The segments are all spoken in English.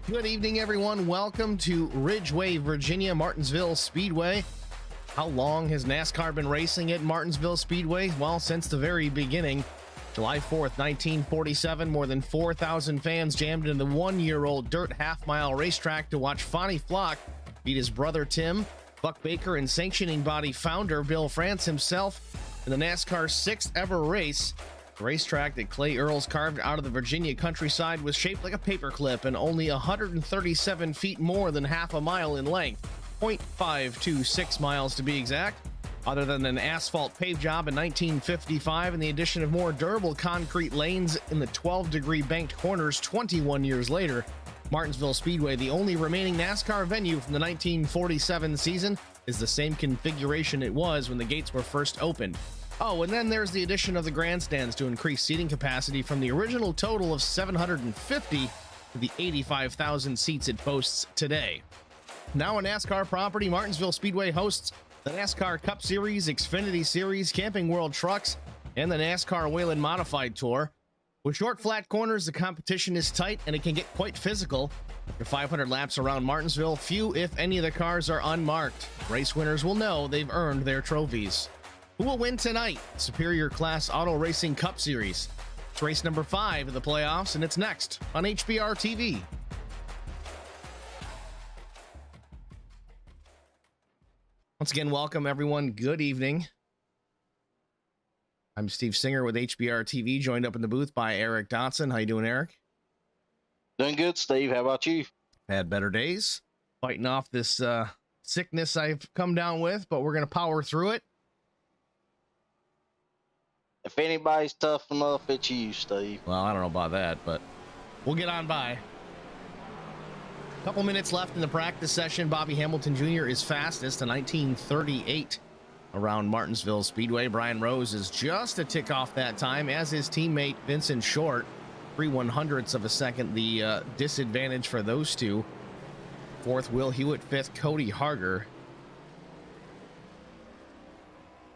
Good evening, everyone. Welcome to Ridgeway, Virginia, Martinsville Speedway. How long has NASCAR been racing at Martinsville Speedway? Well, since the very beginning. July 4th, 1947, more than 4,000 fans jammed into the one-year-old dirt half-mile racetrack to watch Fonnie Flock beat his brother Tim, Buck Baker, and sanctioning body founder Bill France himself in the NASCAR's sixth ever race. The racetrack that Clay Earls carved out of the Virginia countryside was shaped like a paperclip and only 137 feet more than half a mile in length, 0.526 miles to be exact. Other than an asphalt pave job in 1955 and the addition of more durable concrete lanes in the 12-degree banked corners 21 years later, Martinsville Speedway, the only remaining NASCAR venue from the 1947 season, is the same configuration it was when the gates were first opened. Oh, and then there's the addition of the grandstands to increase seating capacity from the original total of 750 to the 85,000 seats it boasts today. Now a NASCAR property, Martinsville Speedway hosts the NASCAR Cup Series, Xfinity Series, Camping World Trucks, and the NASCAR Whelen Modified Tour. With short, flat corners, the competition is tight and it can get quite physical. After 500 laps around Martinsville, few, if any, of the cars are unmarked. Race winners will know they've earned their trophies. Who will win tonight? Superior Class Auto Racing Cup Series. It's race number 5 of the playoffs, and it's next on HBR TV. Once again, welcome everyone. Good evening. I'm Steve Singer with HBR TV, joined up in the booth by Eric Dotson. How you doing, Eric? Doing good, Steve. How about you? Had better days. Fighting off this sickness I've come down with, but we're going to power through it. If anybody's tough enough, it's you, Steve. Well, I don't know about that, but we'll get on by. Couple minutes left in the practice session. Bobby Hamilton Jr. is fastest, a 1938 around Martinsville Speedway. Brian Rose is just a tick off that time, as his teammate Vincent Short. 3/100ths of a second, the disadvantage for those two. Fourth, Will Hewitt. Fifth, Cody Harger.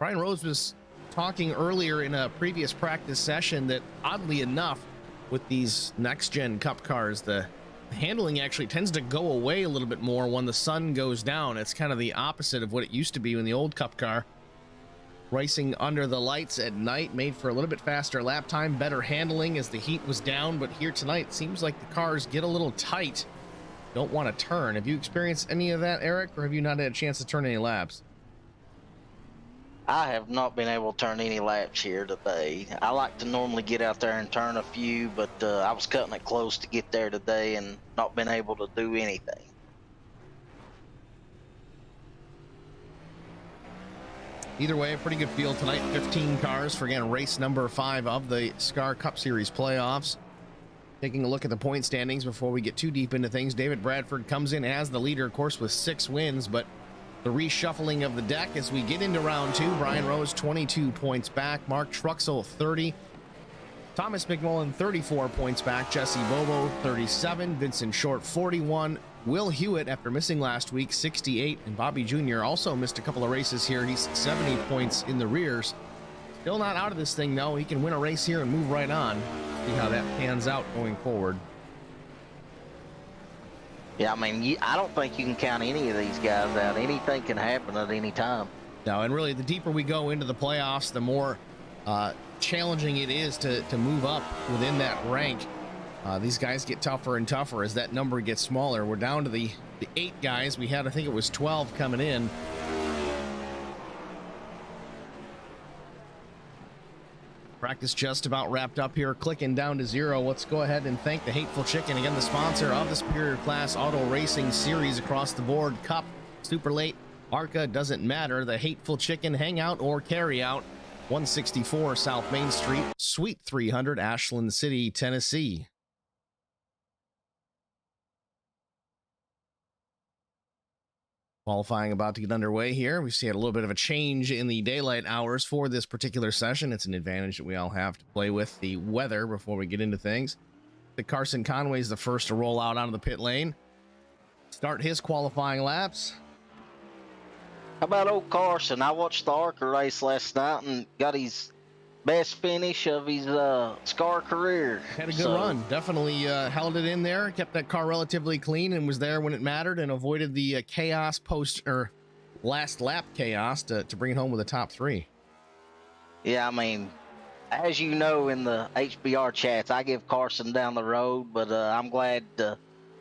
Brian Rose was talking earlier in a previous practice session that, oddly enough, with these next-gen Cup cars, the handling actually tends to go away a little bit more when the sun goes down. It's kind of the opposite of what it used to be in the old Cup car. Racing under the lights at night made for a little bit faster lap time, better handling as the heat was down, but here tonight it seems like the cars get a little tight, don't want to turn. Have you experienced any of that, Eric, or have you not had a chance to turn any laps? I have not been able to turn any laps here today. I like to normally get out there and turn a few, but I was cutting it close to get there today and not been able to do anything. Either way, a pretty good field tonight. 15 cars for, again, race number 5 of the SCAR Cup Series playoffs. Taking a look at the point standings before we get too deep into things. David Bradford comes in as the leader, of course, with 6 wins, but the reshuffling of the deck as we get into round 2. Brian Rose 22 points back, Mark Truxell 30, Thomas McMullen 34 points back, Jesse Bobo 37, Vincent Short 41, Will Hewitt, after missing last week, 68, and Bobby Jr. also missed a couple of races here. He's 70 points in the rears. Still not out of this thing, though. He can win a race here and move right on. See how that pans out going forward. Yeah, I mean, I don't think you can count any of these guys out. Anything can happen at any time. No, and really, the deeper we go into the playoffs, the more challenging it is to move up within that rank. These guys get tougher and tougher as that number gets smaller. We're down to the 8 guys. We had, I think it was 12 coming in. Practice just about wrapped up here, clicking down to 0. Let's go ahead and thank the Hateful Chicken, again, the sponsor of the Superior Class Auto Racing Series across the board. Cup, Super Late, ARCA, doesn't matter. The Hateful Chicken, hangout or carry out. 164 South Main Street, Suite 300, Ashland City, Tennessee. Qualifying about to get underway here. We see a little bit of a change in the daylight hours for this particular session. It's an advantage that we all have to play with the weather before we get into things. The Carson Conway's the first to roll out onto the pit lane, start his qualifying laps. How about old Carson? I watched the ARCA race last night and got his best finish of his SCAR career. Had a good run. Definitely held it in there, kept that car relatively clean, and was there when it mattered, and avoided the chaos last lap chaos to bring it home with a top 3. Yeah, I mean, as you know in the HBR chats, I give Carson down the road, but I'm glad to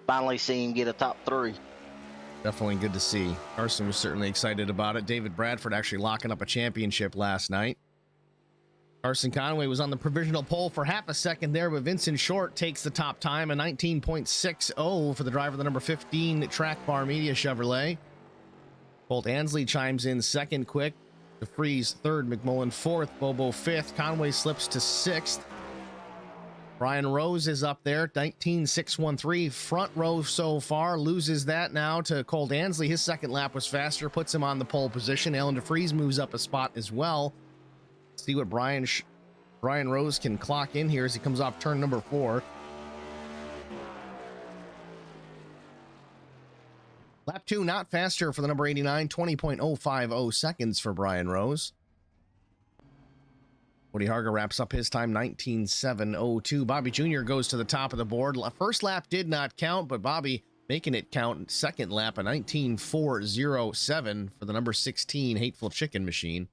finally see him get a top 3. Definitely good to see. Carson was certainly excited about it. David Bradford actually locking up a championship last night. Carson Conway was on the provisional pole for half a second there, but Vincent Short takes the top time, a 19.60 for the driver of the number 15 Track Bar Media Chevrolet. Colt Ansley chimes in second quick. DeFries third, McMullen fourth, Bobo fifth. Conway slips to sixth. Brian Rose is up there, 19.613, front row so far, loses that now to Colt Ansley. His second lap was faster, puts him on the pole position. Alan DeFries moves up a spot as well. See what Brian Rose can clock in here as he comes off turn number 4. Lap 2 not faster for the number 89, 20.050 seconds for Brian Rose. Woody Harger wraps up his time, 19.702. Bobby Jr. goes to the top of the board. First lap did not count, but Bobby making it count. Second lap, a 19.407 for the number 16 Hateful Chicken Machine.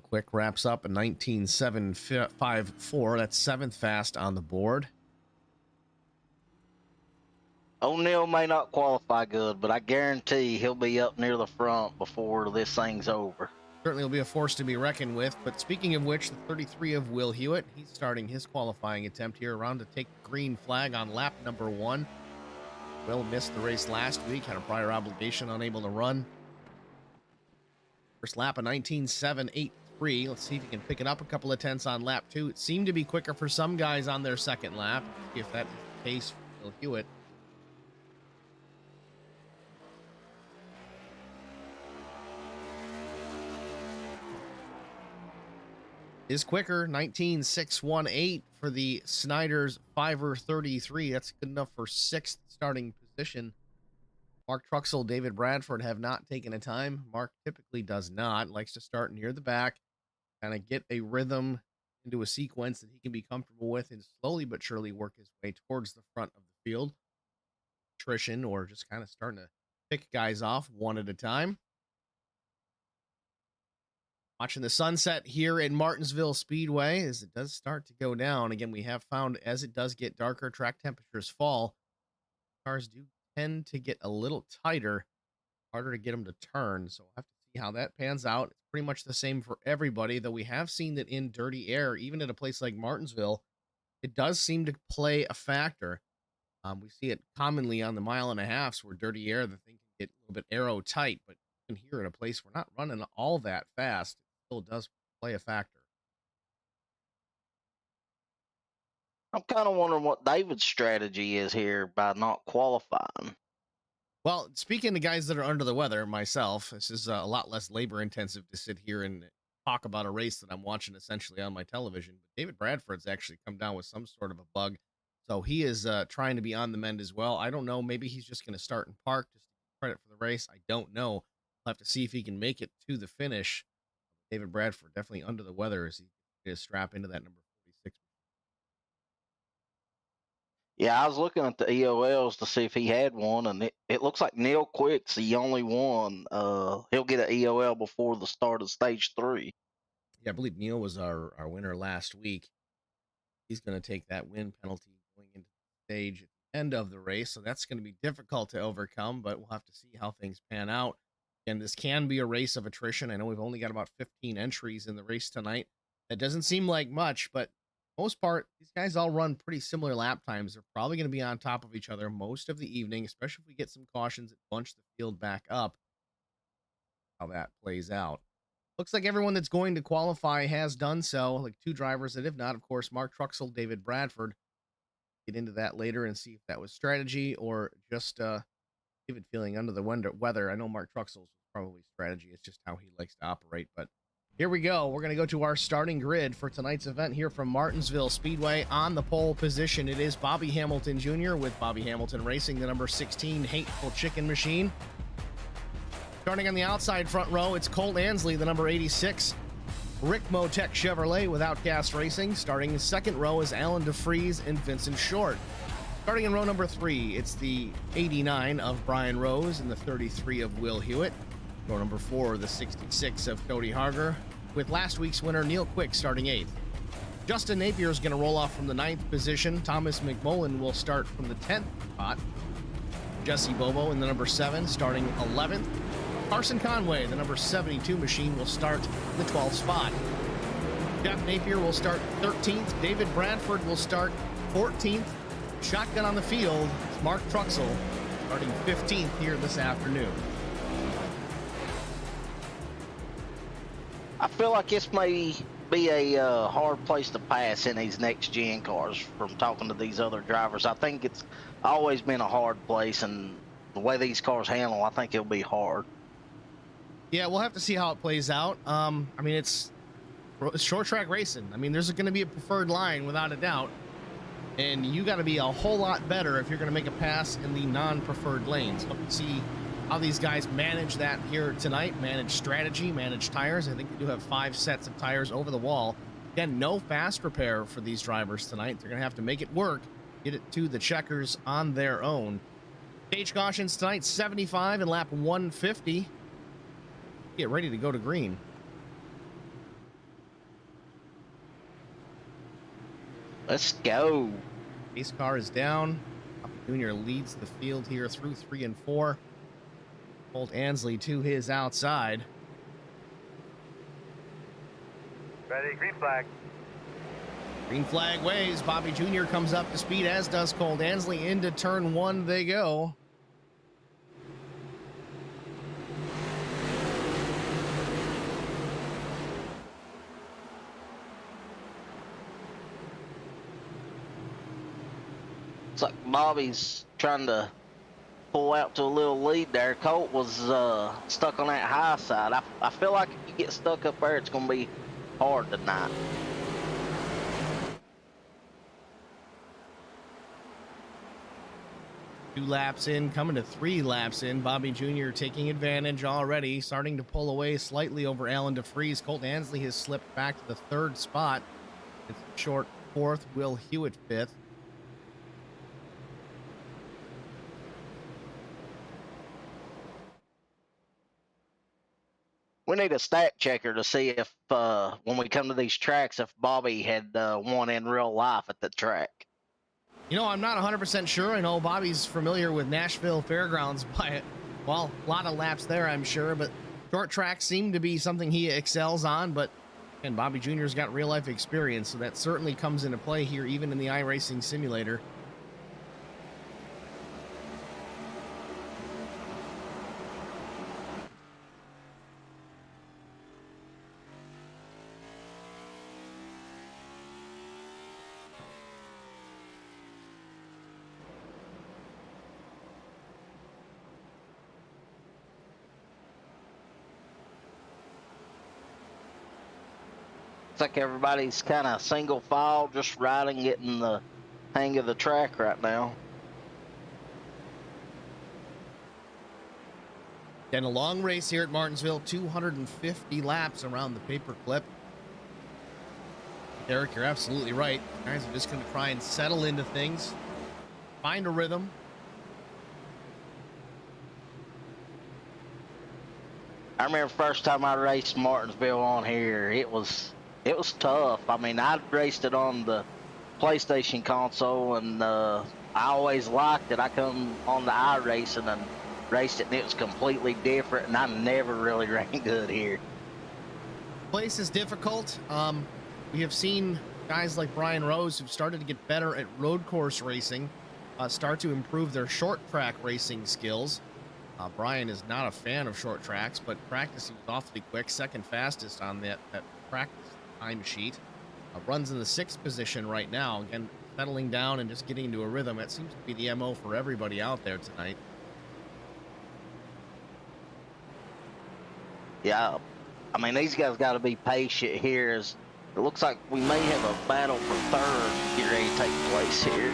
Quick wraps up a 19.754. That's 7th fast on the board. O'Neill may not qualify good, but I guarantee he'll be up near the front before this thing's over. Certainly will be a force to be reckoned with. But speaking of which, the 33 of Will Hewitt, he's starting his qualifying attempt here around to take the green flag on lap number 1. Will missed the race last week, had a prior obligation, unable to run. First lap, a 19.783. Let's see if he can pick it up a couple of tenths on lap 2. It seemed to be quicker for some guys on their second lap. See if that is the case for Will Hewitt. Is quicker, 19.618 for the Snyder's 5.33. That's good enough for 6th starting position. Mark Truxell, David Bradford have not taken a time. Mark typically does not. Likes to start near the back, kind of get a rhythm into a sequence that he can be comfortable with, and slowly but surely work his way towards the front of the field. Attrition, or just kind of starting to pick guys off one at a time. Watching the sunset here at Martinsville Speedway as it does start to go down. Again, we have found as it does get darker, track temperatures fall. Cars do tend to get a little tighter, harder to get them to turn. So we'll have to see how that pans out. It's pretty much the same for everybody, though we have seen that in dirty air, even at a place like Martinsville, it does seem to play a factor. We see it commonly on the 1.5 miles where dirty air, the thing can get a little bit aero tight, but even here at a place we're not running all that fast, it still does play a factor. I'm kind of wondering what David's strategy is here by not qualifying. Well, speaking to guys that are under the weather, myself, this is a lot less labor intensive to sit here and talk about a race that I'm watching essentially on my television. But David Bradford's actually come down with some sort of a bug, so he is trying to be on the mend as well. I don't know. Maybe he's just going to start and park just to get credit for the race. I don't know. We'll have to see if he can make it to the finish. David Bradford definitely under the weather as he gets strap into that number 46. Yeah, I was looking at the EOLs to see if he had one, and it looks like Neil Quick's the only one. He'll get an EOL before the start of stage 3. Yeah, I believe Neil was our winner last week. He's going to take that win penalty going into the stage at the end of the race, so that's going to be difficult to overcome, but we'll have to see how things pan out. And this can be a race of attrition. I know we've only got about 15 entries in the race tonight. That doesn't seem like much, but most part, these guys all run pretty similar lap times. They're probably going to be on top of each other most of the evening, especially if we get some cautions that bunch the field back up. How that plays out. Looks like everyone that's going to qualify has done so, like 2 drivers that have not. Of course, Mark Truxell, David Bradford. Get into that later and see if that was strategy or just David feeling under the weather. I know Mark Truxell's was probably strategy. It's just how he likes to operate, but here we go. We're going to go to our starting grid for tonight's event here from Martinsville Speedway. On the pole position, it is Bobby Hamilton Jr. with Bobby Hamilton Racing, the number 16 Hateful Chicken Machine. Starting on the outside front row, it's Colt Ansley, the number 86. Rick Motec Chevrolet with Outcast Racing. Starting in second row is Alan DeFries and Vincent Short. Starting in row number 3, it's the 89 of Brian Rose and the 33 of Will Hewitt. Row number 4, the 66 of Cody Harger, with last week's winner Neil Quick starting 8th. Justin Napier is going to roll off from the 9th position. Thomas McMullen will start from the 10th spot. Jesse Bobo in the number 7 starting 11th. Carson Conway, the number 72 machine, will start the 12th spot. Jeff Napier will start 13th. David Bradford will start 14th. Shotgun on the field is Mark Truxell, starting 15th here this afternoon. I feel like this may be a hard place to pass in these next gen cars from talking to these other drivers. I think it's always been a hard place, and the way these cars handle, I think it'll be hard. Yeah, we'll have to see how it plays out. I mean, it's short track racing. I mean, there's going to be a preferred line without a doubt. And you got to be a whole lot better if you're going to make a pass in the non-preferred lanes. Let's see how these guys manage that here tonight. Manage strategy, manage tires. I think they do have 5 sets of tires over the wall. Again, no fast repair for these drivers tonight. They're going to have to make it work, get it to the checkers on their own. Stage cautions tonight, 75 and lap 150. Get ready to go to green. Let's go. Pace car is down. Junior leads the field here through 3 and 4. Colt Ansley to his outside. Ready, green flag. Green flag waves. Bobby Jr. comes up to speed, as does Colt Ansley. Into turn 1 they go. It's like Bobby's trying to pull out to a little lead there. Colt was stuck on that high side. I feel like if you get stuck up there, it's going to be hard tonight. Two laps in, coming to 3 laps in. Bobby Jr. taking advantage already, starting to pull away slightly over Alan DeFries. Colt Ansley has slipped back to the 3rd spot. It's Short 4th, Will Hewitt 5th. We need a stat checker to see if, when we come to these tracks, if Bobby had won in real life at the track. You know, I'm not 100% sure. I know Bobby's familiar with Nashville Fairgrounds by, well, a lot of laps there, I'm sure, but short tracks seem to be something he excels on. But, and Bobby Jr.'s got real life experience, so that certainly comes into play here, even in the iRacing simulator. It's like everybody's kind of single file, just riding, getting the hang of the track right now. And a long race here at Martinsville, 250 laps around the paperclip. Derek, you're absolutely right. Guys are just going to try and settle into things, find a rhythm. I remember the first time I raced Martinsville on here, it was tough. I mean, I raced it on the PlayStation console, and I always liked it. I come on the iRacing and raced it, and it was completely different, and I never really ran good here. Place is difficult. We have seen guys like Brian Rose who've started to get better at road course racing, start to improve their short track racing skills. Brian is not a fan of short tracks, but practice he was awfully quick, second fastest on that practice time sheet. Runs in the 6th position right now. Again, settling down and just getting into a rhythm. That seems to be the MO for everybody out there tonight. Yeah, I mean, these guys got to be patient here. As it looks like we may have a battle for 3rd get ready to take place here.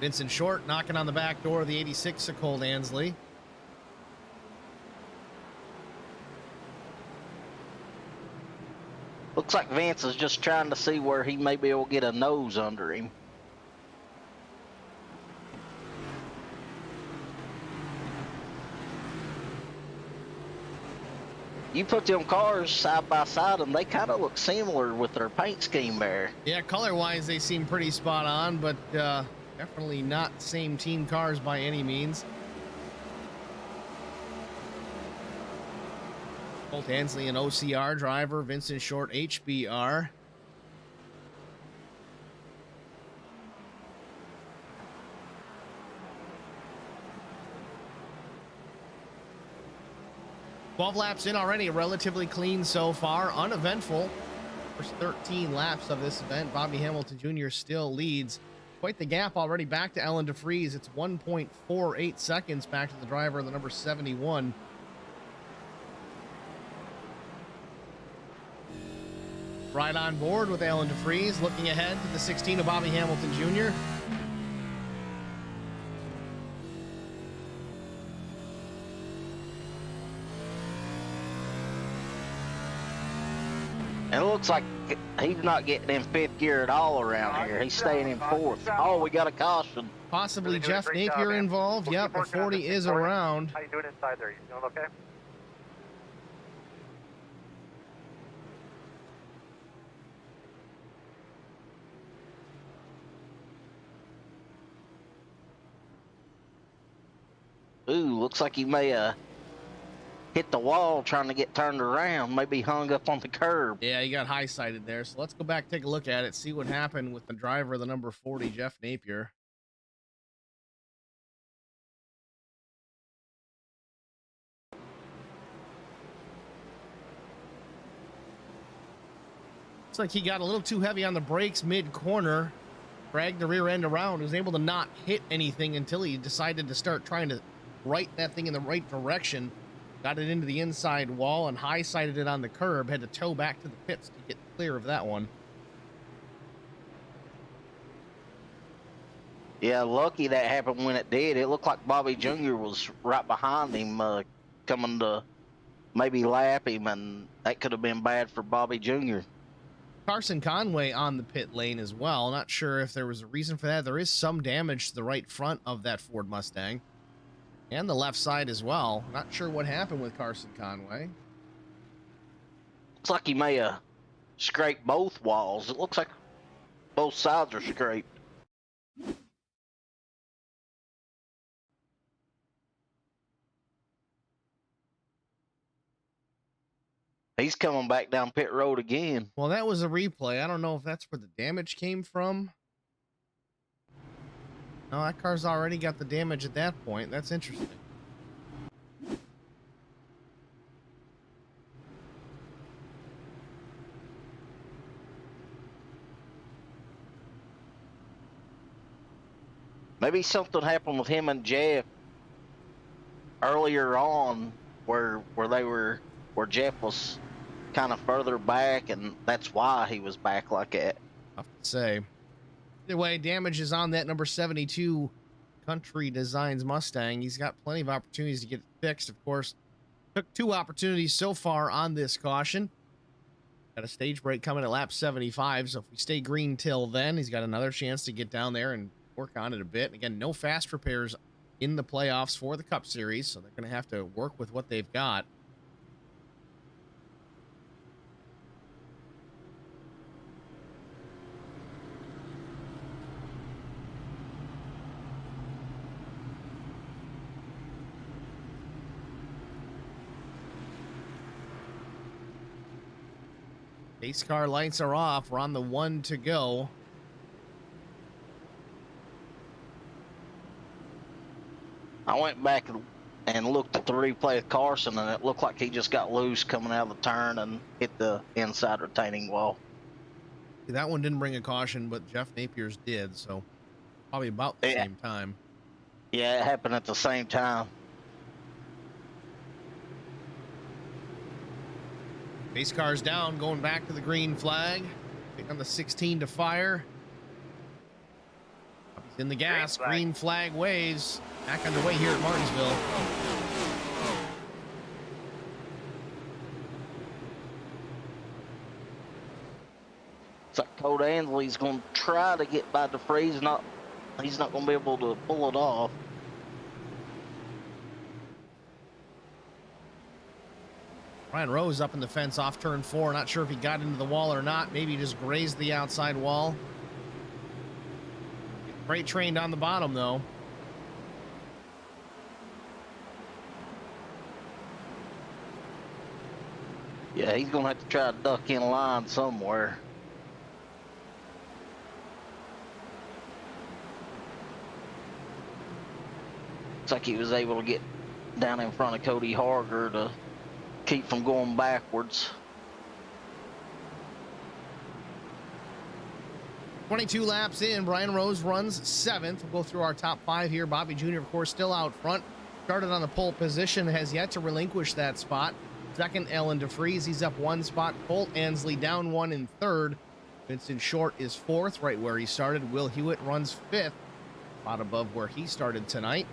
Vincent Short knocking on the back door of the 86 of Cole Ansley. Looks like Vince is just trying to see where he may be able to get a nose under him. You put them cars side by side and they kind of look similar with their paint scheme there. Yeah, color-wise, they seem pretty spot on, but definitely not same team cars by any means. Colt Ansley, an OCR driver, Vincent Short, HBR. "12 laps in already, relatively clean so far, uneventful. First 13 laps of this event, Bobby Hamilton Jr. still leads. Quite the gap already back to Ellen DeFries. It's 1.48 seconds back to the driver, the number 71. Right on board with Ellen DeFries, looking ahead to the 16 of Bobby Hamilton Jr. And it looks like he's not getting in fifth gear at all around here. He's staying in fourth. Oh, we got a caution. Possibly Really doing a Jeff great job, Napier man. involved. We'll Yep, keep the working on 40 this is for you. around. How you doing inside there? You feeling okay? Ooh, looks like he may have hit the wall trying to get turned around. Maybe hung up on the curb. Yeah, he got high-sided there. So let's go back, take a look at it, see what happened with the driver, the number 40, Jeff Napier. Looks like he got a little too heavy on the brakes mid-corner, dragged the rear end around, was able to not hit anything until he decided to start trying to right that thing in the right direction. Got it into the inside wall and high-sided it on the curb. Had to tow back to the pits to get clear of that one. Yeah, lucky that happened when it did. It looked like Bobby Jr. was right behind him, coming to maybe lap him, and that could have been bad for Bobby Jr. Carson Conway on the pit lane as well. Not sure if there was a reason for that. There is some damage to the right front of that Ford Mustang and the left side as well. Not sure what happened with Carson Conway. Looks like he may have scraped both walls. It looks like both sides are scraped. He's coming back down pit road again. Well, that was a replay. I don't know if that's where the damage came from. No, that car's already got the damage at that point. That's interesting. Maybe something happened with him and Jeff earlier on where Jeff was kind of further back, and that's why he was back like that. Tough to say. Either way, damage is on that number 72 Country Designs Mustang. He's got plenty of opportunities to get it fixed, of course. Took 2 opportunities so far on this caution. Got a stage break coming at lap 75, so if we stay green till then, he's got another chance to get down there and work on it a bit. Again, no fast repairs in the playoffs for the Cup Series, so they're going to have to work with what they've got. Pace car lights are off. We're on the 1 to go. I went back and looked at the replay of Carson, and it looked like he just got loose coming out of the turn and hit the inside retaining wall. That one didn't bring a caution, but Jeff Napier's did, so probably about the same time. Yeah, it happened at the same time. Base car's down, going back to the green flag. Waiting on the 16 to fire. In the gas, Green flag. green flag waves. Back underway here at Martinsville. It's like Cole Ansley's going to try to get by DeFreeze. He's not going to be able to pull it off. Ryan Rose up in the fence off turn 4. Not sure if he got into the wall or not. Maybe he just grazed the outside wall. Freight trained on the bottom, though. Yeah, he's going to have to try to duck in line somewhere. Looks like he was able to get down in front of Cody Harger to keep from going backwards. 22 laps in, Brian Rose runs 7th. We'll go through our top 5 here. Bobby Jr., of course, still out front. Started on the pole position, has yet to relinquish that spot. Second, Alan DeFreeze, he's up 1 spot. Colt Ansley down 1 in 3rd. Vincent Short is 4th, right where he started. Will Hewitt runs 5th, spot above where he started tonight.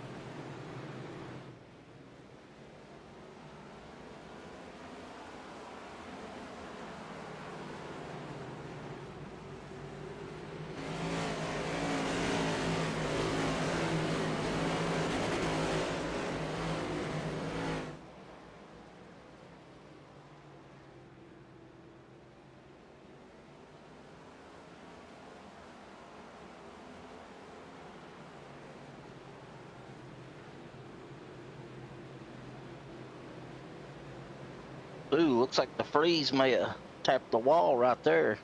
Ooh, looks like DeFreeze may have tapped the wall right there.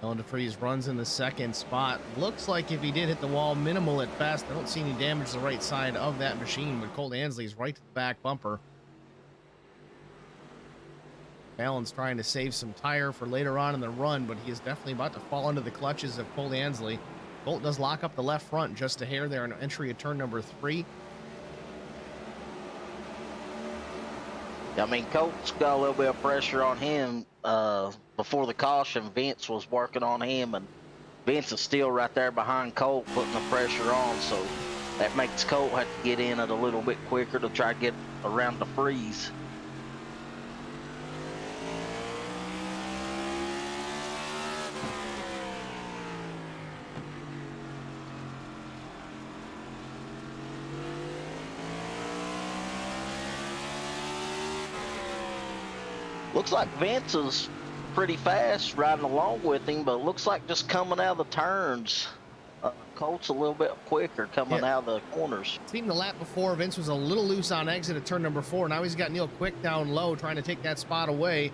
Alan DeFreeze runs in the 2nd spot. Looks like if he did hit the wall, minimal at best. I don't see any damage to the right side of that machine, but Colt Ansley's right to the back bumper. Alan's trying to save some tire for later on in the run, but he is definitely about to fall into the clutches of Colt Ansley. Colt does lock up the left front just a hair there in entry at turn number 3. I mean, Colt's got a little bit of pressure on him. Before the caution, Vince was working on him, and Vince is still right there behind Colt, putting the pressure on, so that makes Colt have to get in it a little bit quicker to try to get around the freeze. Looks like Vince is pretty fast riding along with him, but looks like just coming out of the turns, Colt's a little bit quicker coming out of the corners. Seen the lap before, Vince was a little loose on exit at turn number 4. Now he's got Neil Quick down low trying to take that spot away.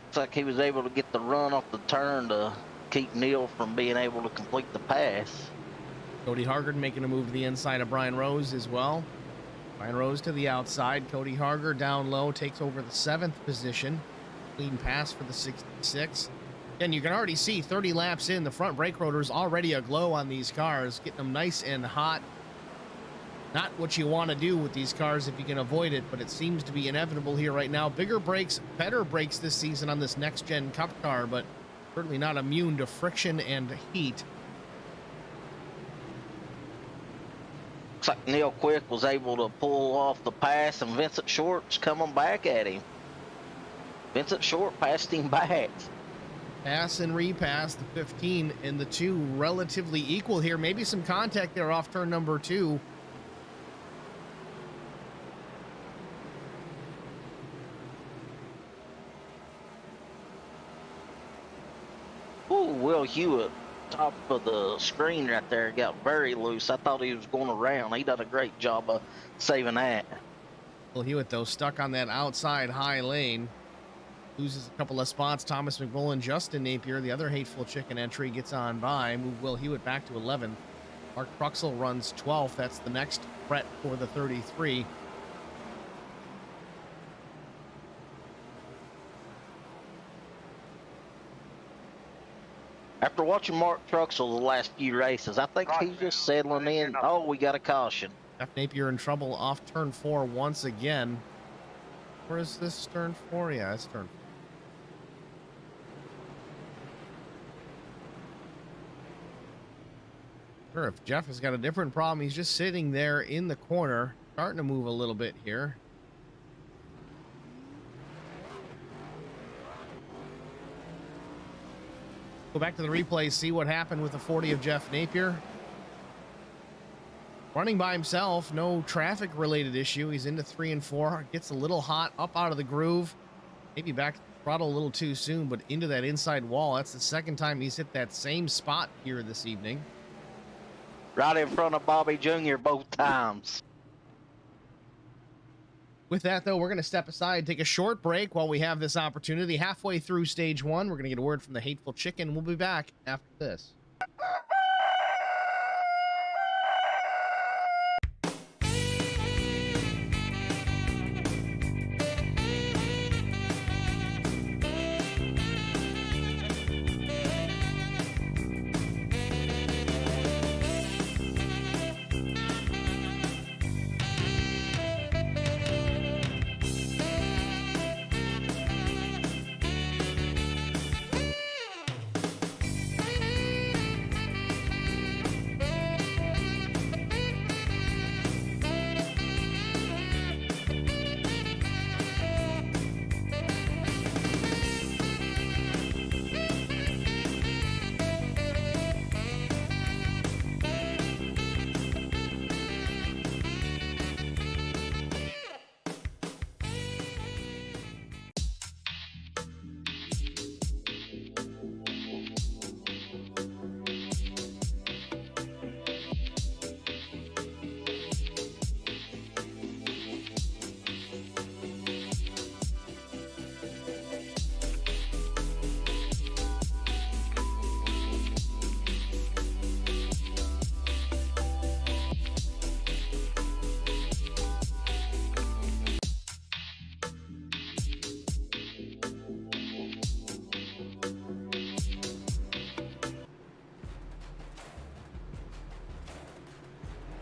Looks like he was able to get the run off the turn to keep Neil from being able to complete the pass. Cody Harger making a move to the inside of Brian Rose as well. Brian Rose to the outside. Cody Harger down low takes over the 7th position. Clean pass for the 66. And you can already see 30 laps in, the front brake rotor's already aglow on these cars, getting them nice and hot. Not what you want to do with these cars if you can avoid it, but it seems to be inevitable here right now. Bigger brakes, better brakes this season on this next-gen Cup car, but certainly not immune to friction and heat. Looks like Neil Quick was able to pull off the pass, and Vincent Short's coming back at him. Vincent Short passed him back. Pass and repass, the 15 and the 2 relatively equal here. Maybe some contact there off turn number 2. Ooh, Will Hewitt, top of the screen right there, got very loose. I thought he was going around. He done a great job of saving that. Will Hewitt, though, stuck on that outside high lane. Loses a couple of spots. Thomas McMullen, Justin Napier, the other Hateful Chicken entry, gets on by. Move Will Hewitt back to 11th. Mark Cruxell runs 12th. That's the next threat for the 33. After watching Mark Truxell the last few races, I think he's just settling in. Oh, we got a caution. Jeff Napier in trouble off turn 4 once again. Where is this turn 4? Yeah, it's turn 4. Sure, if Jeff has got a different problem, he's just sitting there in the corner, starting to move a little bit here. Go back to the replay, see what happened with the 40 of Jeff Napier. Running by himself, no traffic related issue. He's into 3 and 4, gets a little hot up out of the groove. Maybe back to the throttle a little too soon, but into that inside wall. That's the second time he's hit that same spot here this evening. Right in front of Bobby Jr. both times. With that, though, we're going to step aside, take a short break while we have this opportunity. Halfway through stage 1, we're going to get a word from the Hateful Chicken. We'll be back after this.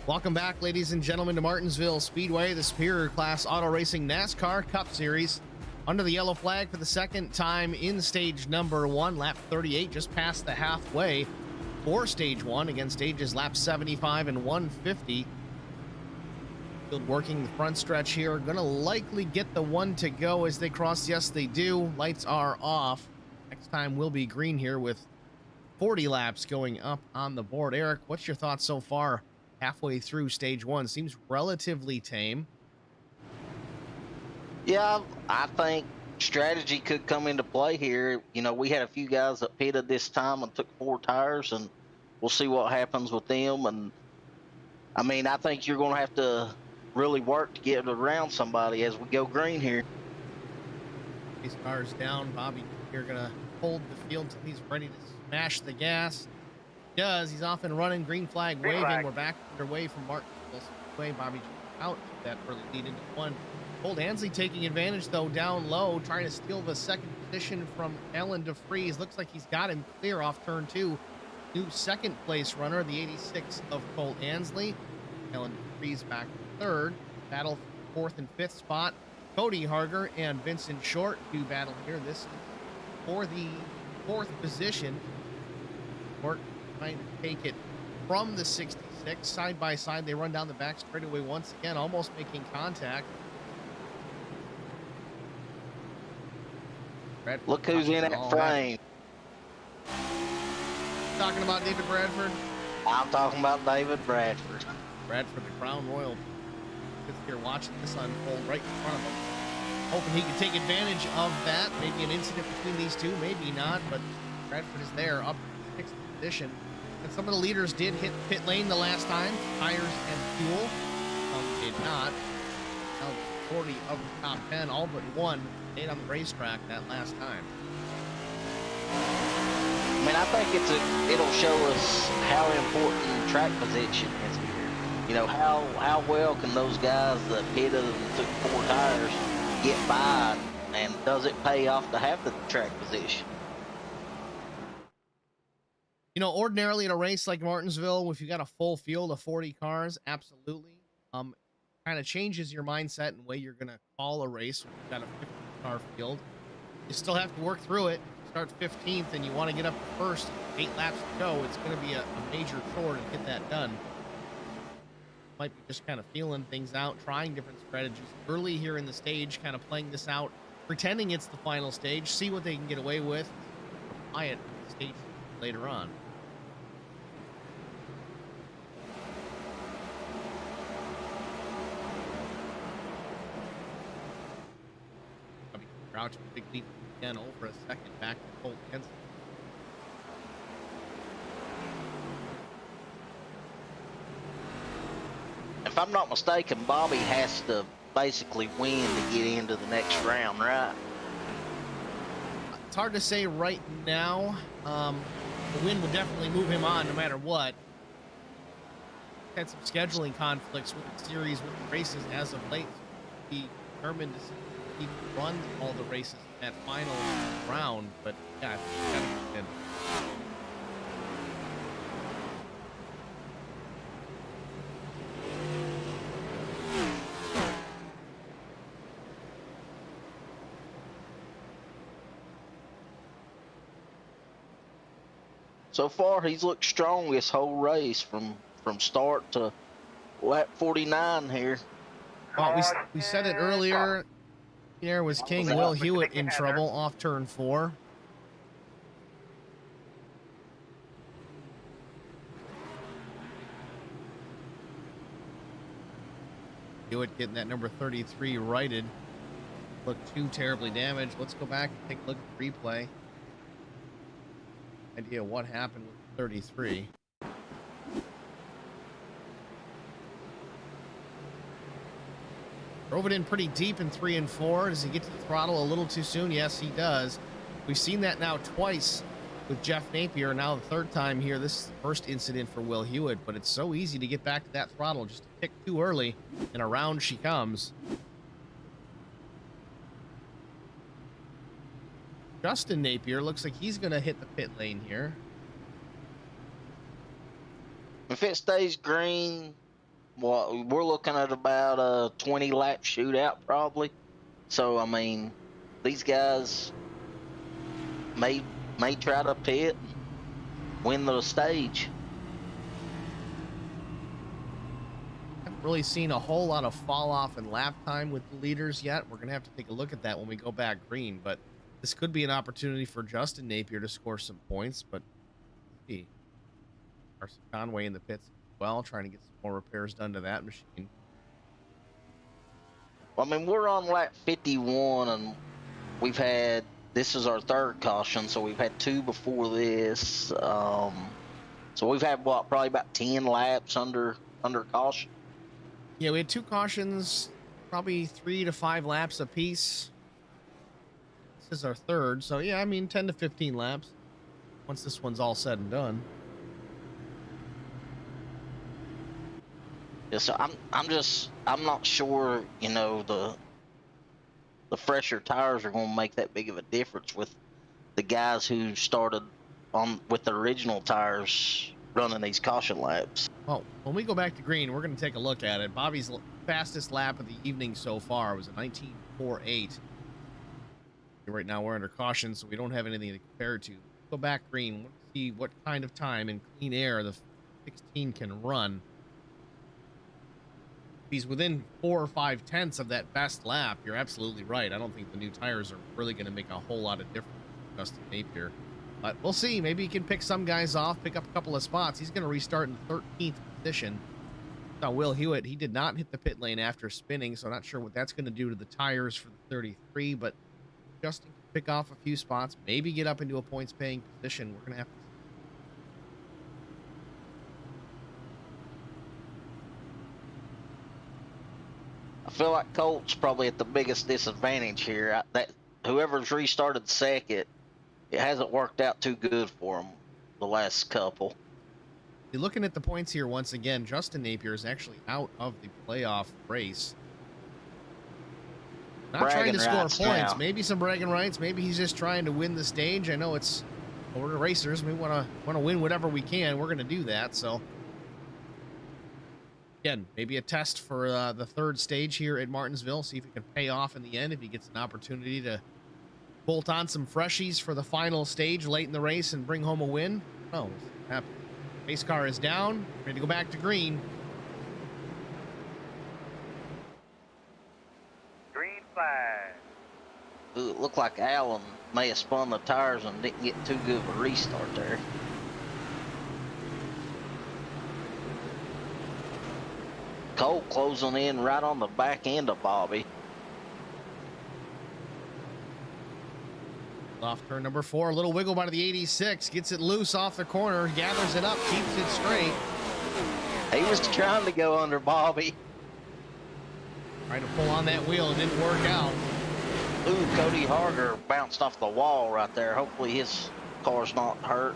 Welcome back, ladies and gentlemen, to Martinsville Speedway, the Superior Class Auto Racing NASCAR Cup Series. Under the yellow flag for the second time in stage number 1, lap 38, just past the halfway for stage 1. Again, stages lap 75 and 150. Field working the front stretch here. Gonna likely get the 1 to go as they cross. Yes, they do. Lights are off. Next time will be green here with 40 laps going up on the board. Eric, what's your thoughts so far? Halfway through stage 1, seems relatively tame. Yeah, I think strategy could come into play here. You know, we had a few guys that pitted this time and took 4 tires, and we'll see what happens with them. And I mean, I think you're going to have to really work to get around somebody as we go green here. These cars down. Bobby, you're going to hold the field until he's ready to smash the gas. Does. He's off and running. Green flag waving. We're back underway from Martinsville Speedway. Bobby out that early lead into 1. Old Ansley taking advantage, though, down low, trying to steal the second position from Ellen DeFries. Looks like he's got him clear off turn 2. New second place runner, the 86 of Cole Ansley. Ellen DeFries back to 3rd. Battle for 4th and 5th spot. Cody Harger and Vincent Short do battle here. This is for the 4th position. Short trying to take it from the 66. Side by side, they run down the back straightaway once again, almost making contact. Bradford, look who's in that frame. Talking about David Bradford? I'm talking about David Bradford. Bradford, the Crown Royal, sits here watching this unfold right in front of him. Hoping he can take advantage of that. Maybe an incident between these two, maybe not, but Bradford is there up in 6th position. And some of the leaders did hit pit lane the last time, tires and fuel. Some did not. Now 40 of the top 10, all but 1 stayed on the racetrack that last time. I mean, I think it'll show us how important track position is here. You know, how well can those guys that pitted and took 4 tires get by, and does it pay off to have the track position? You know, ordinarily in a race like Martinsville, if you got a full field of 40 cars, absolutely. Kind of changes your mindset and way you're gonna call a race when you've got a 50-car field. You still have to work through it. If you start 15th and you want to get up to first, 8 laps to go, it's going to be a major chore to get that done. Might be just kind of feeling things out, trying different strategies early here in the stage, kind of playing this out, pretending it's the final stage, see what they can get away with, apply it to the stage later on. Crouch big lead again over a second back to Colt Henson. If I'm not mistaken, Bobby has to basically win to get into the next round, right? It's hard to say right now. The win would definitely move him on no matter what. Had some scheduling conflicts with the series, with the races as of late. He determined to he run all the races in that final round, but yeah, it's gotta be good. So far, he's looked strong this whole race from start to lap 49 here. Well, we said it earlier. Here was King Will Hewitt in trouble off turn 4. Hewitt getting that number 33 righted. Looked too terribly damaged. Let's go back and take a look at the replay. Idea what happened with 33. Drove it in pretty deep in 3 and 4. Does he get to the throttle a little too soon? Yes, he does. We've seen that now twice with Jeff Napier. Now the third time here. This is the first incident for Will Hewitt, but it's so easy to get back to that throttle. Just a tick too early, and around she comes. Justin Napier looks like he's going to hit the pit lane here. If it stays green, well, we're looking at about a 20 lap shootout probably. So I mean, these guys may try to pit and win the stage. Haven't really seen a whole lot of fall off in lap time with the leaders yet. We're gonna have to take a look at that when we go back green, but this could be an opportunity for Justin Napier to score some points. But let's see, Carson Conway in the pits as well, trying to get some more repairs done to that machine. Well, I mean, we're on lap 51 and we've had, this is our third caution, so we've had 2 before this. So we've had what, probably about 10 laps under caution. Yeah, we had 2 cautions, probably 3 to 5 laps apiece. This is our third, so yeah, I mean 10 to 15 laps once this one's all said and done. Yeah, so I'm not sure, you know, the fresher tires are going to make that big of a difference with the guys who started on with the original tires running these caution laps. Well, when we go back to green, we're going to take a look at it. Bobby's fastest lap of the evening so far was a 19.48. Right now we're under caution, so we don't have anything to compare to. Go back green. We'll see what kind of time in clean air the 16 can run. If he's within 4 or 5 tenths of that best lap, you're absolutely right. I don't think the new tires are really going to make a whole lot of difference for Justin Napier. But we'll see. Maybe he can pick some guys off, pick up a couple of spots. He's going to restart in 13th position. Now, Will Hewitt, he did not hit the pit lane after spinning, so not sure what that's going to do to the tires for the 33, but Justin can pick off a few spots, maybe get up into a points-paying position. We're going to have to see. I feel like Colt's probably at the biggest disadvantage here. That whoever's restarted second, it hasn't worked out too good for him the last couple. You're looking at the points here once again. Justin Napier is actually out of the playoff race. Not trying to score points. Now. Maybe some bragging rights. Maybe he's just trying to win the stage. I know it's Well, we're racers. We want to win whatever we can. We're going to do that. So again, maybe a test for the third stage here at Martinsville. See if it can pay off in the end. If he gets an opportunity to bolt on some freshies for the final stage late in the race and bring home a win. Oh, pace car is down. Ready to go back to green. Green flag. Ooh, it looked like Allen may have spun the tires and didn't get too good of a restart there. Cole closing in right on the back end of Bobby. Off turn number 4, a little wiggle by the 86, gets it loose off the corner, gathers it up, keeps it straight. He was trying to go under Bobby. Trying to pull on that wheel, it didn't work out. Ooh, Cody Harger bounced off the wall right there. Hopefully his car's not hurt.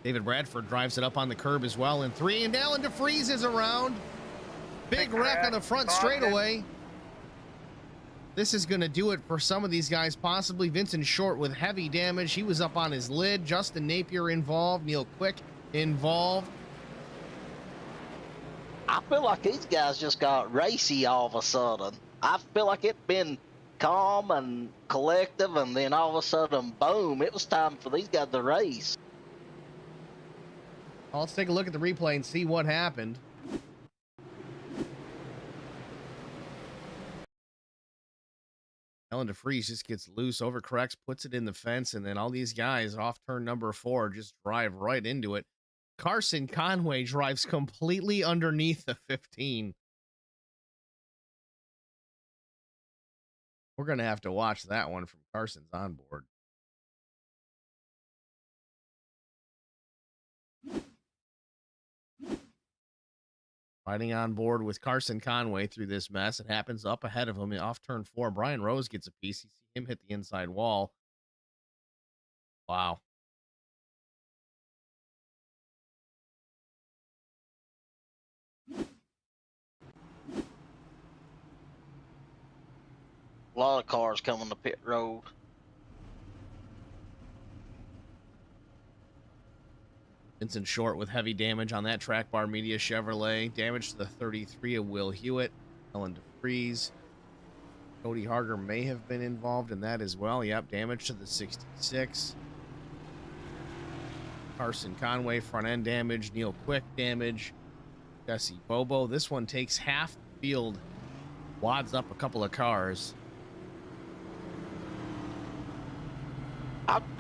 David Bradford drives it up on the curb as well in 3, and Alan DeFries is around. Big wreck on the front straightaway. This is going to do it for some of these guys, possibly. Vincent Short with heavy damage. He was up on his lid. Justin Napier involved. Neil Quick involved. I feel like these guys just got racy all of a sudden. I feel like it's been calm and collective, and then all of a sudden, boom, it was time for these guys to race. Well, let's take a look at the replay and see what happened. Alan DeFries just gets loose, overcorrects, puts it in the fence, and then all these guys off turn number 4 just drive right into it. Carson Conway drives completely underneath the 15. We're going to have to watch that one from Carson's onboard. Riding on board with Carson Conway through this mess. It happens up ahead of him off turn 4. Brian Rose gets a piece. You see him hit the inside wall. Wow. A lot of cars coming to pit road. Vincent Short with heavy damage on that track bar media Chevrolet. Damage to the 33 of Will Hewitt. Ellen DeFries. Cody Harger may have been involved in that as well. Yep, damage to the 66. Carson Conway, front end damage. Neil Quick damage. Jesse Bobo. This one takes half the field. Wads up a couple of cars.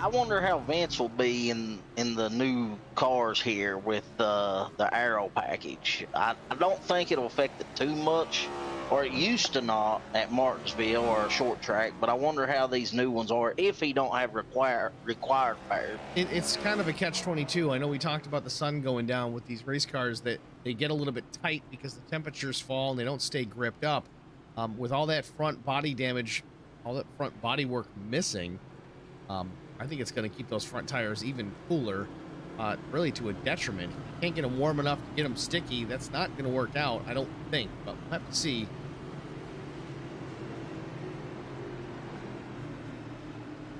I wonder how Vance will be in the new cars here with the aero package. I don't think it'll affect it too much, or it used to not at Martinsville or a short track, but I wonder how these new ones are if he don't have required power. It's kind of a catch-22. I know we talked about the sun going down with these race cars, that they get a little bit tight because the temperatures fall and they don't stay gripped up. With all that front body damage, all that front body work missing, I think it's going to keep those front tires even cooler, really to a detriment. You can't get them warm enough to get them sticky. That's not going to work out, I don't think, but we'll have to see.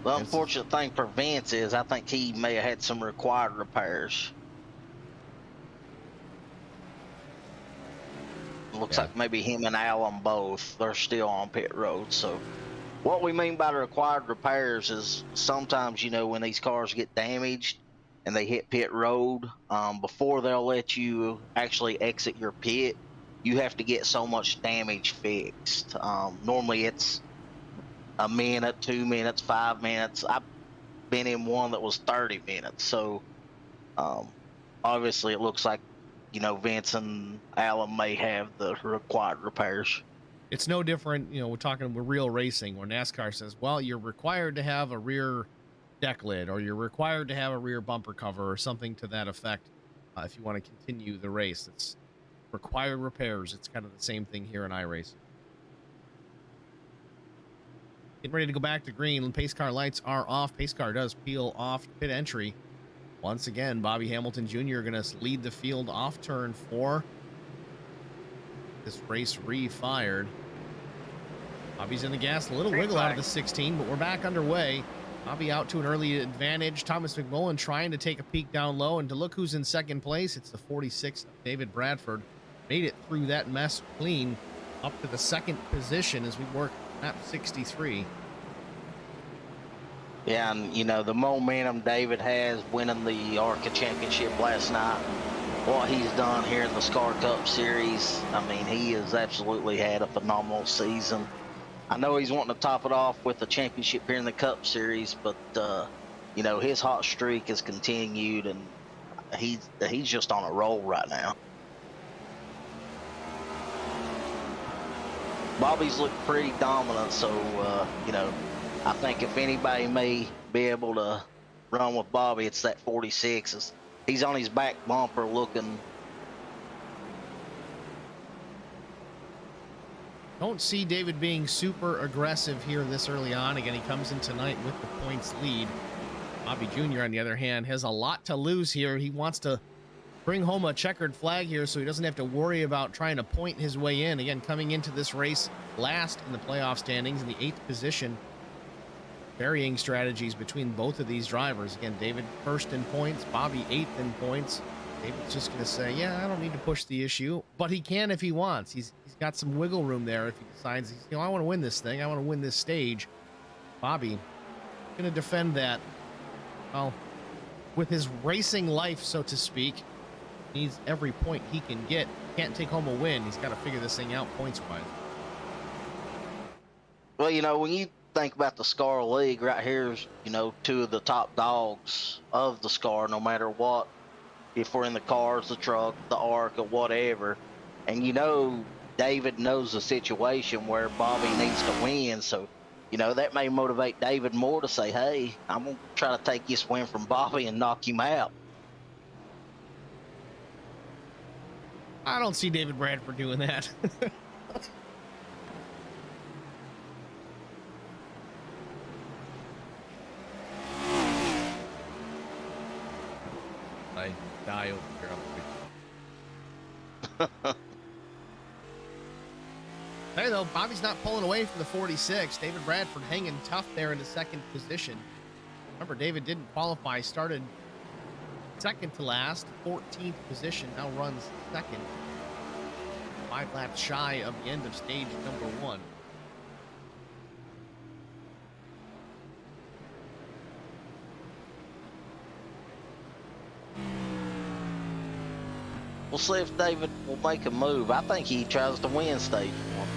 The unfortunate thing for Vance is I think he may have had some required repairs. Looks like maybe him and Allen both, they're still on pit road. So what we mean by the required repairs is sometimes, you know, when these cars get damaged and they hit pit road, before they'll let you actually exit your pit, you have to get so much damage fixed. Normally it's a minute, 2 minutes, 5 minutes. I've been in one that was 30 minutes. So obviously it looks like, you know, Vince and Allen may have the required repairs. It's no different, you know, we're real racing where NASCAR says, well, you're required to have a rear deck lid, or you're required to have a rear bumper cover, or something to that effect, if you want to continue the race. It's required repairs. It's kind of the same thing here in iRacing. Getting ready to go back to green. Pace car lights are off. Pace car does peel off pit entry. Once again, Bobby Hamilton Jr. going to lead the field off turn 4. This race refired. Bobby's in the gas, a little wiggle out of the 16, but we're back underway. Bobby out to an early advantage. Thomas McMullen trying to take a peek down low, and to look who's in second place, it's the 46 David Bradford. Made it through that mess clean up to the second position as we work lap 63. Yeah, and you know, the momentum David has winning the ARCA championship last night, what he's done here in the Scar Cup series, I mean, he has absolutely had a phenomenal season. I know he's wanting to top it off with a championship here in the Cup series, but you know, his hot streak has continued, and he's just on a roll right now. Bobby's looked pretty dominant, so you know, I think if anybody may be able to run with Bobby, it's that 46. He's on his back bumper looking. Don't see David being super aggressive here this early on. Again, he comes in tonight with the points lead. Bobby Jr., on the other hand, has a lot to lose here. He wants to bring home a checkered flag here so he doesn't have to worry about trying to point his way in. Again, coming into this race last in the playoff standings in the 8th position. Varying strategies between both of these drivers. Again, David first in points, Bobby 8th in points. David's just going to say, yeah, I don't need to push the issue, but he can if he wants. He's got some wiggle room there if he decides, you know, I want to win this thing. I want to win this stage. Bobby going to defend that. Well, with his racing life, so to speak, needs every point he can get. Can't take home a win. He's got to figure this thing out points-wise. Well, you know, when you think about the SCAR League, right here's, you know, two of the top dogs of the SCAR, no matter what. If we're in the cars, the truck, the ARC, or whatever. And, you know, David knows the situation where Bobby needs to win. So, you know, that may motivate David more to say, hey, I'm going to try to take this win from Bobby and knock him out. I don't see David Bradford doing that. I die over here. Hey, though, Bobby's not pulling away from the 46. David Bradford hanging tough there in the second position. Remember, David didn't qualify, started second to last, 14th position, now runs second. 5 laps shy of the end of stage number 1. We'll see if David will make a move. I think he tries to win stage 1.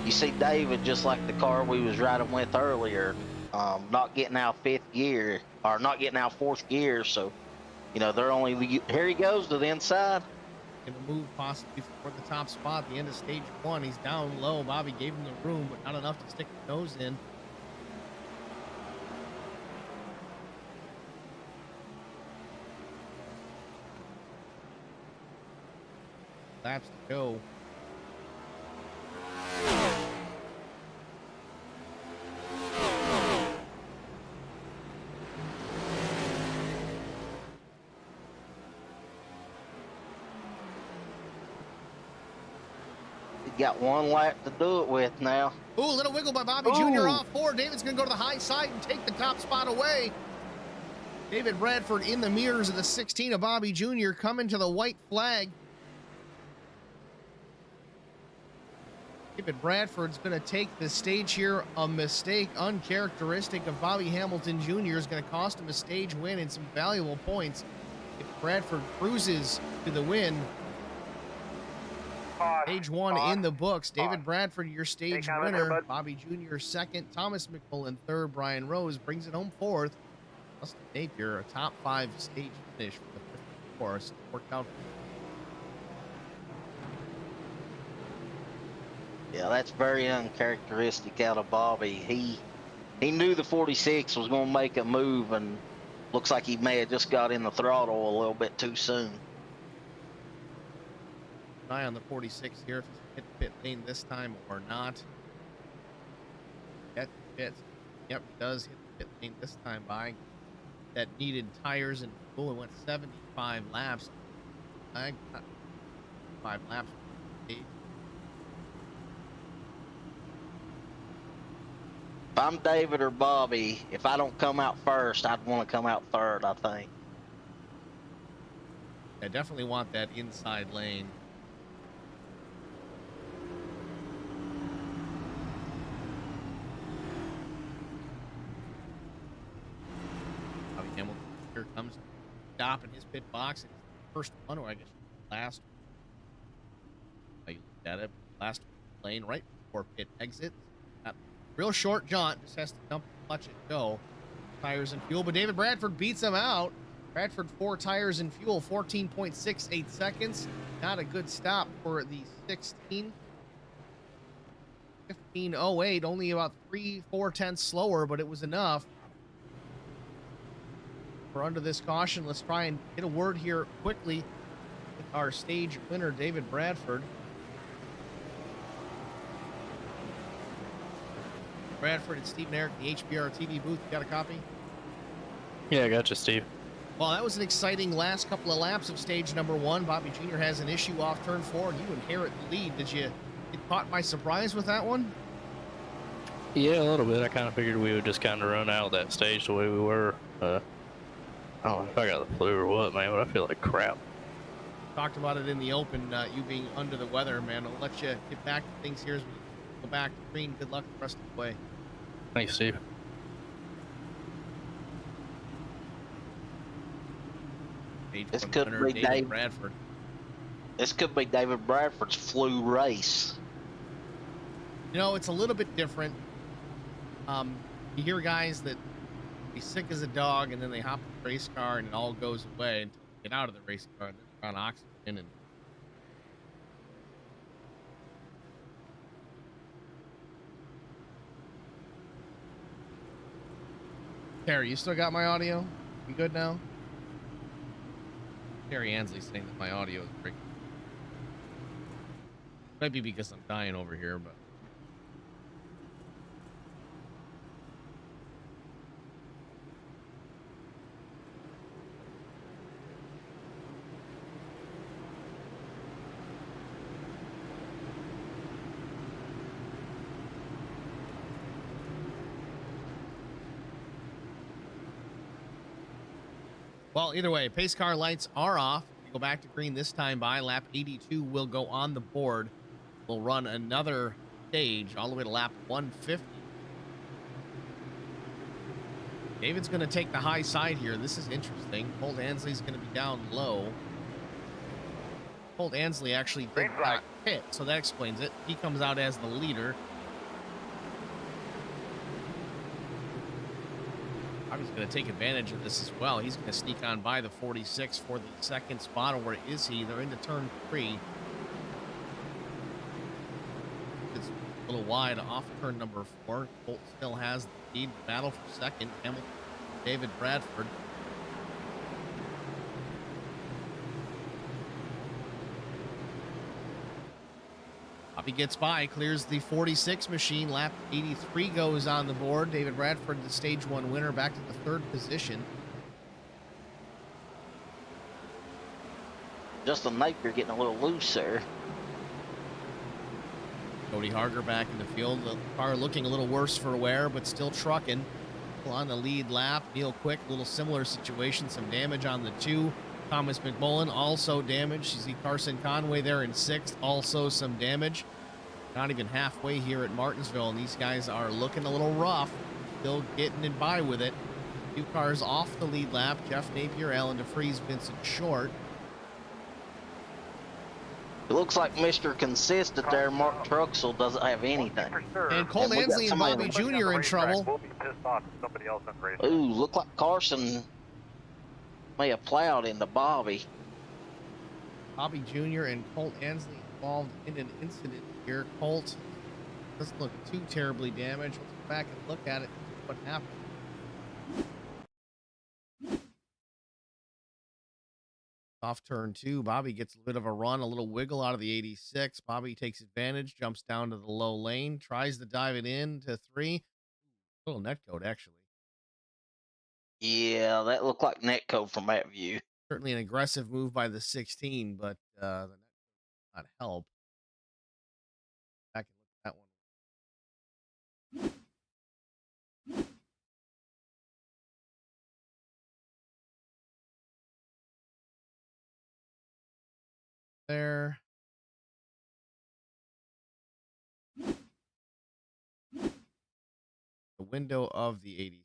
You see David, just like the car we was riding with earlier, not getting out 5th gear, or not getting out 4th gear, so, you know, they're only, here he goes to the inside. Going to move possibly for the top spot at the end of stage 1. He's down low. Bobby gave him the room, but not enough to stick the nose in. Laps to go. Got 1 lap to do it with now. Ooh, a little wiggle by Bobby Jr. off 4. David's going to go to the high side and take the top spot away. David Bradford in the mirrors of the 16 of Bobby Jr. coming to the white flag. David Bradford's going to take the stage here. A mistake uncharacteristic of Bobby Hamilton Jr. is going to cost him a stage win and some valuable points. If Bradford cruises to the win, stage 1 in the books. David Bradford, your stage winner. Bobby Jr. second. Thomas McMullen third. Brian Rose brings it home 4th. Dustin Napier, a top 5 stage finish for the 5th course. Worked out. Yeah, that's very uncharacteristic out of Bobby. He knew the 46 was going to make a move, and looks like he may have just got in the throttle a little bit too soon. Eye on the 46 here if he's hit pit lane this time or not. Get pit. Yep, he does hit the pit lane this time by. that needed tires and fuel. It went 75 laps. I got 5 laps. If I'm David or Bobby, if I don't come out first, I'd want to come out third, I think. I definitely want that inside lane. Bobby Hamilton here comes stop in his pit box. And first one, or I guess last. I looked at it. Last lane right before pit exit. Real short jaunt. Just has to dump the clutch and go. Tires and fuel. But David Bradford beats him out. Bradford 4 tires and fuel. 14.68 seconds. Not a good stop for the 16. 15.08. Only about 3-4 tenths slower, but it was enough. We're under this caution. Let's try and get a word here quickly with our stage winner, David Bradford. Bradford and Steve and Eric, the HBR TV booth. You got a copy? Yeah, I got you, Steve. Well, that was an exciting last couple of laps of stage number 1. Bobby Jr. has an issue off turn 4, and you inherit the lead. Did you get caught by surprise with that one? Yeah, a little bit. I kind of figured we would just kind of run out that stage the way we were. I don't know if I got the flu or what, man, but I feel like crap. Talked about it in the open, you being under the weather, man. I'll let you get back to things here as we go back to green. Good luck the rest of the way. Thanks, Steve. This could be David Bradford. This could be David Bradford's flu race. You know, it's a little bit different. You hear guys that be sick as a dog, and then they hop in the race car, and it all goes away until they get out of the race car, and then they're on oxygen. And Terry, you still got my audio? You good now? Terry Ansley's saying that my audio is breaking. Might be because I'm dying over here, but well, either way, pace car lights are off. We go back to green this time by lap 82 will go on the board. We'll run another stage all the way to lap 150. David's going to take the high side here. This is interesting. Colt Ansley's going to be down low. Colt Ansley actually did not hit, so that explains it. He comes out as the leader. He's going to take advantage of this as well. He's going to sneak on by the 46 for the second spot. Or where is he? They're into turn 3. It's a little wide off turn number 4. Colt still has the lead. Battle for second. Hamilton, David Bradford. Bobby gets by, clears the 46 machine. Lap 83 goes on the board. David Bradford, the stage 1 winner, back to the 3rd position. Justin Napier getting a little loose there. Cody Harger back in the field. The car looking a little worse for wear, but still trucking. On the lead lap. Neil Quick, a little similar situation. Some damage on the 2. Thomas McMullen also damaged. You see Carson Conway there in 6th. Also some damage. Not even halfway here at Martinsville, and these guys are looking a little rough. Still getting in by with it. 2 cars off the lead lap. Jeff Napier, Alan DeFries, Vincent Short. It looks like Mr. Consistent there, Mark Truxell, doesn't have anything. And Colt Ansley and Bobby Jr. in trouble. We'll be pissed off if somebody else on the race. Ooh, look like Carson may have plowed into Bobby. Bobby Jr. and Colt Ansley involved in an incident here. Colt doesn't look too terribly damaged. Let's go back and look at it. What happened? Off turn 2, Bobby gets a bit of a run, a little wiggle out of the 86. Bobby takes advantage, jumps down to the low lane, tries to dive it in to 3. Little net code, actually. Yeah, that looked like netcode from that view. Certainly an aggressive move by the 16, but the net not help. Back and look at that one. There. The window of the 80s.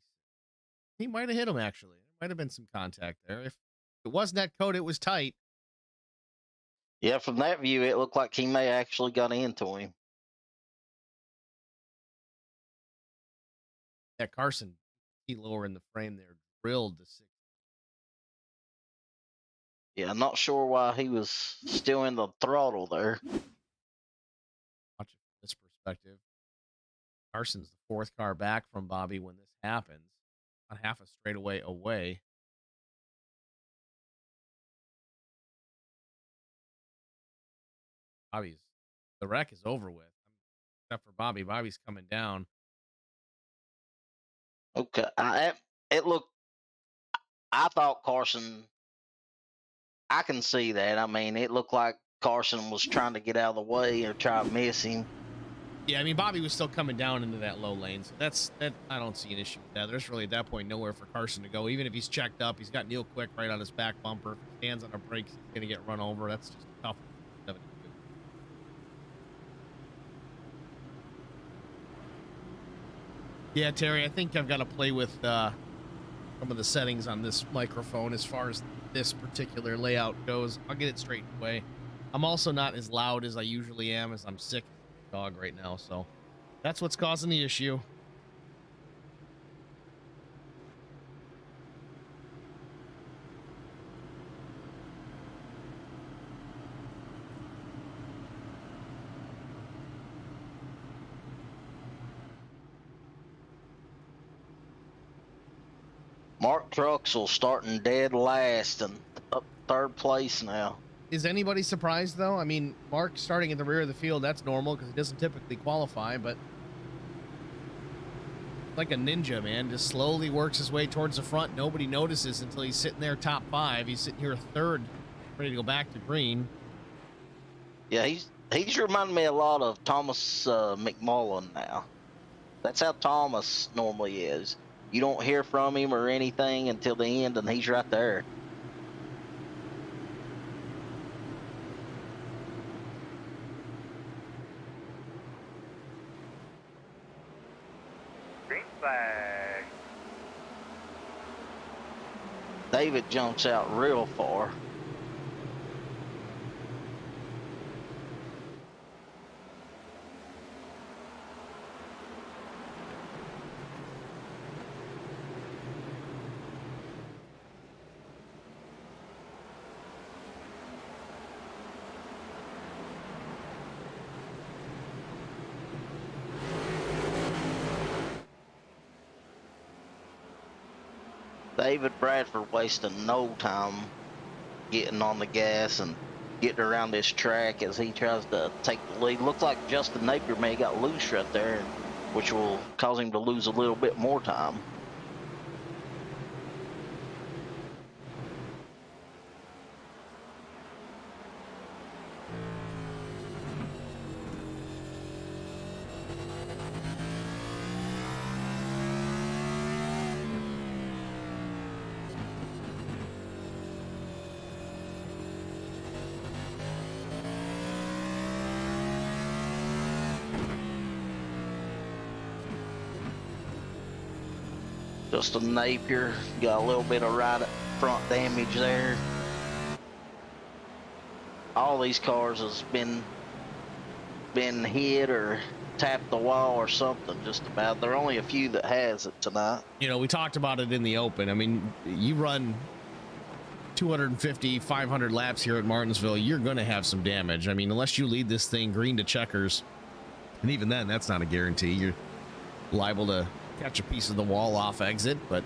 He might have hit him, actually. There might have been some contact there. If it was net code, it was tight. Yeah, from that view, it looked like he may actually got into him. Yeah, Carson, he lower in the frame there, drilled the 6. Yeah, I'm not sure why he was still in the throttle there. Watch it from this perspective. Carson's the 4th car back from Bobby when this happens. On half a straightaway away. The wreck is over with. Except for Bobby. Bobby's coming down. Okay, it looked. I thought Carson. I can see that. I mean, it looked like Carson was trying to get out of the way or try to miss him. Yeah, I mean, Bobby was still coming down into that low lane, so that I don't see an issue with that. There's really at that point nowhere for Carson to go. Even if he's checked up, he's got Neil Quick right on his back bumper. If he stands on the brakes, he's going to get run over. That's just tough. Yeah, Terry, I think I've got to play with some of the settings on this microphone as far as this particular layout goes. I'll get it straightened away. I'm also not as loud as I usually am, as I'm sick as a dog right now, so that's what's causing the issue. Mark Truxell starting dead last and up 3rd place now. Is anybody surprised, though? I mean, Mark starting at the rear of the field, that's normal because he doesn't typically qualify, but like a ninja, man, just slowly works his way towards the front. Nobody notices until he's sitting there top 5. He's sitting here 3rd, ready to go back to green. Yeah, he's reminding me a lot of Thomas McMullen now. That's how Thomas normally is. You don't hear from him or anything until the end, and he's right there. Green flag. David jumps out real far. David Bradford wasting no time getting on the gas and getting around this track as he tries to take the lead. Looks like Justin Napier may have got loose right there, which will cause him to lose a little bit more time. Justin Napier got a little bit of right front damage there. All these cars has been hit or tapped the wall or something, just about. There are only a few that has it tonight. You know, we talked about it in the open. I mean, you run 250, 500 laps here at Martinsville, you're going to have some damage. I mean, unless you lead this thing green to checkers, and even then, that's not a guarantee. You're liable to catch a piece of the wall off exit, but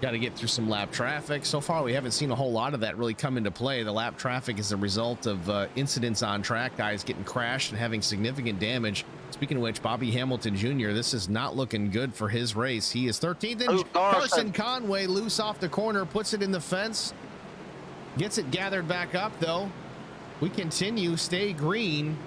Got to get through some lap traffic. So far, we haven't seen a whole lot of that really come into play. The lap traffic is a result of incidents on track, guys getting crashed and having significant damage. Speaking of which, Bobby Hamilton Jr., this is not looking good for his race. He is 13th, and Carson Conway loose off the corner, puts it in the fence, gets it gathered back up, though. We continue, stay green.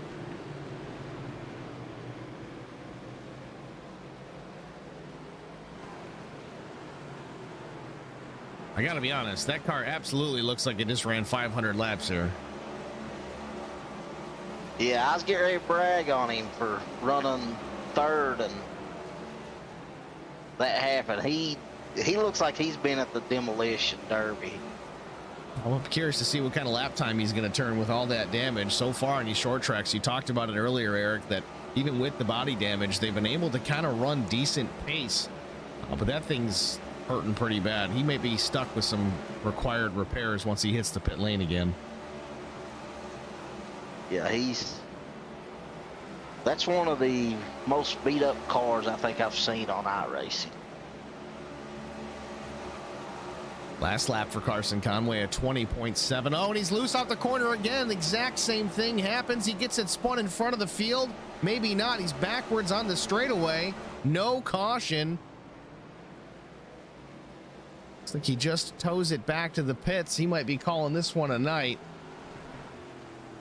I gotta be honest, that car absolutely looks like it just ran 500 laps here. Yeah, I was getting ready to brag on him for running third, and that happened. He looks like he's been at the demolition derby. I'm curious to see what kind of lap time he's going to turn with all that damage so far in these short tracks. You talked about it earlier, Eric, that even with the body damage, they've been able to kind of run decent pace, but that thing's hurting pretty bad. He may be stuck with some required repairs once he hits the pit lane again. Yeah, that's one of the most beat up cars I think I've seen on iRacing. Last lap for Carson Conway at 20.70, and he's loose off the corner again. The exact same thing happens. He gets it spun in front of the field. Maybe not. He's backwards on the straightaway. No caution. Looks like he just tows it back to the pits. He might be calling this one a night.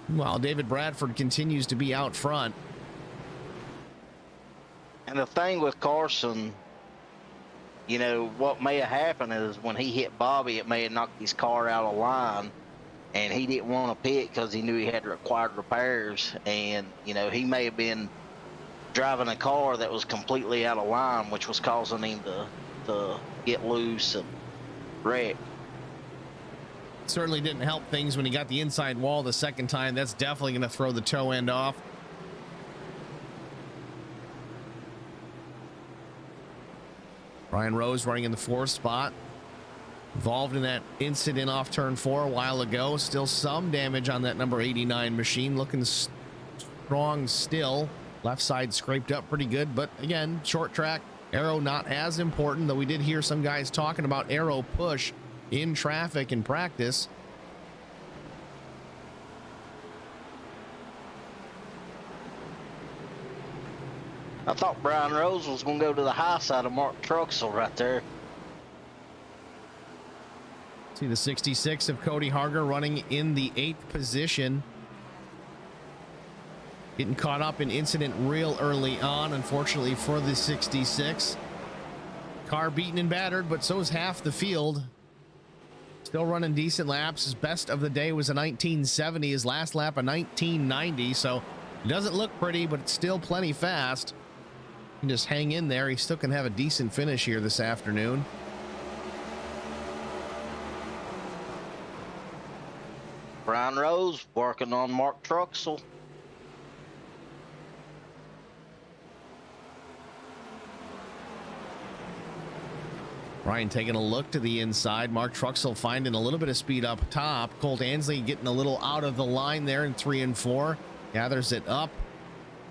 While David Bradford continues to be out front. And the thing with Carson, you know, what may have happened is when he hit Bobby, it may have knocked his car out of line, and he didn't want to pit because he knew he had required repairs. And, you know, he may have been driving a car that was completely out of line, which was causing him to get loose and wreck. Certainly didn't help things when he got the inside wall the second time. That's definitely going to throw the toe end off. Brian Rose running in the 4th spot. Involved in that incident off turn 4 a while ago. Still some damage on that number 89 machine. Looking strong still. Left side scraped up pretty good. But again, short track. Aero not as important, though we did hear some guys talking about aero push in traffic in practice. I thought Brian Rose was going to go to the high side of Mark Truxell right there. See the 66 of Cody Harger running in the 8th position. Getting caught up in incident real early on, unfortunately for the 66. Car beaten and battered, but so is half the field. Still running decent laps. His best of the day was a 1970. His last lap a 1990. So it doesn't look pretty, but it's still plenty fast. You can just hang in there. He still can have a decent finish here this afternoon. Brian Rose working on Mark Truxell. Ryan taking a look to the inside. Mark Truxell finding a little bit of speed up top. Colt Ansley getting a little out of the line there in 3 and 4. Gathers it up.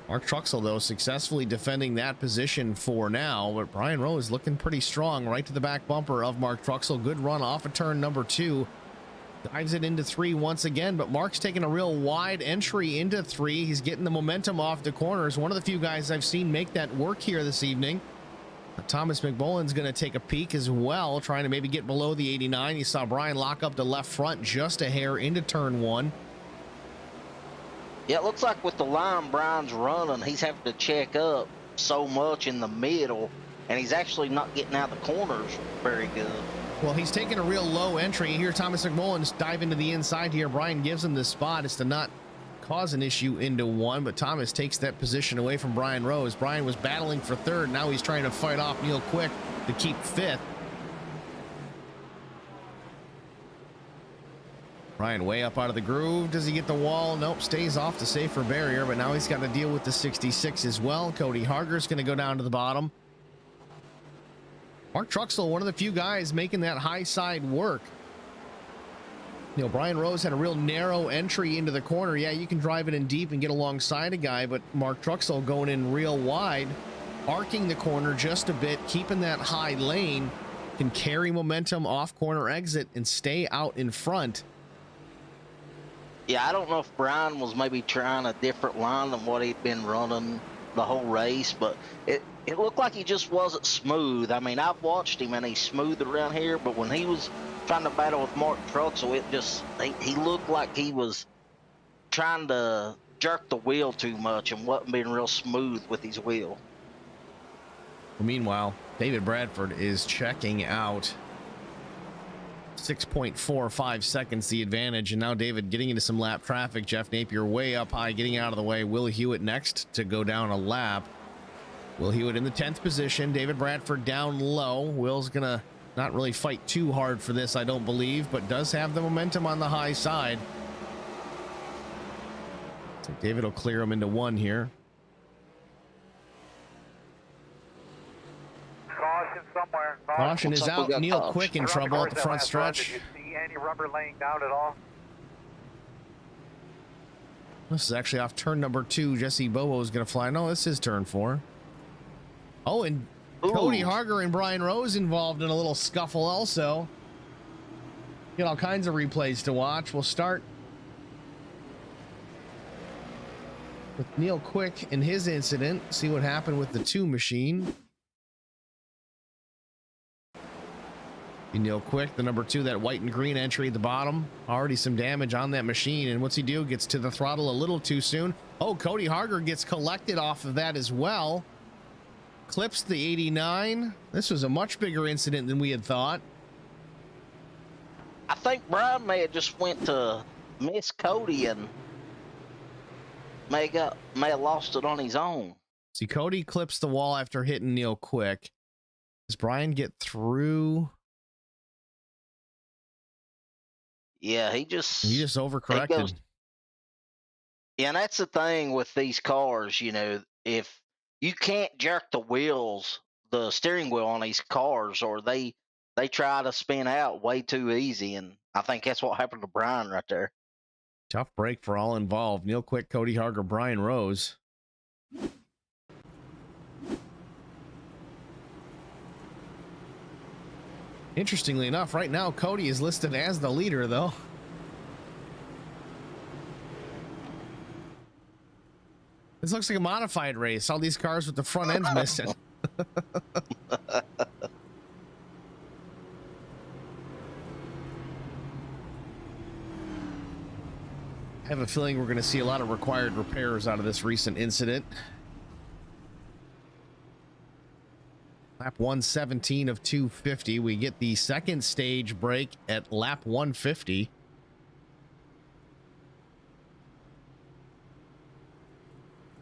Mark Truxell, though, successfully defending that position for now. But Brian Rose looking pretty strong right to the back bumper of Mark Truxell. Good run off of turn number 2. Dives it into 3 once again, but Mark's taking a real wide entry into 3. He's getting the momentum off the corners. One of the few guys I've seen make that work here this evening. Thomas McMullen's going to take a peek as well, trying to maybe get below the 89. You saw Brian lock up the left front just a hair into turn 1. Yeah, it looks like with the line Brian's running, he's having to check up so much in the middle, and he's actually not getting out the corners very good. Well, he's taking a real low entry. Here, Thomas McMullen's dive into the inside here. Brian gives him the spot. It's to not cause an issue into 1, but Thomas takes that position away from Brian Rose. Brian was battling for 3rd. Now he's trying to fight off Neil Quick to keep 5th. Brian way up out of the groove. Does he get the wall? Nope, stays off the safer barrier, but now he's got to deal with the 66 as well. Cody Harger's going to go down to the bottom. Mark Truxell, one of the few guys making that high side work. You know, Brian Rose had a real narrow entry into the corner. Yeah, you can drive it in deep and get alongside a guy, but Mark Truxell going in real wide, arcing the corner just a bit, keeping that high lane. can carry momentum off corner exit and stay out in front. Yeah, I don't know if Brian was maybe trying a different line than what he'd been running the whole race, but it looked like he just wasn't smooth. I mean, I've watched him and he's smooth around here, but when he was trying to battle with Mark Truxell, it just, he looked like he was trying to jerk the wheel too much and wasn't being real smooth with his wheel. Well, meanwhile, David Bradford is checking out. 6.45 seconds the advantage, and now David getting into some lap traffic. Jeff Napier way up high, getting out of the way. Will Hewitt next to go down a lap. Will Hewitt in the 10th position. David Bradford down low. Will's gonna not really fight too hard for this, I don't believe, but does have the momentum on the high side. So David will clear him into one here. Caution somewhere. Caution is Looks like we out. got Neil caution. Quick in trouble at the front stretch. Did you see any rubber laying down at all? This is actually off turn number 2. Jesse Bobo is going to fly. No, this is turn 4. Oh, and Cody Harger and Brian Rose involved in a little scuffle also. Get all kinds of replays to watch. We'll start with Neil Quick and his incident. See what happened with the 2 machine. Neil Quick, the number 2, that white and green entry at the bottom. Already some damage on that machine. And what's he do? Gets to the throttle a little too soon. Oh, Cody Harger gets collected off of that as well. Clips the 89. This was a much bigger incident than we had thought. I think Brian may have just went to miss Cody and may have lost it on his own. See, Cody clips the wall after hitting Neil Quick. Does Brian get through? Yeah, he just overcorrected. Yeah, and that's the thing with these cars, you know, if you can't jerk the wheels, the steering wheel on these cars, or they try to spin out way too easy, and I think that's what happened to Brian right there. Tough break for all involved. Neil Quick, Cody Harger, Brian Rose. Interestingly enough, right now, Cody is listed as the leader, though. This looks like a modified race. All these cars with the front ends missing. I have a feeling we're going to see a lot of required repairs out of this recent incident. Lap 117 of 250. We get the second stage break at lap 150.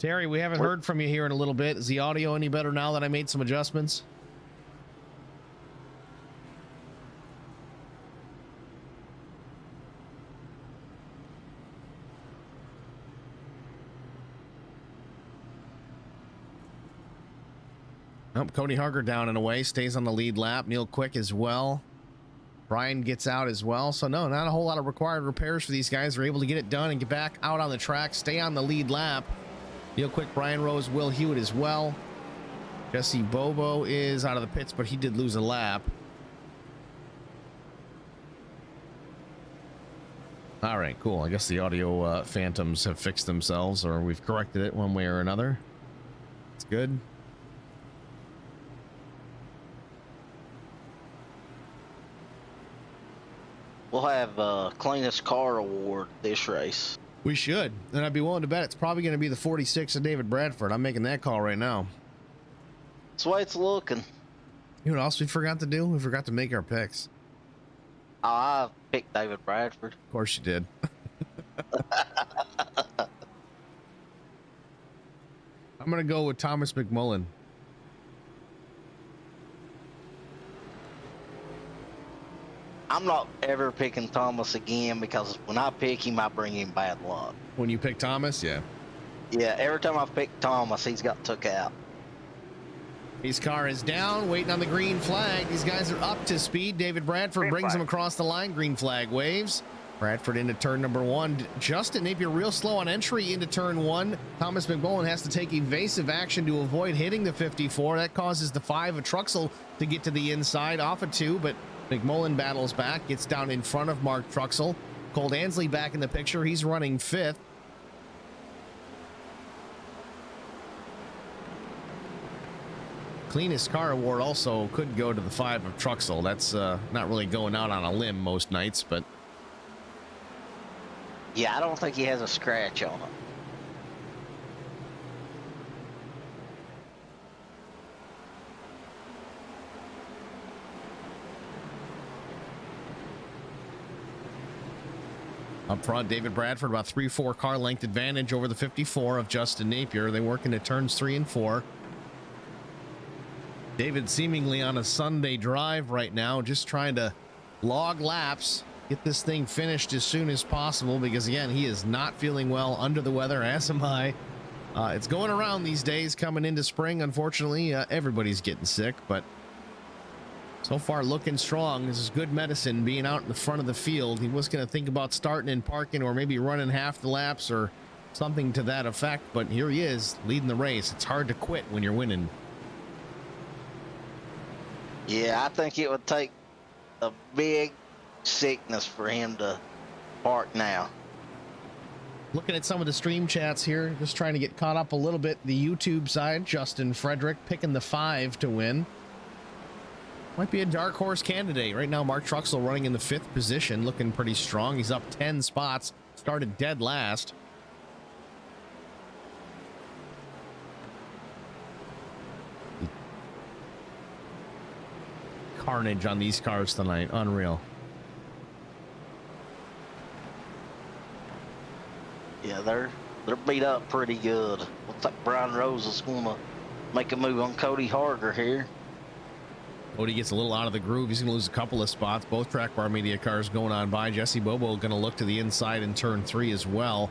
Terry, we haven't heard from you here in a little bit. Is the audio any better now that I made some adjustments? Nope, Cody Harger down and away, stays on the lead lap. Neil Quick as well. Brian gets out as well. So no, not a whole lot of required repairs for these guys. They're able to get it done and get back out on the track, stay on the lead lap. Neil Quick, Brian Rose, Will Hewitt as well. Jesse Bobo is out of the pits, but he did lose a lap. All right, cool. I guess the audio phantoms have fixed themselves, or we've corrected it one way or another. It's good. We'll have cleanest car award this race. We should, and I'd be willing to bet it's probably going to be the 46 of David Bradford. I'm making that call right now. That's the way it's looking. You know what else we forgot to do? We forgot to make our picks. Oh, I picked David Bradford. Of course you did. I'm going to go with Thomas McMullen. I'm not ever picking Thomas again, because when I pick him, I bring him bad luck. When you pick Thomas, yeah. Yeah, every time I pick Thomas, he's got took out. His car is down, waiting on the green flag. These guys are up to speed. David Bradford brings him across the line. Green flag waves. Bradford into turn number 1. Justin Napier real slow on entry into turn 1. Thomas McMullen has to take evasive action to avoid hitting the 54. That causes the 5 of Truxell to get to the inside off of 2, but McMullen battles back, gets down in front of Mark Truxell. Cole Ansley back in the picture. He's running 5th. Cleanest car award also could go to the 5 of Truxell. That's not really going out on a limb most nights, but Yeah, I don't think he has a scratch on it. up front, David Bradford about 3-4 car length advantage over the 54 of Justin Napier. They work into turns 3 and 4. David seemingly on a Sunday drive right now, just trying to log laps, get this thing finished as soon as possible, because again, he is not feeling well, under the weather, as am I. It's going around these days coming into spring. Unfortunately, everybody's getting sick, but so far looking strong. This is good medicine, being out in the front of the field. He was going to think about starting and parking, or maybe running half the laps or something to that effect, but here he is leading the race. It's hard to quit when you're winning. Yeah, I think it would take a big sickness for him to park now. Looking at some of the stream chats here, just trying to get caught up a little bit. The YouTube side, Justin Frederick picking the 5 to win. Might be a dark horse candidate. Right now, Mark Truxell running in the 5th position, looking pretty strong. He's up 10 spots, started dead last. Carnage on these cars tonight, unreal. Yeah, they're beat up pretty good. Looks like Brian Rose is gonna make a move on Cody Harger here. Cody gets a little out of the groove. He's gonna lose a couple of spots. Both Track Bar Media cars going on by. Jesse Bobo gonna look to the inside in turn 3 as well.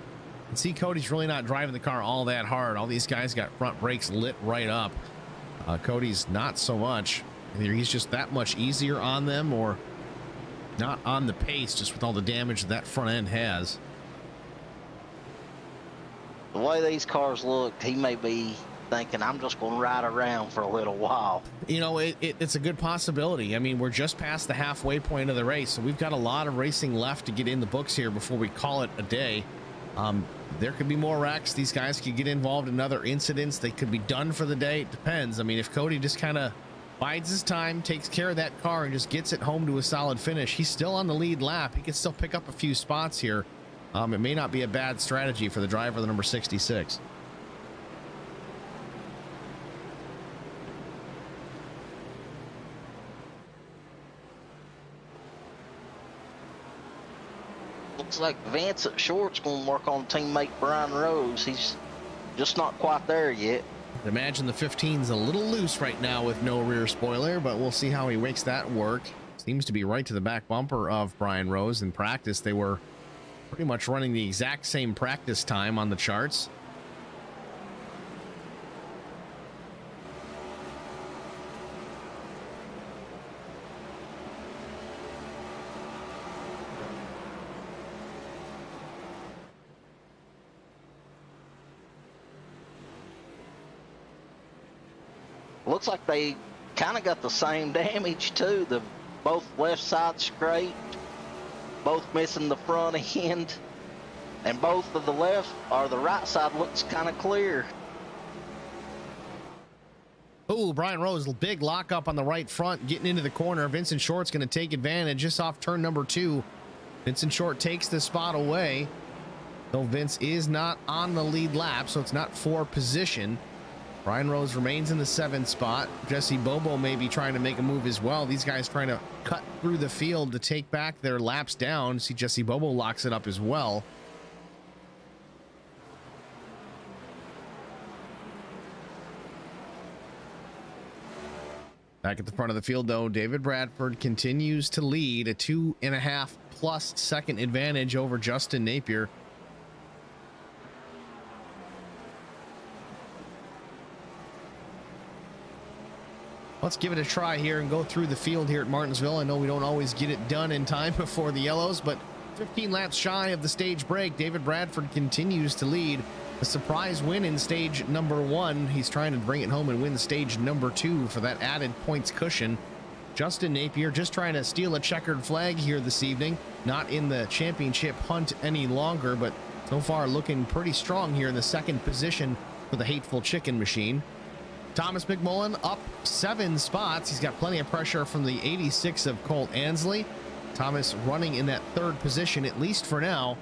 And see, Cody's really not driving the car all that hard. All these guys got front brakes lit right up. Cody's not so much. Either he's just that much easier on them, or not on the pace, just with all the damage that front end has. The way these cars look, he may be thinking, I'm just going to ride around for a little while. You know, it's a good possibility. I mean, we're just past the halfway point of the race, so we've got a lot of racing left to get in the books here before we call it a day. There could be more wrecks. These guys could get involved in other incidents. They could be done for the day. It depends. I mean, if Cody just kind of bides his time, takes care of that car, and just gets it home to a solid finish, he's still on the lead lap. He can still pick up a few spots here. It may not be a bad strategy for the driver, the number 66. Looks like Vincent Short's going to work on teammate Brian Rose. He's just not quite there yet. Imagine the 15's a little loose right now with no rear spoiler, but we'll see how he makes that work. Seems to be right to the back bumper of Brian Rose. In practice, they were pretty much running the exact same practice time on the charts. Looks like they kind of got the same damage too. Both left sides scraped, both missing the front end, and both of the left or the right side looks kind of clear. Oh, Brian Rose, big lockup on the right front, getting into the corner. Vincent Short's going to take advantage just off turn number 2. Vincent Short takes the spot away, though Vince is not on the lead lap, so it's not for position. Brian Rose remains in the 7th spot. Jesse Bobo may be trying to make a move as well. These guys trying to cut through the field to take back their laps down. See, Jesse Bobo locks it up as well. Back at the front of the field, though, David Bradford continues to lead, a 2.5+ second advantage over Justin Napier. Let's give it a try here and go through the field here at Martinsville. I know we don't always get it done in time before the yellows, but 15 laps shy of the stage break. David Bradford continues to lead. A surprise win in stage number 1. He's trying to bring it home and win stage number 2 for that added points cushion. Justin Napier just trying to steal a checkered flag here this evening. Not in the championship hunt any longer, but so far looking pretty strong here in the second position for the Hateful Chicken Machine. Thomas McMullen up 7 spots. He's got plenty of pressure from the 86 of Colt Ansley. Thomas running in that 3rd position, at least for now.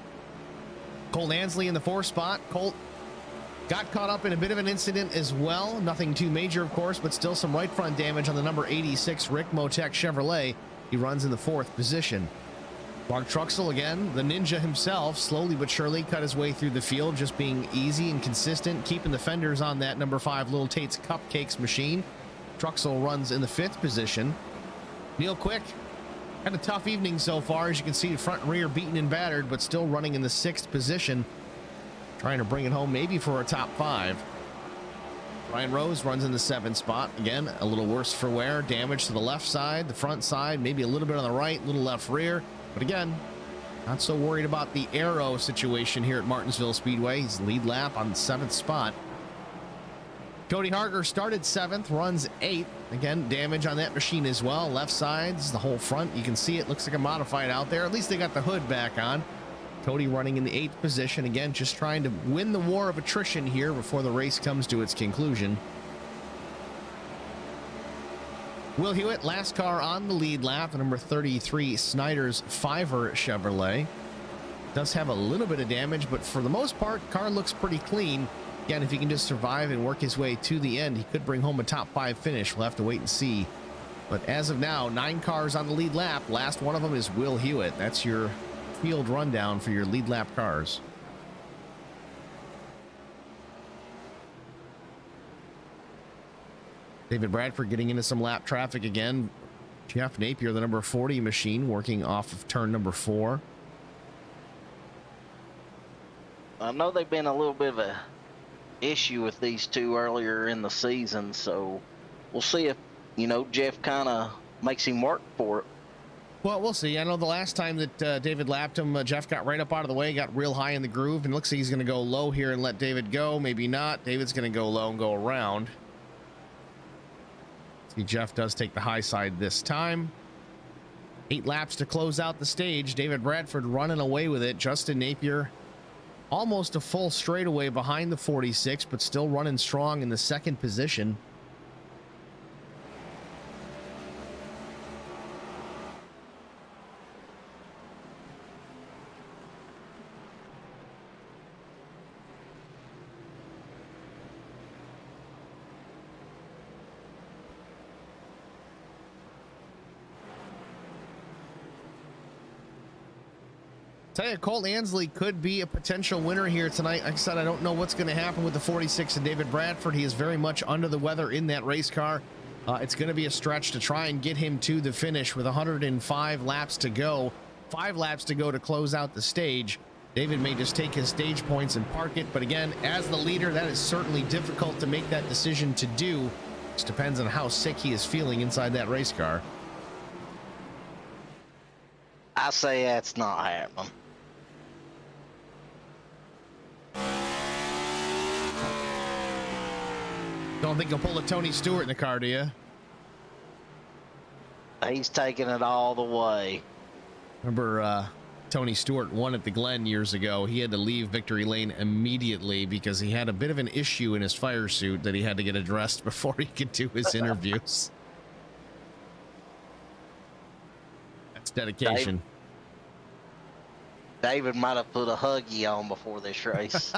Colt Ansley in the 4th spot. Colt got caught up in a bit of an incident as well. Nothing too major, of course, but still some right front damage on the number 86 Rick Motek Chevrolet. He runs in the 4th position. Mark Truxell again, the ninja himself, slowly but surely cut his way through the field, just being easy and consistent, keeping the fenders on that number 5 Little Tate's Cupcakes machine. Truxell runs in the 5th position. Neil Quick had a tough evening so far. As you can see, front and rear beaten and battered, but still running in the 6th position, trying to bring it home maybe for a top 5. Ryan Rose runs in the 7th spot. Again, a little worse for wear. Damage to the left side, the front side, maybe a little bit on the right, little left rear. But again, not so worried about the aero situation here at Martinsville Speedway. He's lead lap on the 7th spot. Cody Harger started 7th, runs 8th. Again, damage on that machine as well. Left sides, the whole front. You can see it looks like a modified out there. At least they got the hood back on. Cody running in the 8th position. Again, just trying to win the war of attrition here before the race comes to its conclusion. Will Hewitt, last car on the lead lap, the number 33 Snyder's Fiver Chevrolet. Does have a little bit of damage, but for the most part, car looks pretty clean. Again, if he can just survive and work his way to the end, he could bring home a top 5 finish. We'll have to wait and see. But as of now, 9 cars on the lead lap. Last one of them is Will Hewitt. That's your field rundown for your lead lap cars. David Bradford getting into some lap traffic again. Jeff Napier, the number 40 machine, working off of turn number 4. I know they've been a little bit of a issue with these two earlier in the season, so we'll see if, Jeff kind of makes him work for it. Well, we'll see. I know the last time that David lapped him, Jeff got right up out of the way, got real high in the groove, and looks like he's going to go low here and let David go. Maybe not. David's going to go low and go around. See, Jeff does take the high side this time. 8 laps to close out the stage. David Bradford running away with it. Justin Napier almost a full straightaway behind the 46, but still running strong in the 2nd position. Tell you, Colt Ansley could be a potential winner here tonight. Like I said, I don't know what's going to happen with the 46 and David Bradford. He is very much under the weather in that race car. It's going to be a stretch to try and get him to the finish with 105 laps to go. 5 laps to go to close out the stage. David may just take his stage points and park it. But again, as the leader, that is certainly difficult to make that decision to do. Just depends on how sick he is feeling inside that race car. I say that's not happening. Don't think he'll pull a Tony Stewart in the car, do you? He's taking it all the way. Remember Tony Stewart won at the Glen years ago. He had to leave victory lane immediately because he had a bit of an issue in his fire suit that he had to get addressed before he could do his interviews. That's dedication. David might have put a Huggy on before this race.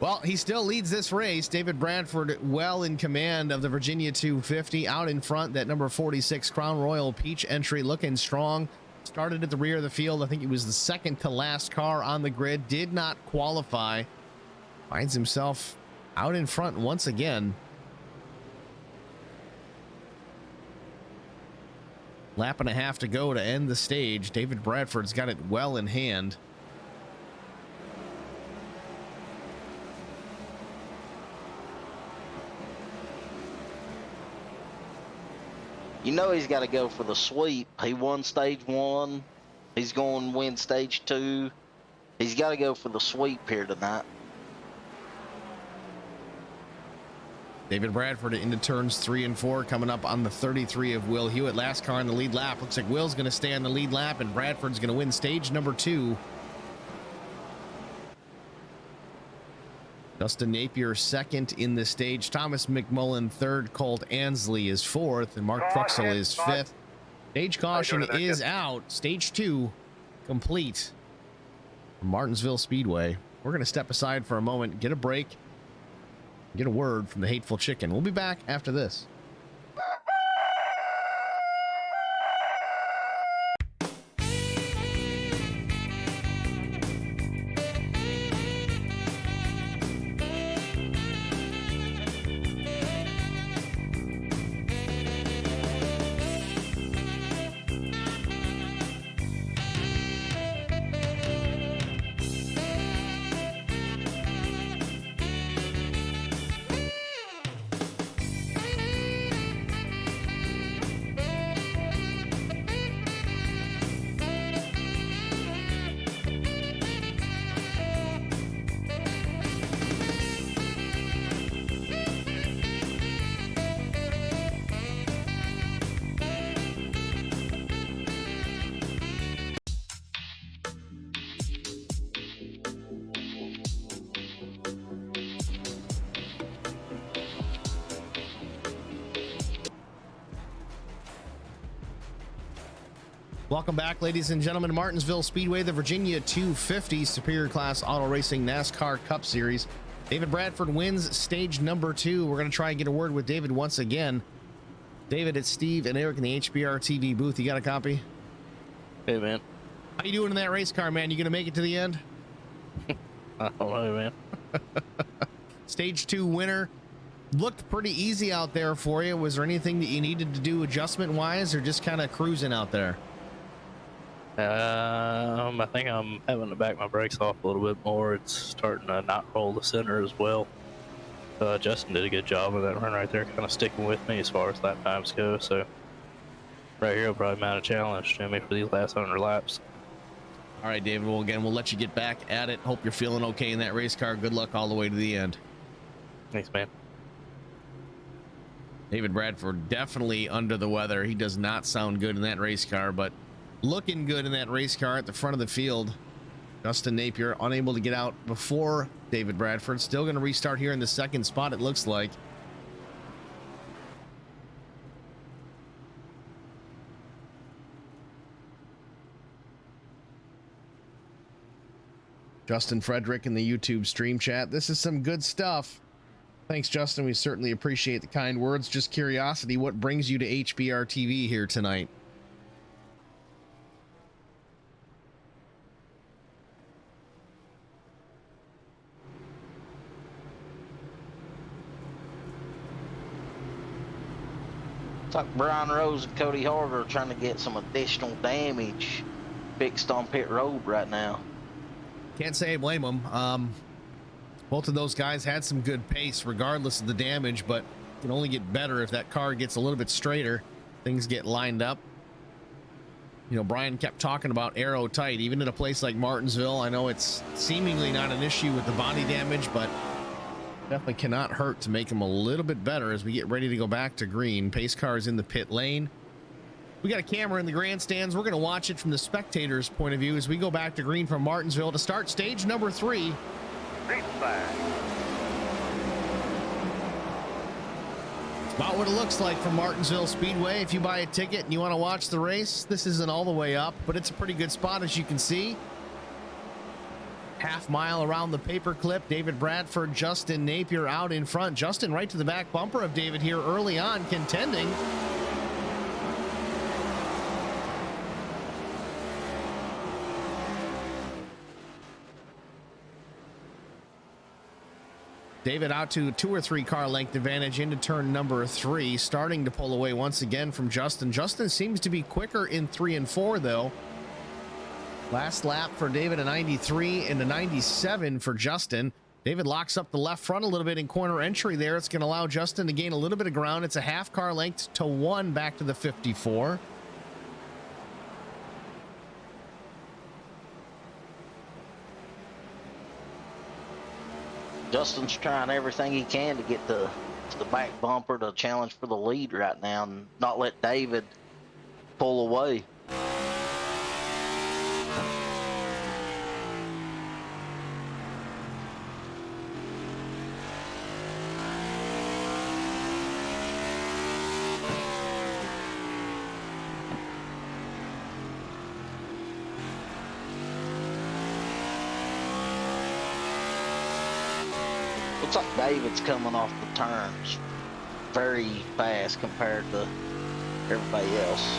Well, he still leads this race. David Bradford well in command of the Virginia 250. Out in front, that number 46 Crown Royal Peach entry looking strong. Started at the rear of the field. I think he was the 2nd to last car on the grid. Did not qualify. Finds himself out in front once again. Lap and a half to go to end the stage. David Bradford's got it well in hand. You know he's got to go for the sweep. He won stage 1. He's going to win stage 2. He's got to go for the sweep here tonight. David Bradford into turns 3 and 4, coming up on the 33 of Will Hewitt. Last car on the lead lap. Looks like Will's going to stay on the lead lap, and Bradford's going to win stage number 2. Justin Napier second in the stage. Thomas McMullen third. Colt Ansley is fourth, and Mark Truxell is fifth. Stage caution is out. Stage 2 complete. Martinsville Speedway. We're going to step aside for a moment, get a break, get a word from the Hateful Chicken. We'll be back after this. Welcome back, ladies and gentlemen, to Martinsville Speedway, the Virginia 250 Superior Class Auto Racing NASCAR Cup Series. David Bradford wins stage number 2. We're going to try and get a word with David once again. David, it's Steve and Eric in the HBR TV booth. You got a copy? Hey, man. How you doing in that race car, man? You going to make it to the end? I don't know, man. Stage 2 winner. Looked pretty easy out there for you. Was there anything that you needed to do adjustment-wise, or just kind of cruising out there? I think I'm having to back my brakes off a little bit more. It's starting to not roll the center as well. Justin did a good job of that run right there, kind of sticking with me as far as lap times go. So right here will probably mount a challenge to me for these last 100 laps. All right, David. Well, again, we'll let you get back at it. Hope you're feeling okay in that race car. Good luck all the way to the end. Thanks, man. David Bradford definitely under the weather. He does not sound good in that race car, but looking good in that race car at the front of the field. Justin Napier unable to get out before David Bradford. Still going to restart here in the second spot, it looks like. Justin Frederick in the YouTube stream chat. This is some good stuff. Thanks, Justin. We certainly appreciate the kind words. Just curiosity, what brings you to HBR TV here tonight? It's like Brian Rose and Cody Harder are trying to get some additional damage fixed on pit road right now. Can't say I blame them. Both of those guys had some good pace regardless of the damage, but it can only get better if that car gets a little bit straighter. Things get lined up. You know, Brian kept talking about aero tight, even in a place like Martinsville. I know it's seemingly not an issue with the body damage, but definitely cannot hurt to make them a little bit better as we get ready to go back to green. Pace car is in the pit lane. We got a camera in the grandstands. We're going to watch it from the spectators' point of view as we go back to green from Martinsville to start stage number 3. Green flag. It's about what it looks like from Martinsville Speedway. If you buy a ticket and you want to watch the race, this isn't all the way up, but it's a pretty good spot, as you can see. Half mile around the paperclip. David Bradford, Justin Napier out in front. Justin right to the back bumper of David here early on, contending. David out to 2 or 3 car length advantage into turn number 3, starting to pull away once again from Justin. Justin seems to be quicker in 3 and 4 though. Last lap for David, a 93 and a 97 for Justin. David locks up the left front a little bit in corner entry there. It's going to allow Justin to gain a little bit of ground. It's a half car length to 1 back to the 54. Justin's trying everything he can to get to the back bumper to challenge for the lead right now and not let David pull away. Looks like David's coming off the turns very fast compared to everybody else.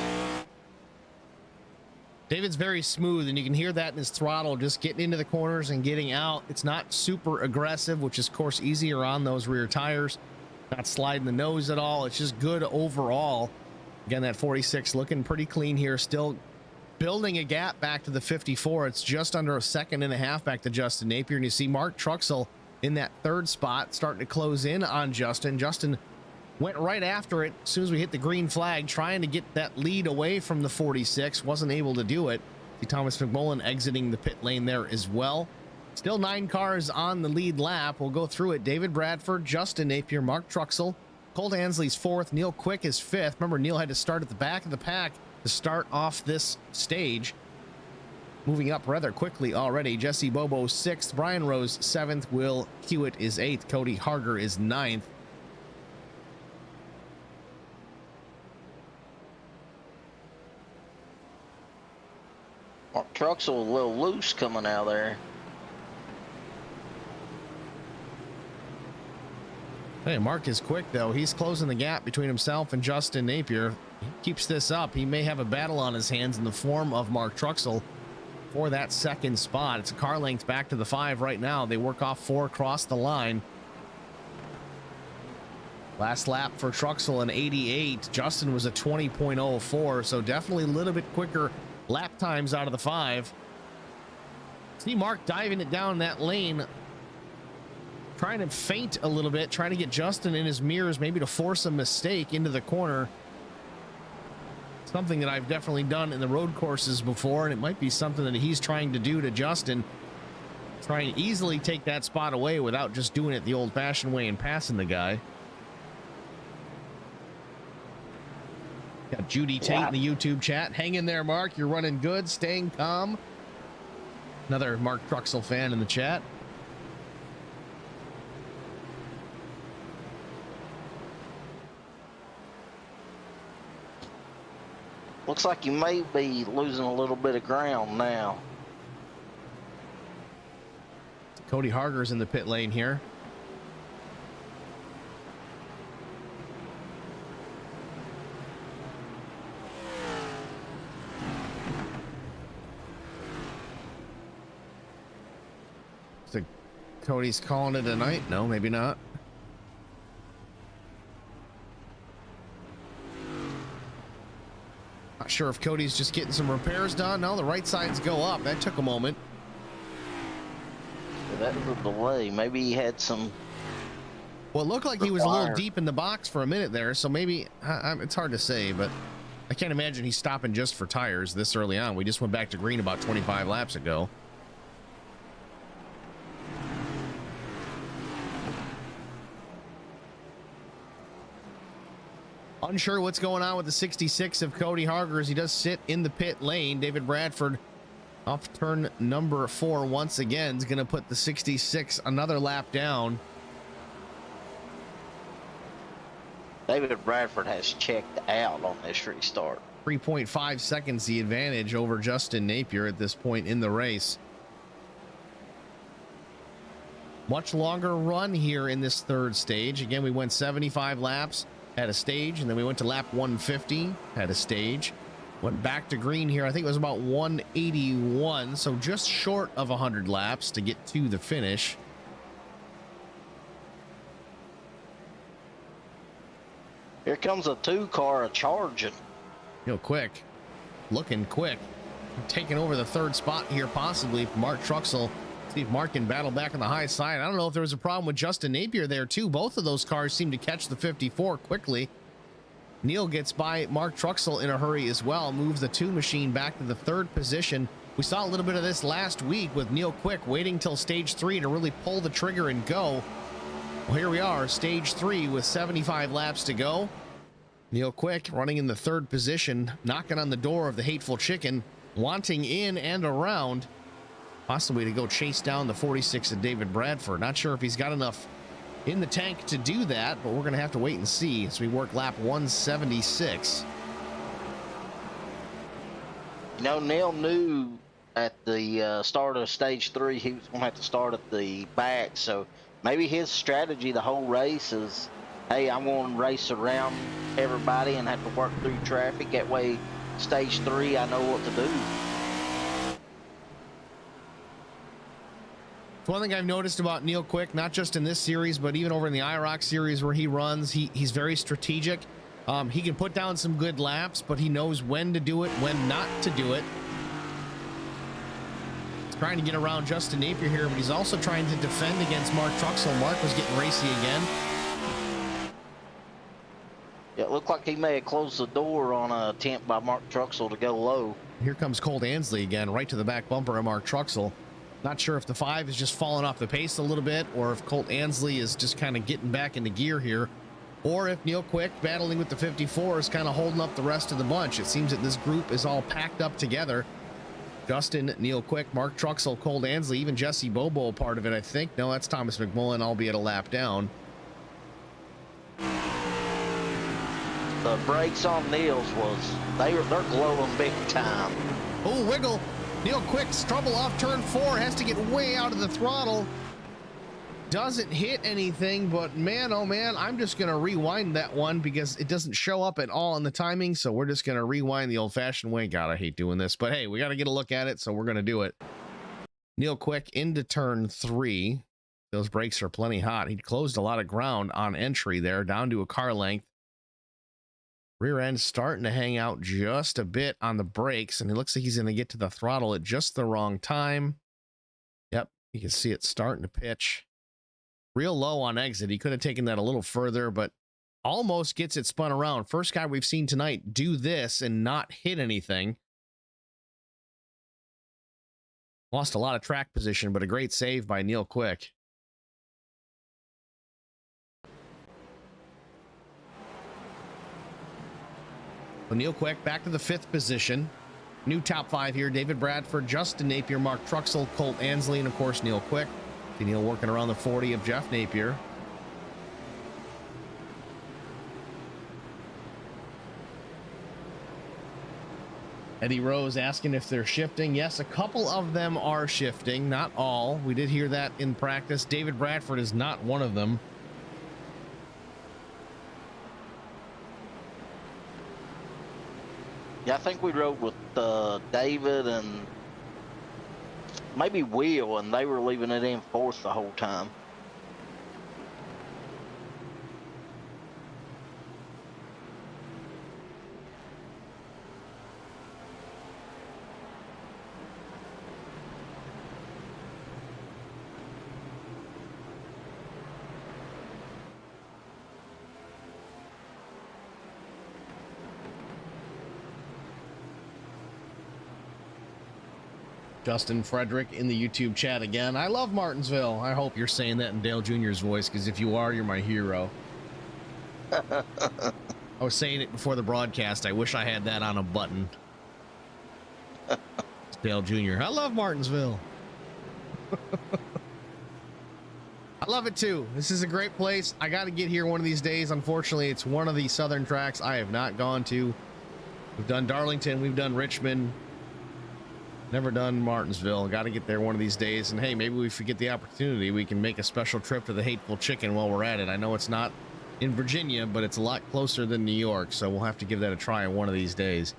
David's very smooth, and you can hear that in his throttle, just getting into the corners and getting out. It's not super aggressive, which is, of course, easier on those rear tires. Not sliding the nose at all. It's just good overall. Again, that 46 looking pretty clean here. Still building a gap back to the 54. It's just under a second and a half back to Justin Napier. And you see Mark Truxell in that third spot, starting to close in on Justin. Justin went right after it as soon as we hit the green flag, trying to get that lead away from the 46. Wasn't able to do it. See Thomas McMullen exiting the pit lane there as well. Still 9 cars on the lead lap. We'll go through it. David Bradford, Justin Napier, Mark Truxell, Colt Ansley's 4th, Neil Quick is 5th. Remember, Neil had to start at the back of the pack to start off this stage. Moving up rather quickly already. Jesse Bobo 6th, Brian Rose 7th, Will Hewitt is 8th, Cody Harger is 9th. Mark Truxell a little loose coming out there. Hey, Mark is quick though. He's closing the gap between himself and Justin Napier. He keeps this up. He may have a battle on his hands in the form of Mark Truxell for that second spot. It's a car length back to the 5 right now. They work off 4 across the line. Last lap for Truxell an 88. Justin was a 20.04, so definitely a little bit quicker lap times out of the 5. See Mark diving it down that lane, trying to feint a little bit, trying to get Justin in his mirrors, maybe to force a mistake into the corner. Something that I've definitely done in the road courses before, and it might be something that he's trying to do to Justin, trying to easily take that spot away without just doing it the old-fashioned way and passing the guy. Got Judy Tate in the YouTube chat. Hang in there, Mark. You're running good, staying calm. Another Mark Truxell fan in the chat. Looks like you may be losing a little bit of ground now. Cody Harger's in the pit lane here. So Cody's calling it a night? No, maybe not. Not sure if Cody's just getting some repairs done. No, the right sides go up. That took a moment. So that was a delay. Maybe he had some. Well, it looked like he was a little deep in the box for a minute there, so maybe it's hard to say, but I can't imagine he's stopping just for tires this early on. We just went back to green about 25 laps ago. Unsure what's going on with the 66 of Cody Harger as he does sit in the pit lane. David Bradford off turn number 4 once again is going to put the 66 another lap down. David Bradford has checked out on this restart. 3.5 seconds the advantage over Justin Napier at this point in the race. Much longer run here in this third stage. Again, we went 75 laps. Had a stage, and then we went to lap 150, had a stage, went back to green here. I think it was about 181, so just short of 100 laps to get to the finish. Here comes a 2-car charging. Quick, looking quick, taking over the third spot here possibly. Mark Truxell See if Mark can battle back on the high side. I don't know if there was a problem with Justin Napier there too. Both of those cars seem to catch the 54 quickly. Neil gets by Mark Truxell in a hurry as well, moves the 2 machine back to the 3rd position. We saw a little bit of this last week with Neil Quick waiting till stage 3 to really pull the trigger and go. Well, here we are, stage 3 with 75 laps to go. Neil Quick running in the 3rd position, knocking on the door of the Hateful Chicken, wanting in and around, possibly to go chase down the 46 of David Bradford. Not sure if he's got enough in the tank to do that, but we're going to have to wait and see as we work lap 176. You know, Neil knew at the start of stage 3 he was going to have to start at the back, so maybe his strategy the whole race is, hey, I'm going to race around everybody and have to work through traffic. That way, stage 3, I know what to do. One thing I've noticed about Neil Quick, not just in this series, but even over in the IROC series where he runs, he's very strategic. He can put down some good laps, but he knows when to do it, when not to do it. He's trying to get around Justin Napier here, but he's also trying to defend against Mark Truxell. Mark was getting racy again. Yeah, it looked like he may have closed the door on an attempt by Mark Truxell to go low. Here comes Colt Ansley again, right to the back bumper of Mark Truxell. Not sure if the 5 is just falling off the pace a little bit, or if Colt Ansley is just kind of getting back into gear here, or if Neil Quick battling with the 54 is kind of holding up the rest of the bunch. It seems that this group is all packed up together. Justin, Neil Quick, Mark Truxell, Colt Ansley, even Jesse Bobo part of it, I think. No, that's Thomas McMullen, albeit a lap down. The brakes on Neil's they're glowing big time. Oh, wiggle. Neil Quick's trouble off turn 4, has to get way out of the throttle. Doesn't hit anything, but man, oh man, I'm just going to rewind that one because it doesn't show up at all in the timing. So we're just going to rewind the old fashioned way. God, I hate doing this, but hey, we got to get a look at it. So we're going to do it. Neil Quick into turn 3. Those brakes are plenty hot. He closed a lot of ground on entry there, down to a car length. Rear end starting to hang out just a bit on the brakes, and it looks like he's going to get to the throttle at just the wrong time. Yep, you can see it starting to pitch. Real low on exit. He could have taken that a little further, but almost gets it spun around. First guy we've seen tonight do this and not hit anything. Lost a lot of track position, but a great save by Neil Quick. But Neil Quick back to the 5th position. New top 5 here. David Bradford, Justin Napier, Mark Truxell, Colt Ansley, and of course Neil Quick. See Neil working around the 40 of Jeff Napier. Eddie Rose asking if they're shifting. Yes, a couple of them are shifting, not all. We did hear that in practice. David Bradford is not one of them. Yeah, I think we rode with David and maybe Will, and they were leaving it in 4th the whole time. Justin Frederick in the YouTube chat again. I love Martinsville. I hope you're saying that in Dale Jr.'s voice, because if you are, you're my hero. I was saying it before the broadcast. I wish I had that on a button. It's Dale Jr. I love Martinsville. I love it too. This is a great place. I got to get here one of these days. Unfortunately, it's one of the southern tracks I have not gone to. We've done Darlington. We've done Richmond. Never done Martinsville. Got to get there one of these days. And hey, maybe if we get the opportunity, we can make a special trip to the Hateful Chicken while we're at it. I know it's not in Virginia, but it's a lot closer than New York, so we'll have to give that a try one of these days.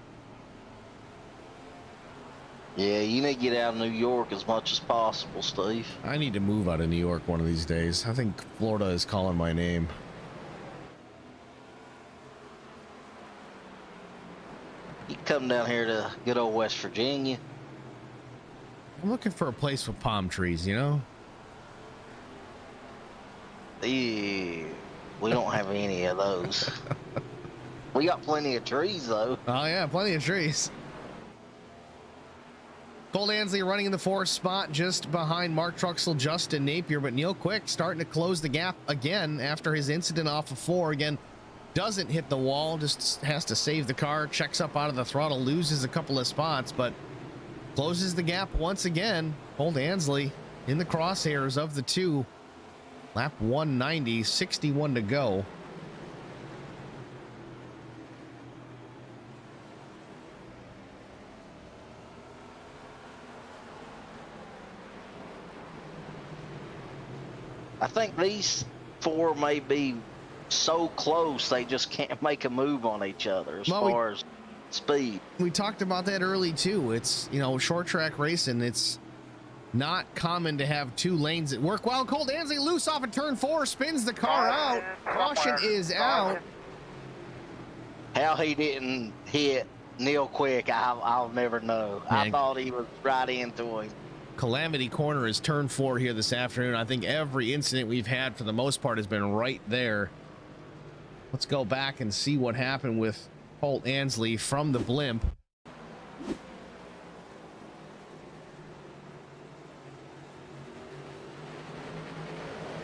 Yeah, you need to get out of New York as much as possible, Steve. I need to move out of New York one of these days. I think Florida is calling my name. You come down here to good old West Virginia. I'm looking for a place with palm trees, you know? Ew, we don't have any of those. We got plenty of trees, though. Oh, yeah, plenty of trees. Cole Ansley running in the 4th spot just behind Mark Truxell, Justin Napier, but Neil Quick starting to close the gap again after his incident off of 4. Again, doesn't hit the wall, just has to save the car, checks up out of the throttle, loses a couple of spots, but closes the gap once again. Cole Ansley in the crosshairs of the 2. Lap 190, 61 to go. I think these 4 may be so close they just can't make a move on each other as far as speed. We talked about that early too. It's, you know, short track racing. It's not common to have 2 lanes that work well. Cole Ansley loose off of turn 4, spins the car out. Caution is out. How he didn't hit Neil Quick, I'll never know. Man. I thought he was right into him. Calamity Corner is turn 4 here this afternoon. I think every incident we've had for the most part has been right there. Let's go back and see what happened with Colt Ansley from the blimp.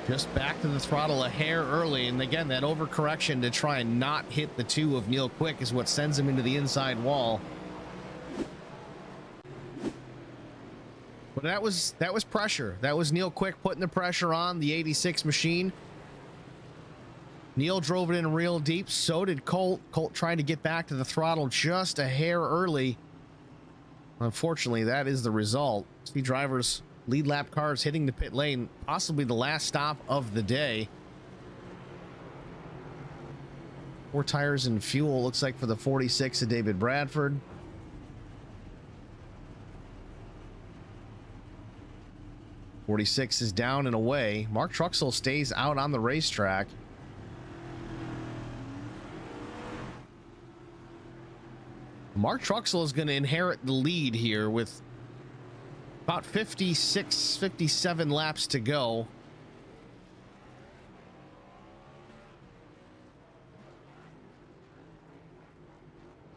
Just back to the throttle a hair early, and again that overcorrection to try and not hit the 2 of Neil Quick is what sends him into the inside wall. But that was pressure. That was Neil Quick putting the pressure on the 86 machine. Neil drove it in real deep. So did Colt. Colt trying to get back to the throttle just a hair early. Unfortunately, that is the result. Speed drivers, lead lap cars hitting the pit lane. Possibly the last stop of the day. 4 tires and fuel, looks like, for the 46 of David Bradford. .46 is down and away. Mark Truxell stays out on the racetrack. Mark Truxell is going to inherit the lead here with about 56, 57 laps to go.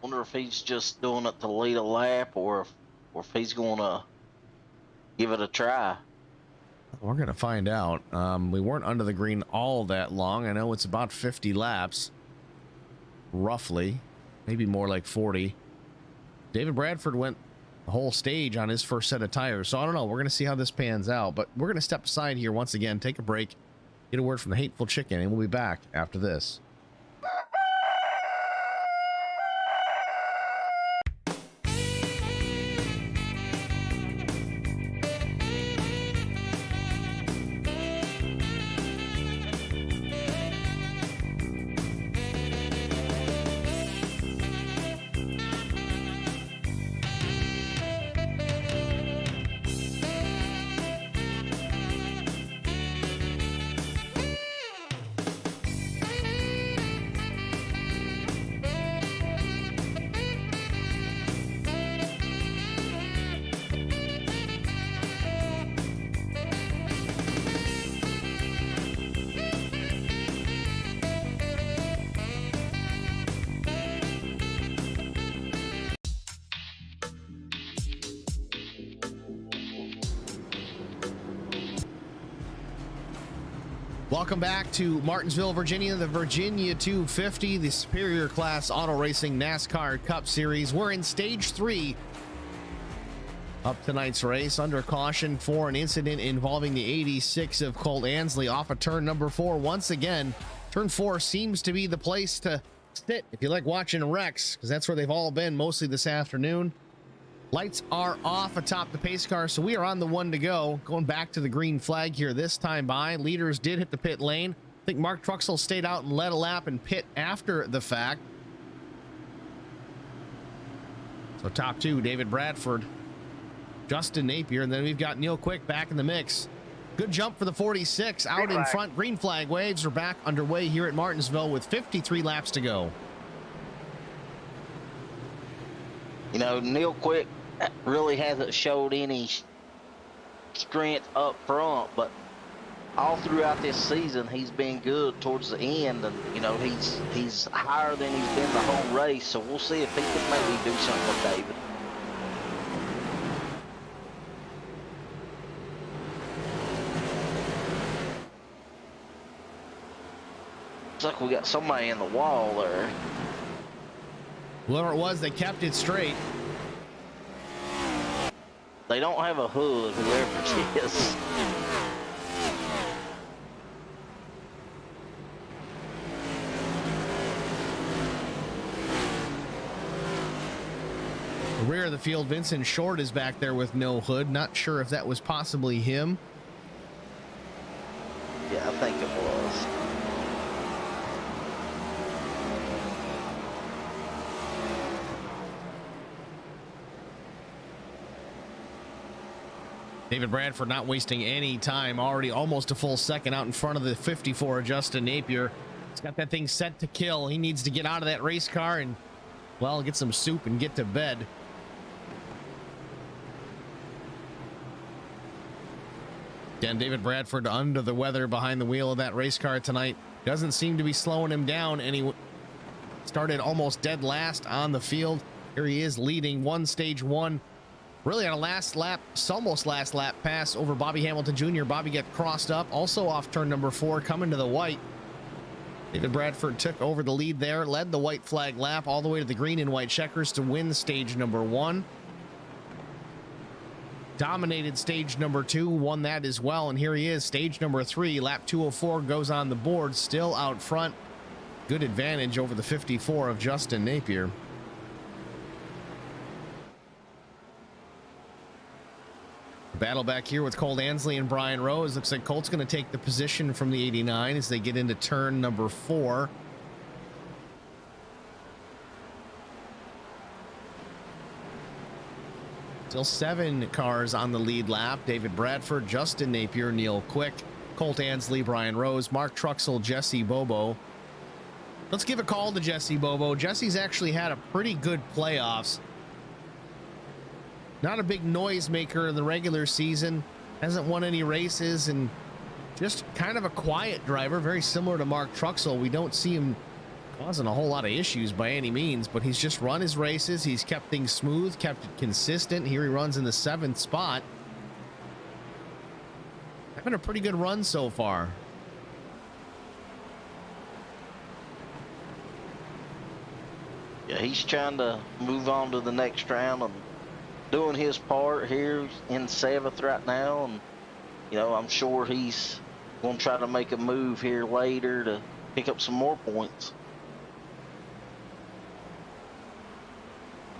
Wonder if he's just doing it to lead a lap, or if he's going to give it a try. We're going to find out. We weren't under the green all that long. I know it's about 50 laps, roughly, maybe more like 40. David Bradford went the whole stage on his first set of tires, so I don't know. We're going to see how this pans out, but we're going to step aside here once again, take a break, get a word from the Hateful Chicken, and we'll be back after this. Welcome back to Martinsville, Virginia, the Virginia 250, the Superior Class Auto Racing NASCAR Cup Series. We're in Stage 3 of tonight's race, under caution for an incident involving the 86 of Colt Ansley off of turn number 4. Once again, turn 4 seems to be the place to sit if you like watching wrecks, because that's where they've all been mostly this afternoon. Lights are off atop the pace car, so we are on the 1 to go. Going back to the green flag here this time by. Leaders did hit the pit lane. I think Mark Truxell stayed out and led a lap and pit after the fact. So top 2, David Bradford, Justin Napier, and then we've got Neil Quick back in the mix. Good jump for the 46 out in front. Green flag waves are back underway here at Martinsville with 53 laps to go. You know, Neil Quick really hasn't showed any strength up front, but all throughout this season, he's been good towards the end, and you know he's higher than he's been the whole race. So we'll see if he can maybe do something with David. Looks like we got somebody in the wall there. Whoever it was, they kept it straight. They don't have a hood, whoever it is. The rear of the field, Vincent Short is back there with no hood. Not sure if that was possibly him. Yeah, I think it was. David Bradford not wasting any time, already almost a full second out in front of the 54 Justin Napier. He's got that thing set to kill. He needs to get out of that race car and, well, get some soup and get to bed. Again, David Bradford under the weather behind the wheel of that race car tonight. Doesn't seem to be slowing him down, and he started almost dead last on the field. Here he is leading stage one. Really on a last lap, almost last lap pass over Bobby Hamilton Jr. Bobby got crossed up, also off turn number 4, coming to the white. David Bradford took over the lead there, led the white flag lap all the way to the green and white checkers to win stage number 1. Dominated stage number 2, won that as well, and here he is, stage number 3, lap 204 goes on the board, still out front. Good advantage over the 54 of Justin Napier. Battle back here with Colt Ansley and Brian Rose. Looks like Colt's going to take the position from the 89 as they get into turn number 4. Still 7 cars on the lead lap. David Bradford, Justin Napier, Neil Quick, Colt Ansley, Brian Rose, Mark Truxell, Jesse Bobo. Let's give a call to Jesse Bobo. Jesse's actually had a pretty good playoffs. Not a big noisemaker in the regular season, hasn't won any races, and just kind of a quiet driver, very similar to Mark Truxell. We don't see him causing a whole lot of issues by any means, but he's just run his races. He's kept things smooth, kept it consistent. Here he runs in the 7th spot. Having a pretty good run so far. Yeah, he's trying to move on to the next round and doing his part here in 7th right now, and you know, I'm sure he's going to try to make a move here later to pick up some more points.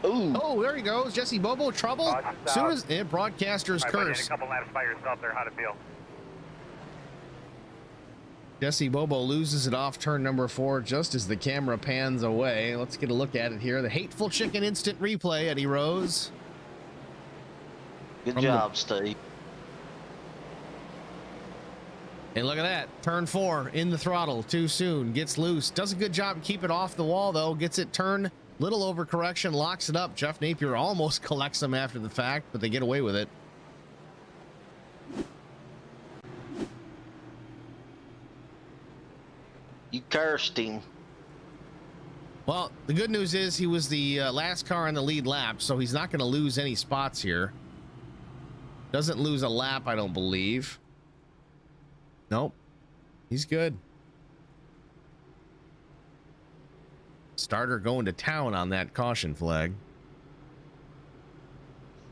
Ooh. Oh, there he goes. Jesse Bobo, trouble. As soon as broadcaster's curse. A couple laps by yourself there. How'd it feel? Jesse Bobo loses it off turn number 4 just as the camera pans away. Let's get a look at it here. The Hateful Chicken instant replay, Eddie Rose. Good job, Steve. And look at that. Turn 4 in the throttle too soon. Gets loose. Does a good job keep it off the wall, though. Gets it turned. Little overcorrection. Locks it up. Jeff Napier almost collects them after the fact, but they get away with it. You cursed him. Well, the good news is he was the last car on the lead lap, so he's not going to lose any spots here. Doesn't lose a lap, I don't believe. Nope. He's good. Starter going to town on that caution flag.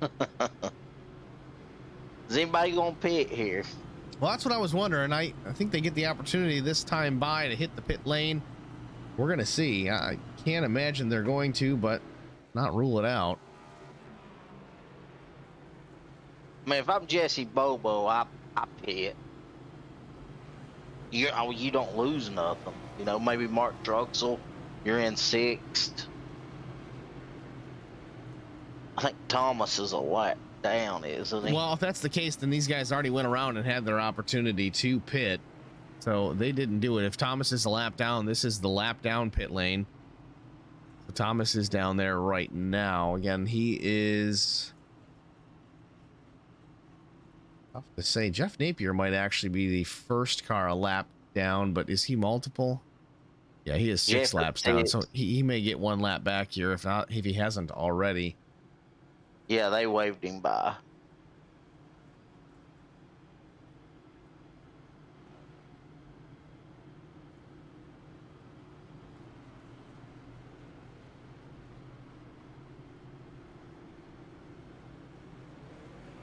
Is anybody going to pit here? Well, that's what I was wondering. I think they get the opportunity this time by to hit the pit lane. We're going to see. I can't imagine they're going to, but not rule it out. I mean, if I'm Jesse Bobo, I pit. You don't lose nothing. You know, maybe Mark Truxell, you're in 6th. I think Thomas is a lap down, isn't he? Well, if that's the case, then these guys already went around and had their opportunity to pit. So they didn't do it. If Thomas is a lap down, this is the lap down pit lane. So Thomas is down there right now. Again, he is Tough to say. Jeff Napier might actually be the first car a lap down, but is he multiple? Yeah, he is 6 Jeff laps down, so he may get 1 lap back here if not, if he hasn't already. Yeah, they waved him by.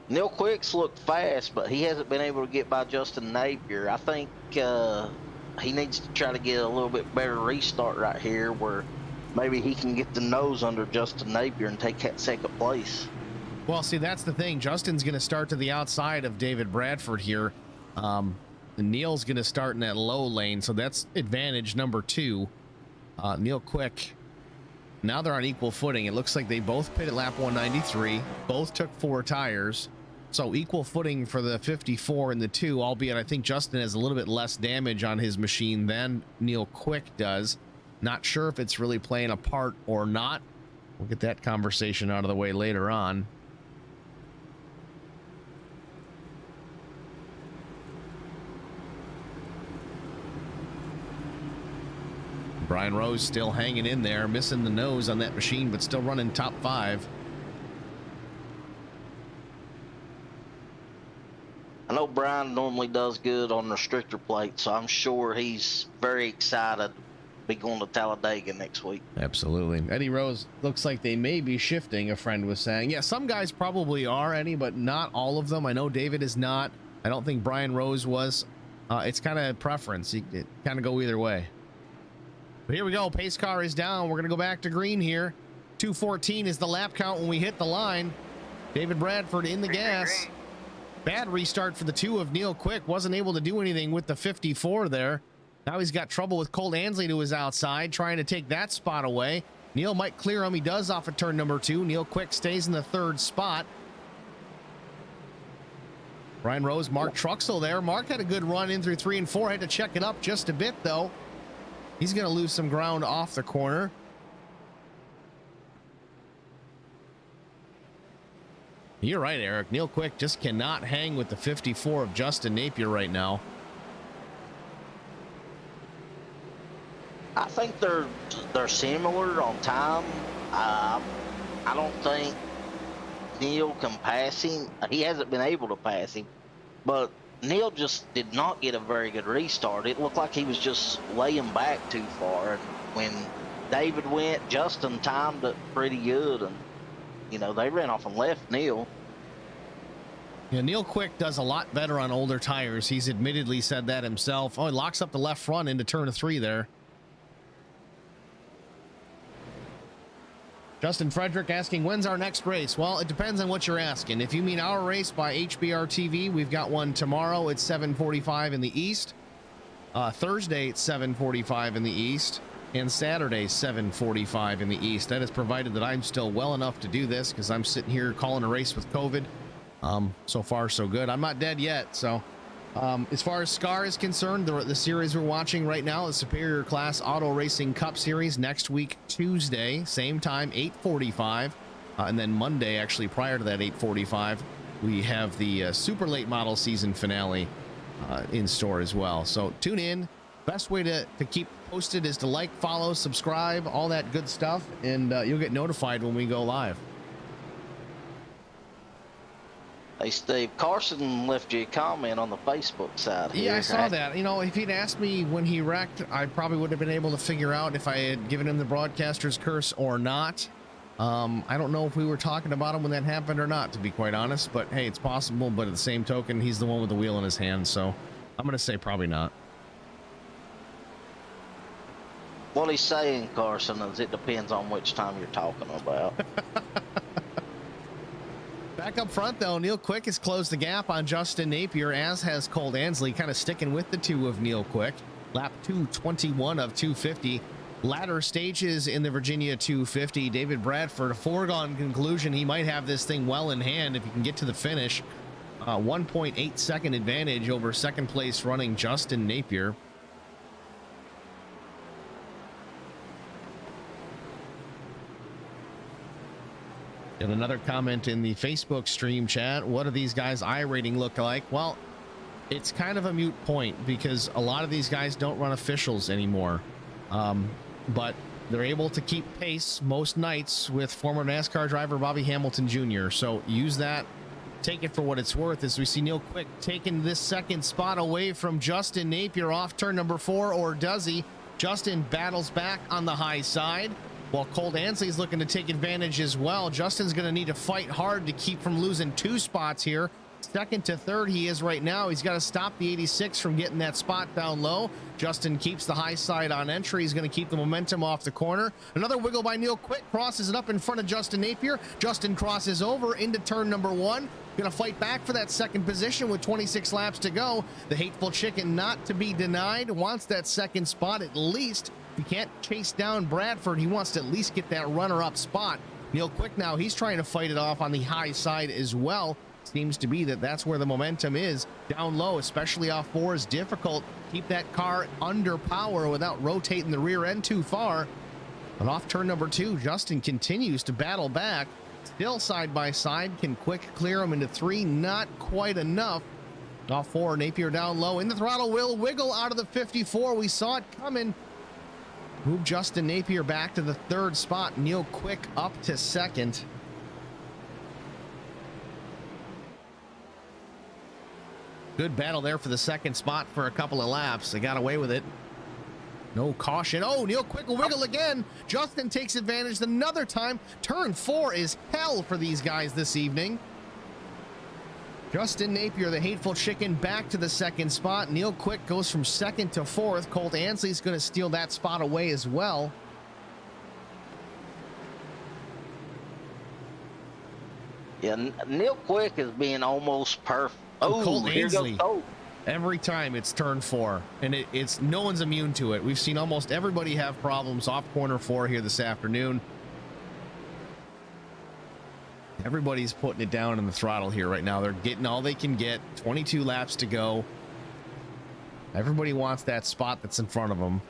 Neil Quick's looked fast, but he hasn't been able to get by Justin Napier. I think he needs to try to get a little bit better restart right here where maybe he can get the nose under Justin Napier and take that second place. Well, see, that's the thing. Justin's going to start to the outside of David Bradford here. And Neil's going to start in that low lane, so that's advantage number 2. Neil Quick, now they're on equal footing. It looks like they both pit at lap 193. Both took 4 tires. So equal footing for the 54 and the 2, albeit I think Justin has a little bit less damage on his machine than Neil Quick does. Not sure if it's really playing a part or not. We'll get that conversation out of the way later on. Brian Rose still hanging in there, missing the nose on that machine, but still running top 5. I know Brian normally does good on restrictor plates, so I'm sure he's very excited to be going to Talladega next week. Absolutely. Eddie Rose, looks like they may be shifting, a friend was saying. Yeah, some guys probably are, Eddie, but not all of them. I know David is not. I don't think Brian Rose was. It's kind of preference. It kind of go either way. But here we go. Pace car is down. We're going to go back to green here. 2:14 is the lap count when we hit the line. David Bradford in the gas. Bad restart for the 2 of Neil Quick. Wasn't able to do anything with the 54 there. Now he's got trouble with Colt Ansley to his outside, trying to take that spot away. Neil might clear him. He does off of turn number 2. Neil Quick stays in the 3rd spot. Brian Rose, Mark Truxell there. Mark had a good run in through 3 and 4. Had to check it up just a bit, though. He's going to lose some ground off the corner. You're right, Eric. Neil Quick just cannot hang with the 54 of Justin Napier right now. I think they're similar on time. I don't think Neil can pass him. He hasn't been able to pass him, but Neil just did not get a very good restart. It looked like he was just laying back too far. And when David went, Justin timed it pretty good, and you know, they ran off and left Neil. Yeah, Neil Quick does a lot better on older tires. He's admittedly said that himself. Oh, he locks up the left front into turn 3 there. Justin Frederick asking, when's our next race? Well, it depends on what you're asking. If you mean our race by HBR TV, we've got one tomorrow at 7:45 in the East. Thursday at 7:45 in the East. And Saturday, 7:45 in the East. That is provided that I'm still well enough to do this, because I'm sitting here calling a race with COVID. So far, so good. I'm not dead yet. So as far as SCAR is concerned, the series we're watching right now is Superior Class Auto Racing Cup Series next week, Tuesday, same time, 8:45. And then Monday, actually, prior to that 8:45, we have the super late model season finale in store as well. So tune in. Best way to keep posted is to like, follow, subscribe, all that good stuff, and you'll get notified when we go live. Hey, Steve, Carson left you a comment on the Facebook side here. Yeah, I saw that. You know, if he'd asked me when he wrecked, I probably would have been able to figure out if I had given him the broadcaster's curse or not. I don't know if we were talking about him when that happened or not, to be quite honest, but hey, it's possible. But at the same token, he's the one with the wheel in his hand, so I'm going to say probably not. What he's saying, Carson, is it depends on which time you're talking about. Back up front, though, Neil Quick has closed the gap on Justin Napier, as has Colt Ansley, kind of sticking with the 2 of Neil Quick. Lap 2:21 of 250. Latter stages in the Virginia 250. David Bradford, a foregone conclusion. He might have this thing well in hand if he can get to the finish. 1.8 second advantage over second place running Justin Napier. And another comment in the Facebook stream chat, what do these guys' I rating look like? Well, it's kind of a moot point because a lot of these guys don't run officials anymore. But they're able to keep pace most nights with former NASCAR driver Bobby Hamilton Jr. So use that, take it for what it's worth, as we see Neil Quick taking this second spot away from Justin Napier off turn number 4, or does he? Justin battles back on the high side, while Colt Ansley's looking to take advantage as well. Justin's going to need to fight hard to keep from losing 2 spots here. Second to third he is right now. He's got to stop the 86 from getting that spot down low. Justin keeps the high side on entry. He's going to keep the momentum off the corner. Another wiggle by Neil Quick, crosses it up in front of Justin Napier. Justin crosses over into turn number 1. Going to fight back for that second position with 26 laps to go. The Hateful Chicken, not to be denied, wants that second spot at least. He can't chase down Bradford. He wants to at least get that runner-up spot. Neil Quick now, he's trying to fight it off on the high side as well. Seems to be that's where the momentum is. Down low, especially off 4, is difficult. Keep that car under power without rotating the rear end too far. But off turn number 2, Justin continues to battle back. Still side by side. Can Quick clear him into 3? Not quite enough. Off 4, Napier down low. In the throttle, will wiggle out of the 54. We saw it coming. Move Justin Napier back to the 3rd spot. Neil Quick up to 2nd. Good battle there for the 2nd spot for a couple of laps. They got away with it. No caution. Oh, Neil Quick will wiggle again. Justin takes advantage another time. Turn 4 is hell for these guys this evening. Justin Napier, the Hateful Chicken, back to the 2nd spot. Neil Quick goes from 2nd to 4th. Colt Ansley's going to steal that spot away as well. Yeah, Neil Quick is being almost perfect. Oh, Colt Ansley. Oh. Every time it's turn 4, and it's no one's immune to it. We've seen almost everybody have problems off corner 4 here this afternoon. Everybody's putting it down in the throttle here right now. They're getting all they can get. 22 laps to go. Everybody wants that spot that's in front of them.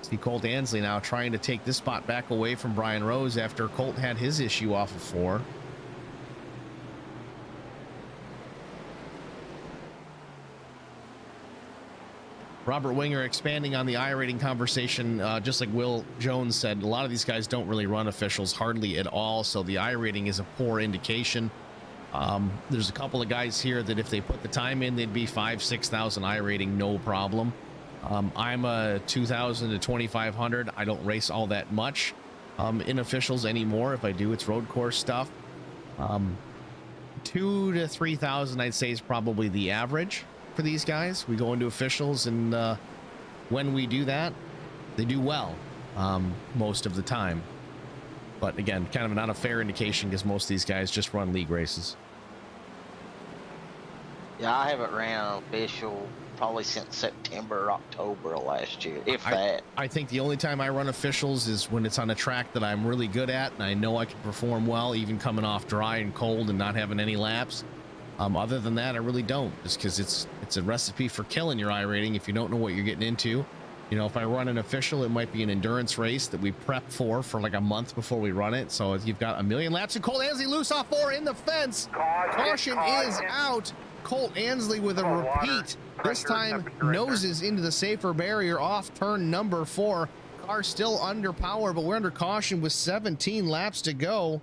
See Colt Ansley now trying to take this spot back away from Brian Rose after Colt had his issue off of 4. Robert Winger expanding on the I rating conversation, just like Will Jones said, a lot of these guys don't really run officials hardly at all, so the I rating is a poor indication. There's a couple of guys here that if they put the time in, they'd be 5,000-6,000 I rating, no problem. I'm a 2,000 to 2,500. I don't race all that much in officials anymore. If I do, it's road course stuff. 2,000 to 3,000, I'd say, is probably the average for these guys. We go into officials, and when we do that, they do well most of the time. But again, kind of not a fair indication because most of these guys just run league races. Yeah, I haven't ran an official probably since September or October of last year, if that. I think the only time I run officials is when it's on a track that I'm really good at and I know I can perform well, even coming off dry and cold and not having any laps. Other than that, I really don't, just because it's a recipe for killing your I rating if you don't know what you're getting into. You know, if I run an official, it might be an endurance race that we prep for like a month before we run it. So you've got a million laps, and Colt Ansley loose off 4 in the fence. Caution is out. Colt Ansley with a repeat. This time noses into the safer barrier off turn number 4. Car still under power, but we're under caution with 17 laps to go.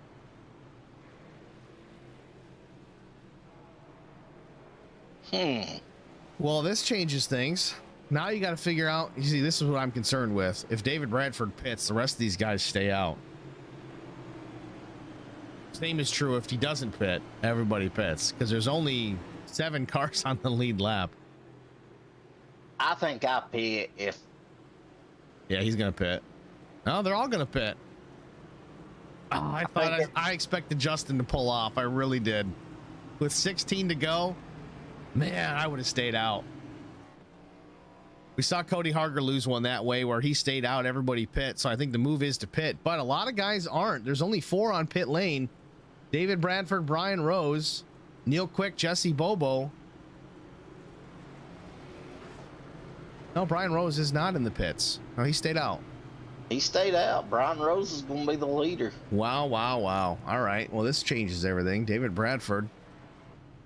Well, this changes things. Now you got to figure out, you see, this is what I'm concerned with. If David Bradford pits, the rest of these guys stay out. Same is true if he doesn't pit, everybody pits, because there's only 7 cars on the lead lap. I think I pit if... Yeah, he's going to pit. No, they're all going to pit. Oh, I expected Justin to pull off. I really did. With 16 to go, man, I would have stayed out. We saw Cody Harger lose one that way where he stayed out, everybody pit. So I think the move is to pit, but a lot of guys aren't. There's only 4 on pit lane. David Bradford, Brian Rose, Neil Quick, Jesse Bobo. No, Brian Rose is not in the pits. No, he stayed out. He stayed out. Brian Rose is going to be the leader. Wow, wow, wow. All right. Well, this changes everything. David Bradford,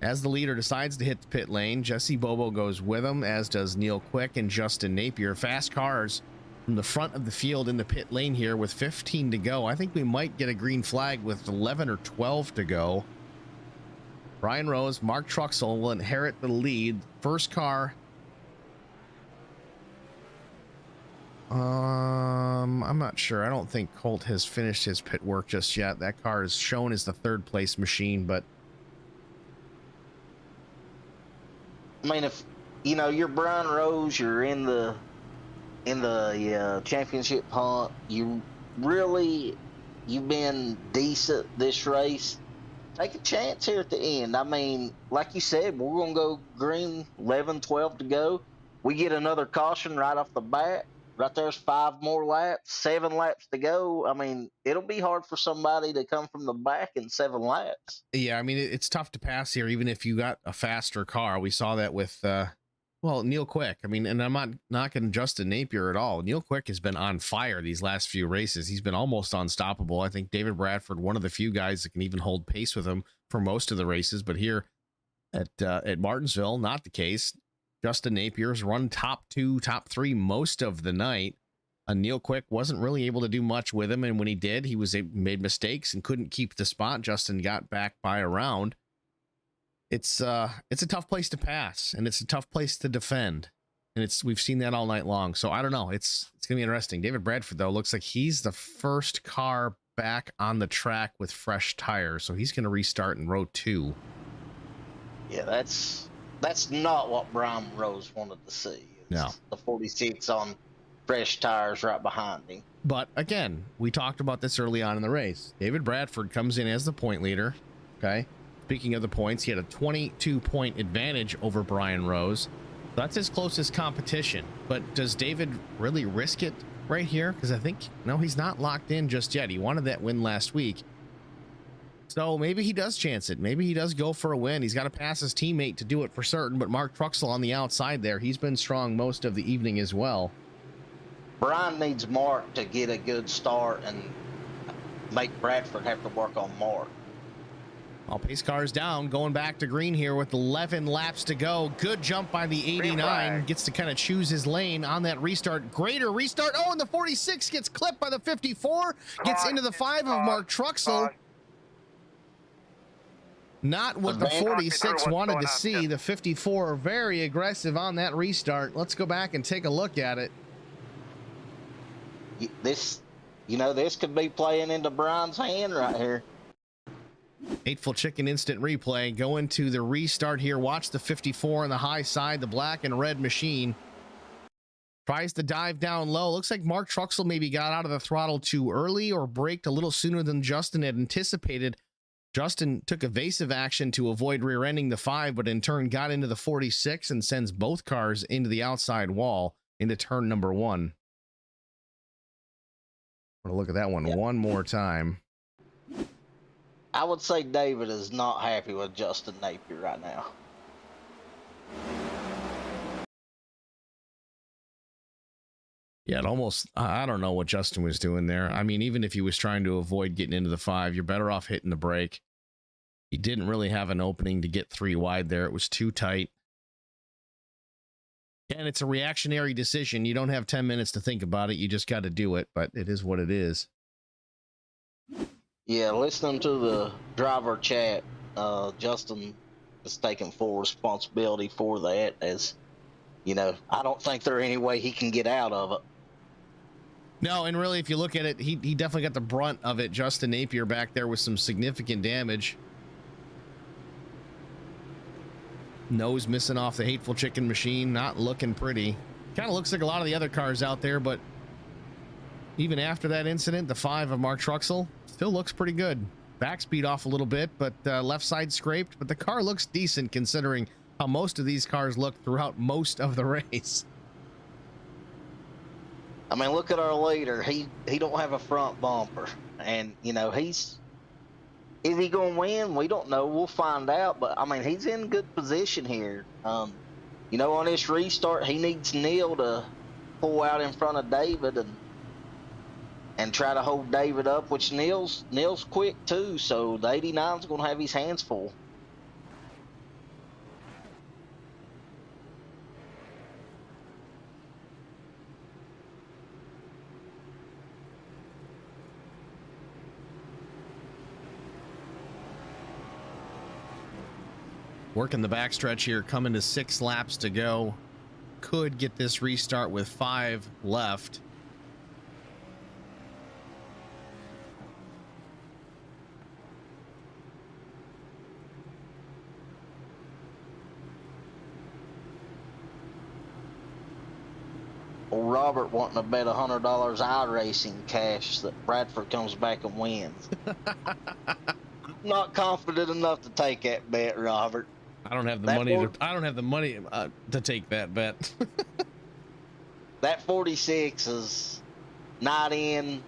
as the leader, decides to hit the pit lane. Jesse Bobo goes with him, as does Neil Quick and Justin Napier. Fast cars from the front of the field in the pit lane here with 15 to go. I think we might get a green flag with 11 or 12 to go. Brian Rose, Mark Truxell will inherit the lead. First car. I'm not sure. I don't think Colt has finished his pit work just yet. That car is shown as the third place machine, but I mean, if you know you're Brian Rose, you're in the championship hunt. You've been decent this race. Take a chance here at the end. I mean, like you said, we're gonna go green. 11, 12 to go. We get another caution right off the bat. Right there's 5 more laps, 7 laps to go. I mean, it'll be hard for somebody to come from the back in 7 laps. yeah, I mean, it's tough to pass here, even if you got a faster car. We saw that with, Neil Quick. I mean, and I'm not knocking Justin Napier at all. Neil Quick has been on fire these last few races. He's been almost unstoppable. I think David Bradford, one of the few guys that can even hold pace with him for most of the races, but here at Martinsville, not the case. Justin Napier's run top 2, top 3 most of the night. Neil Quick wasn't really able to do much with him, and when he did, he made mistakes and couldn't keep the spot. Justin got back by a round. It's a tough place to pass, and it's a tough place to defend, and we've seen that all night long. So I don't know. It's gonna be interesting. David Bradford, though, looks like he's the first car back on the track with fresh tires, so he's gonna restart in row 2. Yeah, that's not what Brian Rose wanted to see. No. The 46 on fresh tires right behind him. But again, we talked about this early on in the race. David Bradford comes in as the point leader. Okay. Speaking of the points, he had a 22-point advantage over Brian Rose. That's his closest competition. But does David really risk it right here? Because I think, no, he's not locked in just yet. He wanted that win last week. So maybe he does chance it. Maybe he does go for a win. He's got to pass his teammate to do it for certain, but Mark Truxell on the outside there, he's been strong most of the evening as well. Brian needs Mark to get a good start and make Bradford have to work on Mark. All pace cars down, going back to green here with 11 laps to go. Good jump by the 89. Gets to kind of choose his lane on that restart. Greater restart. Oh, and the 46 gets clipped by the 54. Gets into the 5 of Mark Truxell. Not what the 46 wanted to see. The 54 are very aggressive on that restart. Let's go back and take a look at it. This could be playing into Brian's hand right here. Hateful Chicken instant replay. Going to the restart here. Watch the 54 on the high side, the black and red machine. Tries to dive down low. Looks like Mark Truxell maybe got out of the throttle too early or braked a little sooner than Justin had anticipated. Justin took evasive action to avoid rear-ending the 5, but in turn got into the 46 and sends both cars into the outside wall into turn number 1. I'm gonna look at that one one more time. I would say David is not happy with Justin Napier right now. Yeah, it almost, I don't know what Justin was doing there. I mean, even if he was trying to avoid getting into the 5, you're better off hitting the brake. He didn't really have an opening to get 3 wide there. It was too tight. And it's a reactionary decision. You don't have 10 minutes to think about it. You just got to do it, but it is what it is. Yeah, listening to the driver chat, Justin is taking full responsibility for that. As you know, I don't think there's any way he can get out of it. No, and really, if you look at it, he definitely got the brunt of it. Justin Napier back there with some significant damage. Nose missing off the Hateful Chicken machine, not looking pretty. Kind of looks like a lot of the other cars out there, but even after that incident, the 5 of Mark Truxell still looks pretty good. Back speed off a little bit, but left side scraped, but the car looks decent considering how most of these cars look throughout most of the race. I mean, look at our leader. He don't have a front bumper, and you know is he gonna win? We don't know. We'll find out. But I mean, he's in good position here. On this restart, he needs Neil to pull out in front of David, and and try to hold David up, which Neil's quick too, so the 89's going to have his hands full. Working the backstretch here, coming to 6 laps to go. Could get this restart with 5 left. Old Robert wanting to bet $100 iRacing cash that Bradford comes back and wins. Not confident enough to take that bet, Robert. I don't have the money. I don't have the money to take that bet. That 46 is not in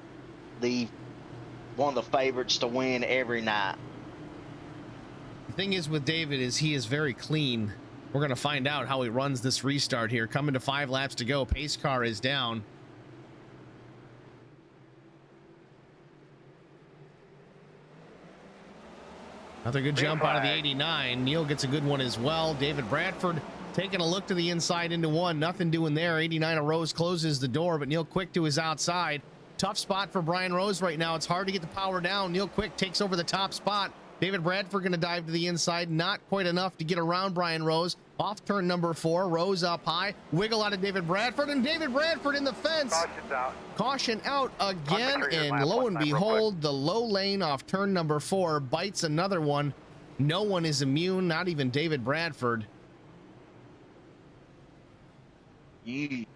the one of the favorites to win every night. The thing is with David is he is very clean. We're gonna find out how he runs this restart here. Coming to 5 laps to go. Pace car is down. Another good jump out of the 89. Neil gets a good one as well. David Bradford taking a look to the inside into 1. Nothing doing there. 89 of Rose closes the door, but Neil Quick to his outside. Tough spot for Brian Rose right now. It's hard to get the power down. Neil Quick takes over the top spot. David Bradford going to dive to the inside. Not quite enough to get around Brian Rose. Off turn number 4. Rose up high. Wiggle out of David Bradford, and David Bradford in the fence. Caution's out. Caution out again, and lo and behold, the low lane off turn number 4 bites another one. No one is immune, not even David Bradford. You.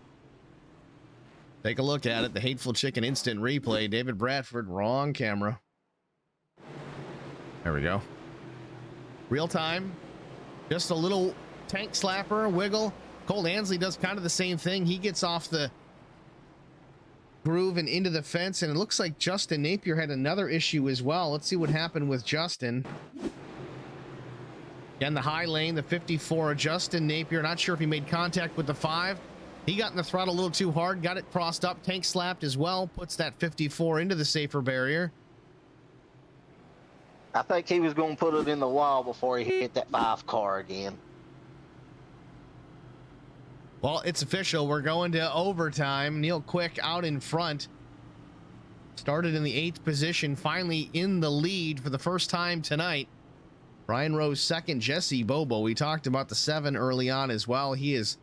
Take a look at it. The Hateful Chicken instant replay. David Bradford, wrong camera. There we go. Real time. Just a little tank slapper, wiggle. Cole Ansley does kind of the same thing. He gets off the groove and into the fence, and it looks like Justin Napier had another issue as well. Let's see what happened with Justin. Again, the high lane, the 54, Justin Napier. Not sure if he made contact with the 5. He got in the throttle a little too hard, got it crossed up, tank slapped as well, puts that 54 into the safer barrier. I think he was going to put it in the wall before he hit that 5 car again. Well, it's official. We're going to overtime. Neil Quick out in front. Started in the 8th position, finally in the lead for the first time tonight. Brian Rose second, Jesse Bobo. We talked about the 7 early on as well. He is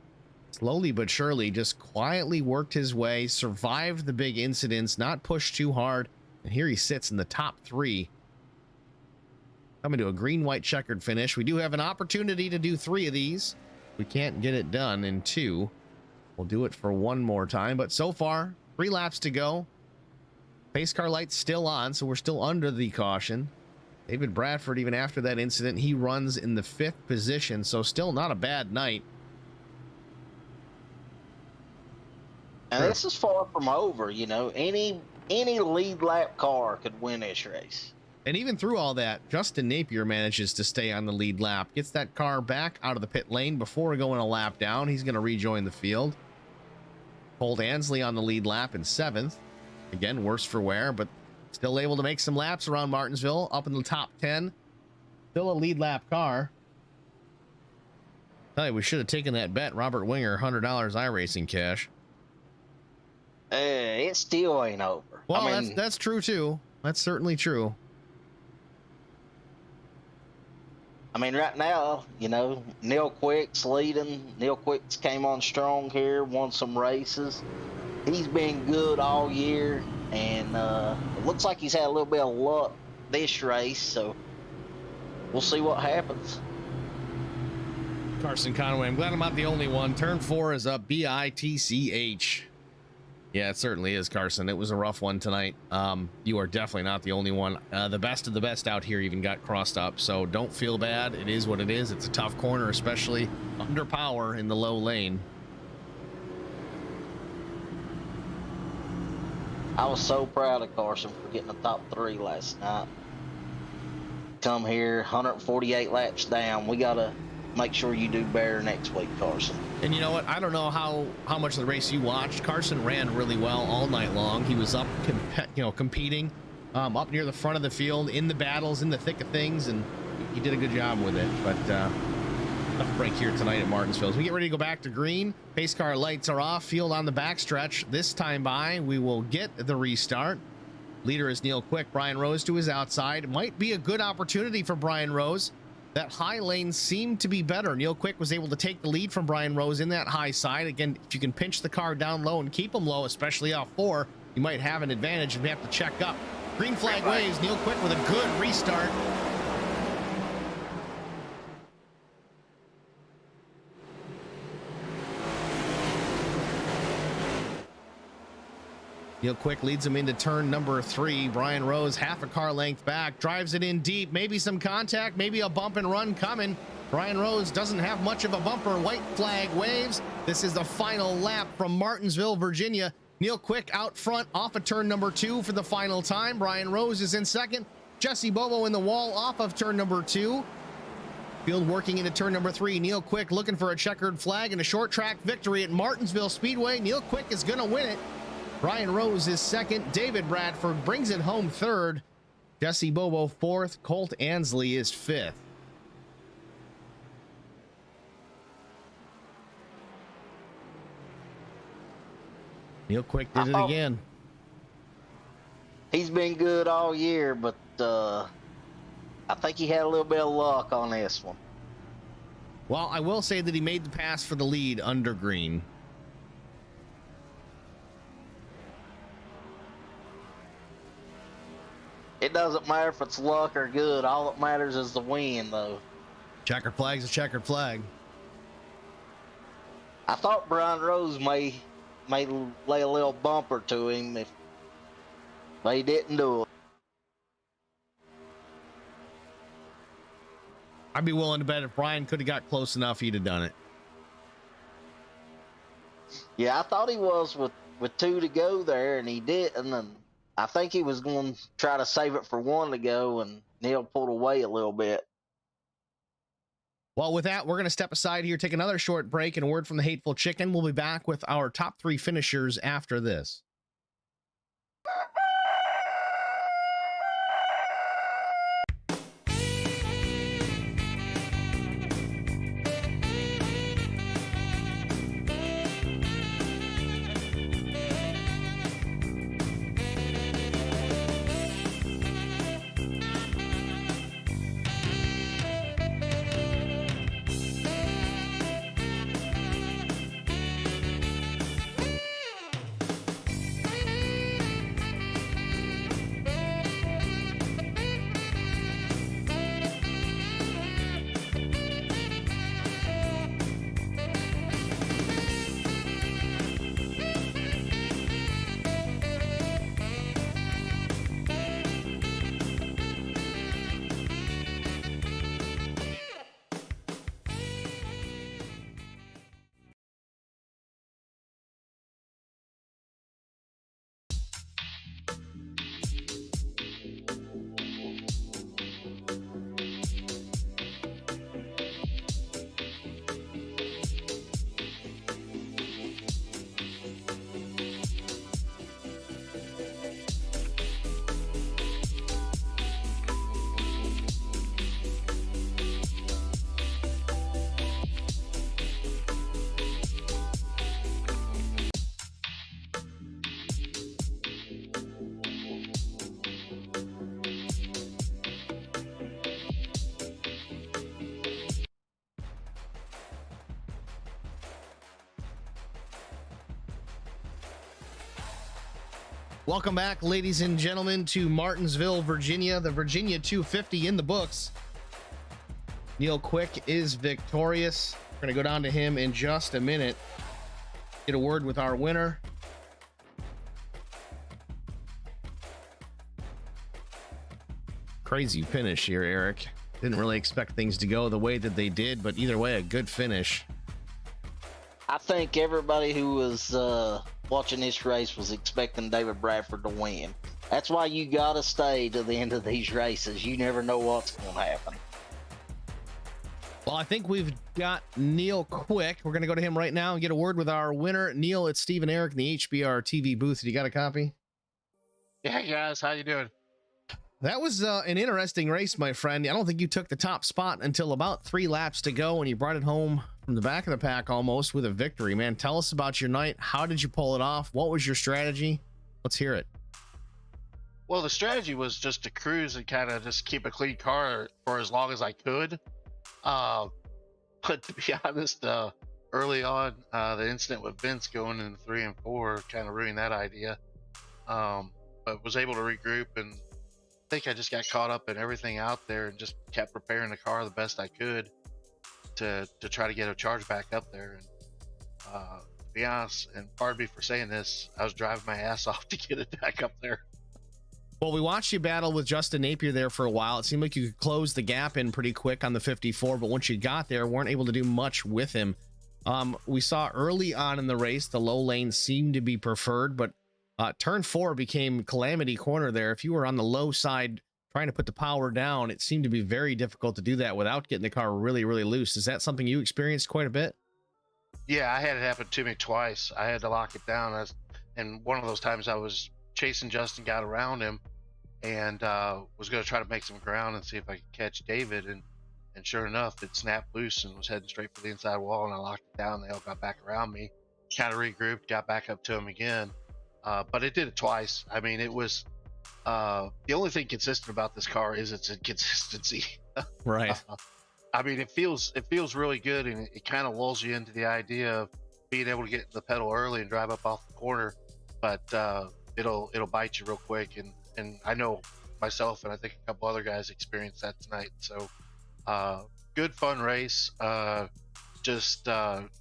slowly but surely just quietly worked his way, survived the big incidents, not pushed too hard. And here he sits in the top 3. Coming to a green-white checkered finish. We do have an opportunity to do 3 of these. We can't get it done in 2. We'll do it for 1 more time. But so far, 3 laps to go. Pace car light's still on, so we're still under the caution. David Bradford, even after that incident, he runs in the 5th position, so still not a bad night. And this is far from over, you know. Any lead lap car could win this race. And even through all that, Justin Napier manages to stay on the lead lap. Gets that car back out of the pit lane before going a lap down. He's going to rejoin the field. Cole Ansley on the lead lap in 7th. Again, worse for wear, but still able to make some laps around Martinsville. Up in the top 10. Still a lead lap car. Tell you, we should have taken that bet. Robert Winger, $100 iRacing cash. It still ain't over. Well, I mean, that's true, too. That's certainly true. I mean, right now, you know, Neil Quick's leading. Neil Quick's came on strong here, won some races. He's been good all year, and it looks like he's had a little bit of luck this race, so we'll see what happens. Carson Conway, I'm glad I'm not the only one. Turn 4 is up, BITCH. Yeah, it certainly is, Carson. It was a rough one tonight. You are definitely not the only one. The best of the best out here even got crossed up, so don't feel bad. It is what it is. It's a tough corner, especially under power in the low lane. I was so proud of Carson for getting the top 3 last night. Come here, 148 laps down. We gotta make sure you do better next week, Carson. And you know what? I don't know how much of the race you watched. Carson ran really well all night long. He was up, competing up near the front of the field, in the battles, in the thick of things, and he did a good job with it. But enough break here tonight at Martinsville. As we get ready to go back to green, pace car lights are off, field on the backstretch. This time by, we will get the restart. Leader is Neil Quick. Brian Rose to his outside. Might be a good opportunity for Brian Rose. That high lane seemed to be better. Neil Quick was able to take the lead from Brian Rose in that high side. Again, if you can pinch the car down low and keep them low, especially off 4, you might have an advantage if you have to check up. Green flag waves. Neil Quick with a good restart. Neil Quick leads him into turn number 3. Brian Rose half a car length back, drives it in deep, maybe some contact, maybe a bump and run coming. Brian Rose doesn't have much of a bumper. White flag waves. This is the final lap from Martinsville, Virginia. Neil Quick out front off of turn number 2 for the final time. Brian Rose is in second. Jesse Bobo in the wall off of turn number 2. Field working into turn number 3. Neil Quick looking for a checkered flag and a short track victory at Martinsville Speedway. Neil Quick is going to win it. Brian Rose is second. David Bradford brings it home third. Jesse Bobo fourth. Colt Ansley is fifth. Neil Quick did it again. He's been good all year, but I think he had a little bit of luck on this one. Well, I will say that he made the pass for the lead under green. It doesn't matter if it's luck or good. All that matters is the win, though. Checkered flag's a checkered flag. I thought Brian Rose may lay a little bumper to him, but he didn't do it. I'd be willing to bet if Brian could have got close enough, he'd have done it. Yeah, I thought he was with 2 to go there, and he didn't. And I think he was going to try to save it for 1 to go, and Neil pulled away a little bit. Well, with that, we're going to step aside here, take another short break, and a word from the Hateful Chicken. We'll be back with our top 3 finishers after this. Welcome back, ladies and gentlemen, to Martinsville, Virginia. The Virginia 250 in the books. Neil Quick is victorious. We're going to go down to him in just a minute. Get a word with our winner. Crazy finish here, Eric. Didn't really expect things to go the way that they did, but either way, a good finish. I think everybody who was watching this race was expecting David Bradford to win. That's why you gotta stay to the end of these races. You never know what's going to happen. Well, I think we've got Neil Quick. We're going to go to him right now and get a word with our winner. Neil, it's Steve and Eric in the HBR TV booth. You got a copy? Yeah, guys, how you doing? That was an interesting race, my friend. I don't think you took the top spot until about 3 laps to go, and you brought it home from the back of the pack almost with a victory, man. Tell us about your night. How did you pull it off? What was your strategy? Let's hear it. Well, the strategy was just to cruise and kind of just keep a clean car for as long as I could. But to be honest, early on, the incident with Vince going in 3 and 4 kind of ruined that idea. But was able to regroup, and I think I just got caught up in everything out there and just kept preparing the car the best I could to try to get a charge back up there. And to be honest, and pardon me for saying this, I was driving my ass off to get it back up there. Well, we watched you battle with Justin Napier there for a while. It seemed like you could close the gap in pretty quick on the 54, but once you got there, weren't able to do much with him. We saw early on in the race, the low lane seemed to be preferred, but turn 4 became calamity corner there. If you were on the low side trying to put the power down, it seemed to be very difficult to do that without getting the car really, really loose. Is that something you experienced quite a bit? Yeah, I had it happen to me twice. I had to lock it down. And one of those times I was chasing Justin, got around him, and was going to try to make some ground and see if I could catch David. And sure enough, it snapped loose and was heading straight for the inside wall, and I locked it down. They all got back around me, kind of regrouped, got back up to him again. But it did it twice. I mean, it was the only thing consistent about this car is its inconsistency. Right. I mean, it feels really good, and it kind of lulls you into the idea of being able to get the pedal early and drive up off the corner, but it'll bite you real quick. And I know myself, and I think a couple other guys experienced that tonight. So good fun race, just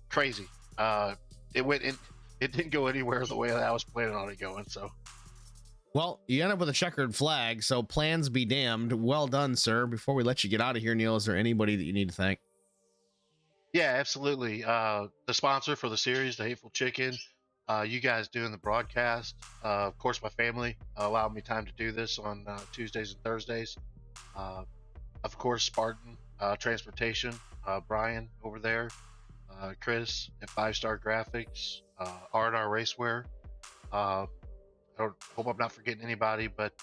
crazy. It didn't go anywhere the way that I was planning on it going. So, well, you end up with a checkered flag, so plans be damned. Well done, sir. Before we let you get out of here, Neil, is there anybody that you need to thank? Yeah, absolutely. The sponsor for the series, the Hateful Chicken, you guys doing the broadcast, of course, my family allowed me time to do this on Tuesdays and Thursdays. Of course, Spartan Transportation, Brian over there, Chris at 5-Star Graphics, R&R Racewear. I hope I'm not forgetting anybody, but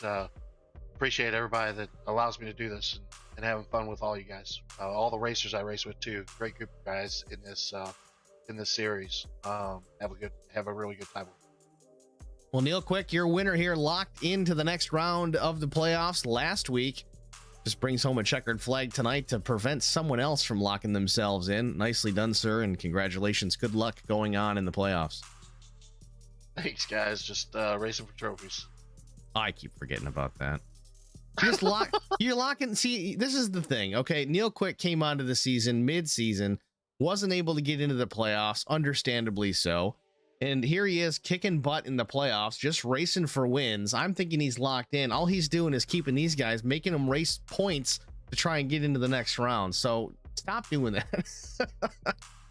appreciate everybody that allows me to do this and having fun with all you guys. All the racers I race with too. Great group of guys in this series. Have a really good time. Well, Neil Quick, your winner here, locked into the next round of the playoffs last week. Just brings home a checkered flag tonight to prevent someone else from locking themselves in. Nicely done, sir, and congratulations. Good luck going on in the playoffs. Thanks, guys. Just racing for trophies. I keep forgetting about that. You're locking. See, this is the thing. Okay, Neil Quick came onto the season mid-season, wasn't able to get into the playoffs, understandably so. And here he is kicking butt in the playoffs, just racing for wins. I'm thinking he's locked in. All he's doing is keeping these guys, making them race points to try and get into the next round. So stop doing that.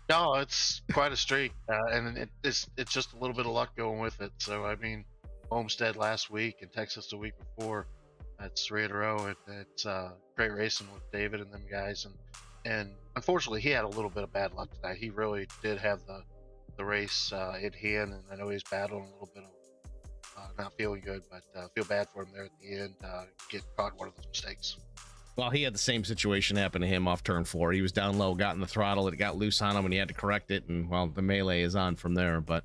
No, it's quite a streak, and it's just a little bit of luck going with it. So I mean, Homestead last week and Texas the week before. That's 3 in a row. It's great racing with David and them guys, and unfortunately he had a little bit of bad luck tonight. He really did have the race in hand, and I know he's battling a little bit of not feeling good, but feel bad for him there at the end. Get caught one of those mistakes. Well, he had the same situation happen to him off turn 4. He was down low, got in the throttle, it got loose on him, and he had to correct it. And well, the melee is on from there. But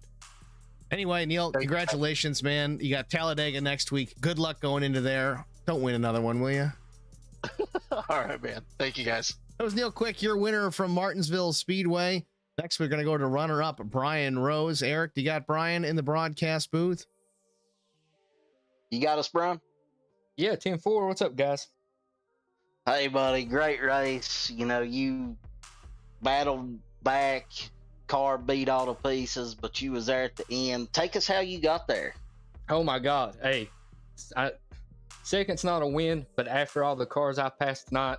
anyway, Neil, congratulations, man. You got Talladega next week. Good luck going into there. Don't win another one, will you? All right, man. Thank you, guys. That was Neil Quick, your winner from Martinsville Speedway. Next, we're going to go to runner-up Brian Rose. Eric, you got Brian in the broadcast booth? You got us, Brian? Yeah, 10-4. What's up, guys? Hey, buddy. Great race. You know, you battled back, car beat all to pieces, but you was there at the end. Take us how you got there. Oh, my God. Hey, second's not a win, but after all the cars I passed tonight,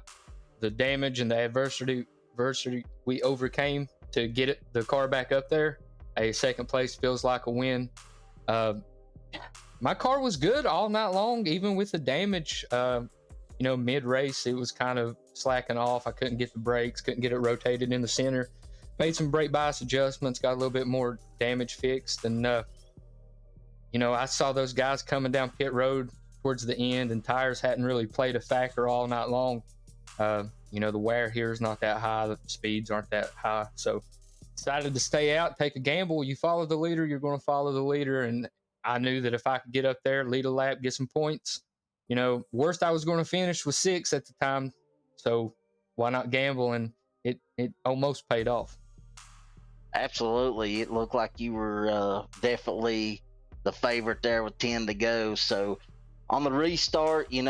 the damage and the adversity we overcame to get the car back up there, a second place feels like a win. My car was good all night long, even with the damage. mid race, it was kind of slacking off. I couldn't get the brakes, couldn't get it rotated in the center. Made some brake bias adjustments, got a little bit more damage fixed. And, I saw those guys coming down pit road towards the end, and tires hadn't really played a factor all night long. The wear here is not that high, the speeds aren't that high. So decided to stay out, take a gamble. You follow the leader, you're going to follow the leader. And I knew that if I could get up there, lead a lap, get some points, worst I was going to finish was 6th at the time. So why not gamble? And it almost paid off. Absolutely. It looked like you were definitely the favorite there with 10 to go. So on the restart, you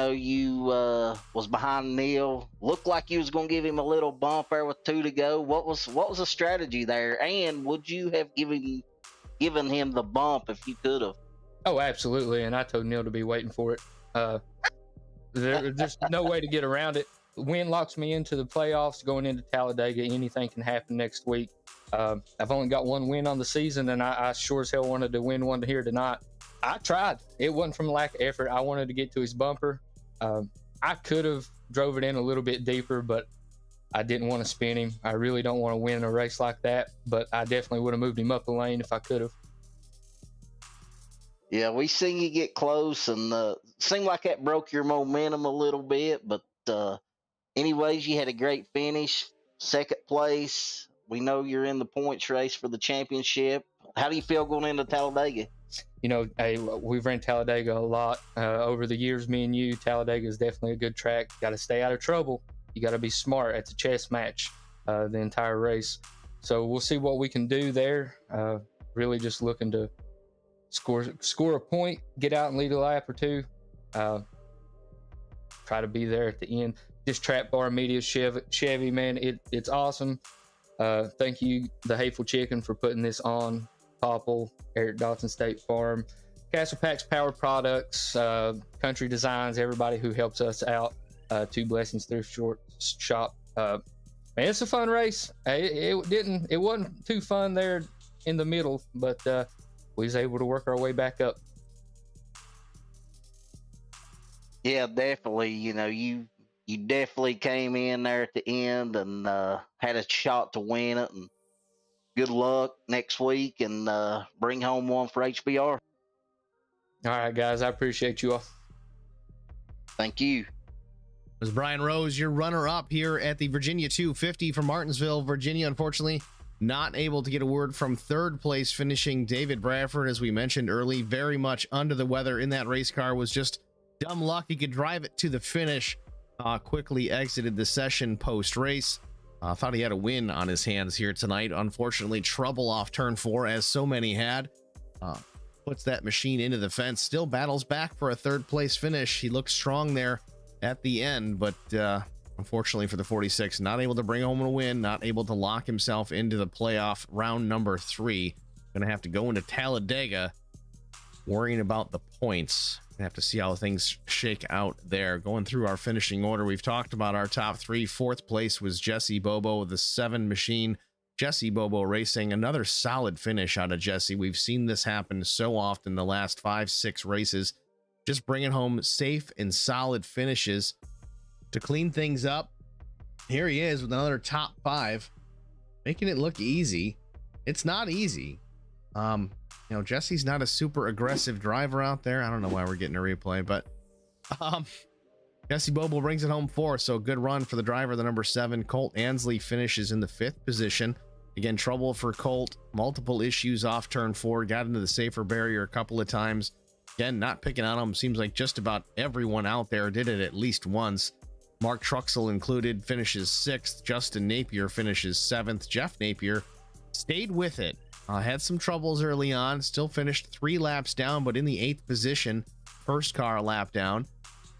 was behind Neil. Looked like you was going to give him a little bump there with 2 to go. What was the strategy there? And would you have given him the bump if you could have? Oh, absolutely. And I told Neil to be waiting for it. There's no way to get around it. Wind locks me into the playoffs going into Talladega. Anything can happen next week. I've only got 1 win on the season, and I sure as hell wanted to win one here tonight. I tried. It wasn't from lack of effort. I wanted to get to his bumper. I could have drove it in a little bit deeper, but I didn't want to spin him. I really don't want to win a race like that, but I definitely would have moved him up the lane if I could have. Yeah, we seen you get close, and seemed like that broke your momentum a little bit. But anyways, you had a great finish, 2nd place. We know you're in the points race for the championship. How do you feel going into Talladega? Hey, we've ran Talladega a lot over the years. Me and you, Talladega is definitely a good track. Got to stay out of trouble. You got to be smart. It's a chess match the entire race. So we'll see what we can do there. Really just looking to score a point, get out and lead a lap or 2. Try to be there at the end. This Trap Bar Media Chevy, man, it's awesome. Thank you, the Hateful Chicken, for putting this on. Popple, Eric Dotson State Farm, Castle Packs Power Products, Country Designs, everybody who helps us out. 2 Blessings Thrift Shop. Man, it's a fun race. It wasn't too fun there in the middle, but we was able to work our way back up. Yeah, definitely. You definitely came in there at the end and had a shot to win it. And good luck next week, and bring home one for HBR. All right, guys. I appreciate you all. Thank you. It was Brian Rose, your runner-up here at the Virginia 250 from Martinsville, Virginia. Unfortunately, not able to get a word from 3rd place finishing David Bradford, as we mentioned early. Very much under the weather in that race car. Was just dumb luck he could drive it to the finish. Quickly exited the session post-race. Thought he had a win on his hands here tonight. Unfortunately, trouble off turn 4, as so many had. Puts that machine into the fence. Still battles back for a 3rd place finish. He looks strong there at the end, but unfortunately for the 46, not able to bring home a win, not able to lock himself into the playoff round number 3. Gonna have to go into Talladega worrying about the points. Gonna have to see how things shake out there. Going through our finishing order, we've talked about our top 3. 4th place was Jesse Bobo, the 7 machine. Jesse Bobo Racing, another solid finish out of Jesse. We've seen this happen so often the last 5-6 races. Just bringing home safe and solid finishes to clean things up. Here he is with another top 5, making it look easy. It's not easy. Jesse's not a super aggressive driver out there. I don't know why we're getting a replay, but Jesse Bobo brings it home 4. So good run for the driver, the number 7. Colt Ansley finishes in the 5th position. Again, trouble for Colt. Multiple issues off turn 4. Got into the safer barrier a couple of times. Again, not picking on him. Seems like just about everyone out there did it at least once. Mark Truxell included, finishes 6th. Justin Napier finishes 7th. Jeff Napier stayed with it. Had some troubles early on. Still finished 3 laps down, but in the 8th position. First car lap down.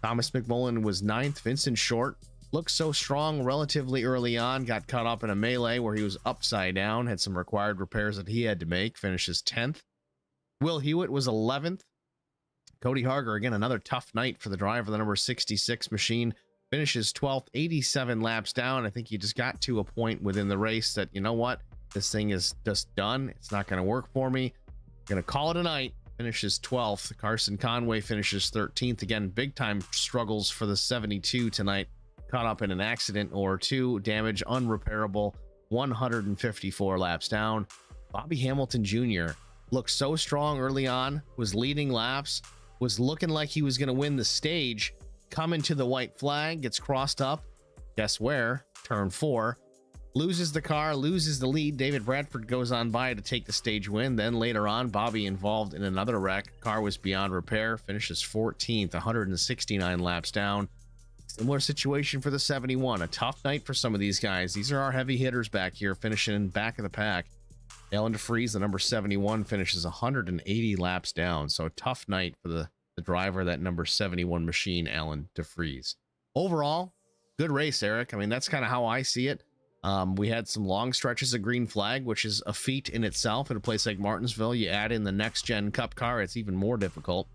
Thomas McMullen was 9th. Vincent Short looked so strong relatively early on. Got caught up in a melee where he was upside down. Had some required repairs that he had to make. Finishes 10th. Will Hewitt was 11th. Cody Harger, again, another tough night for the driver, the number 66 machine. Finishes 12th, 87 laps down. I think he just got to a point within the race that, you know what? This thing is just done. It's not going to work for me. I'm going to call it a night. finishes 12th. Carson Conway finishes 13th. Again, big time struggles for the 72 tonight. Caught up in an accident or two. Damage unrepairable. 154 laps down. Bobby Hamilton Jr. looked so strong early on, was leading laps, was looking like he was going to win the stage. Coming to the white flag, gets crossed up. Guess where? Turn 4. Loses the car, loses the lead. David Bradford goes on by to take the stage win. Then later on, Bobby involved in another wreck. Car was beyond repair. Finishes 14th, 169 laps down. Similar situation for the 71. A tough night for some of these guys. These are our heavy hitters back here, finishing in back of the pack. Alan DeFries, the number 71, finishes 180 laps down. So a tough night for the driver, that number 71 machine, Alan DeFries. Overall, good race, Eric. I mean, that's kind of how I see it. We had some long stretches of green flag, which is a feat in itself at a place like Martinsville. You add in the next gen cup car, it's even more difficult.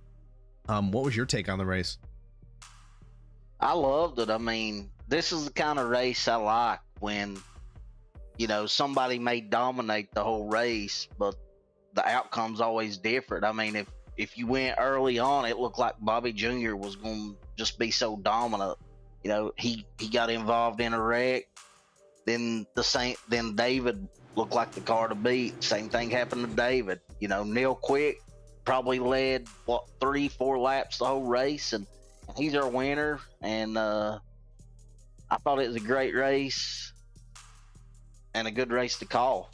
What was your take on the race? I loved it. I mean, this is the kind of race I like when, you know, somebody may dominate the whole race, but the outcome's always different. I mean, if you went early on, it looked like Bobby Jr. was going to just be so dominant. You know, he got involved in a wreck. Then David looked like the car to beat. Same thing happened to David. You know, Neil Quick probably led 3-4 laps the whole race, and he's our winner. And I thought it was a great race and a good race to call.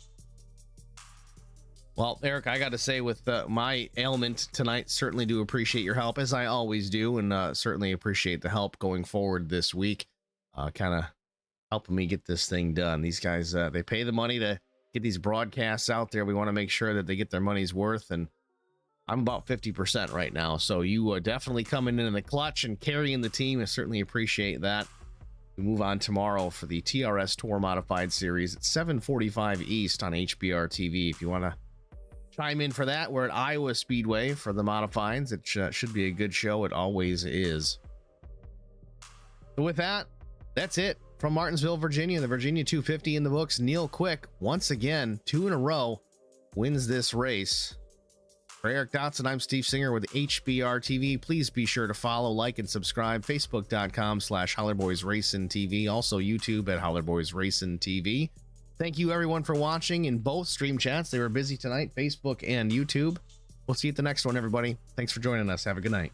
Well, Eric, I got to say, with my ailment tonight, certainly do appreciate your help, as I always do, and certainly appreciate the help going forward this week. Kind of helping me get this thing done. These guys, they pay the money to get these broadcasts out there. We want to make sure that they get their money's worth, and I'm about 50% right now. So you definitely coming in the clutch and carrying the team. I certainly appreciate that. We move on tomorrow for the TRS Tour Modified Series at 7:45 East on HBR TV. If you want to chime in for that, we're at Iowa Speedway for the Modifieds. It should be a good show. It always is. So with that, that's it from Martinsville, Virginia. The Virginia 250 in the books. Neil Quick, once again, 2 in a row, wins this race. For Eric Dotson, I'm Steve Singer with HBR TV. Please be sure to follow, like, and subscribe. Facebook.com/HollerBoysRacingTV. Also YouTube at HollerBoysRacingTV. Thank you, everyone, for watching in both stream chats. They were busy tonight, Facebook and YouTube. We'll see you at the next one, everybody. Thanks for joining us. Have a good night.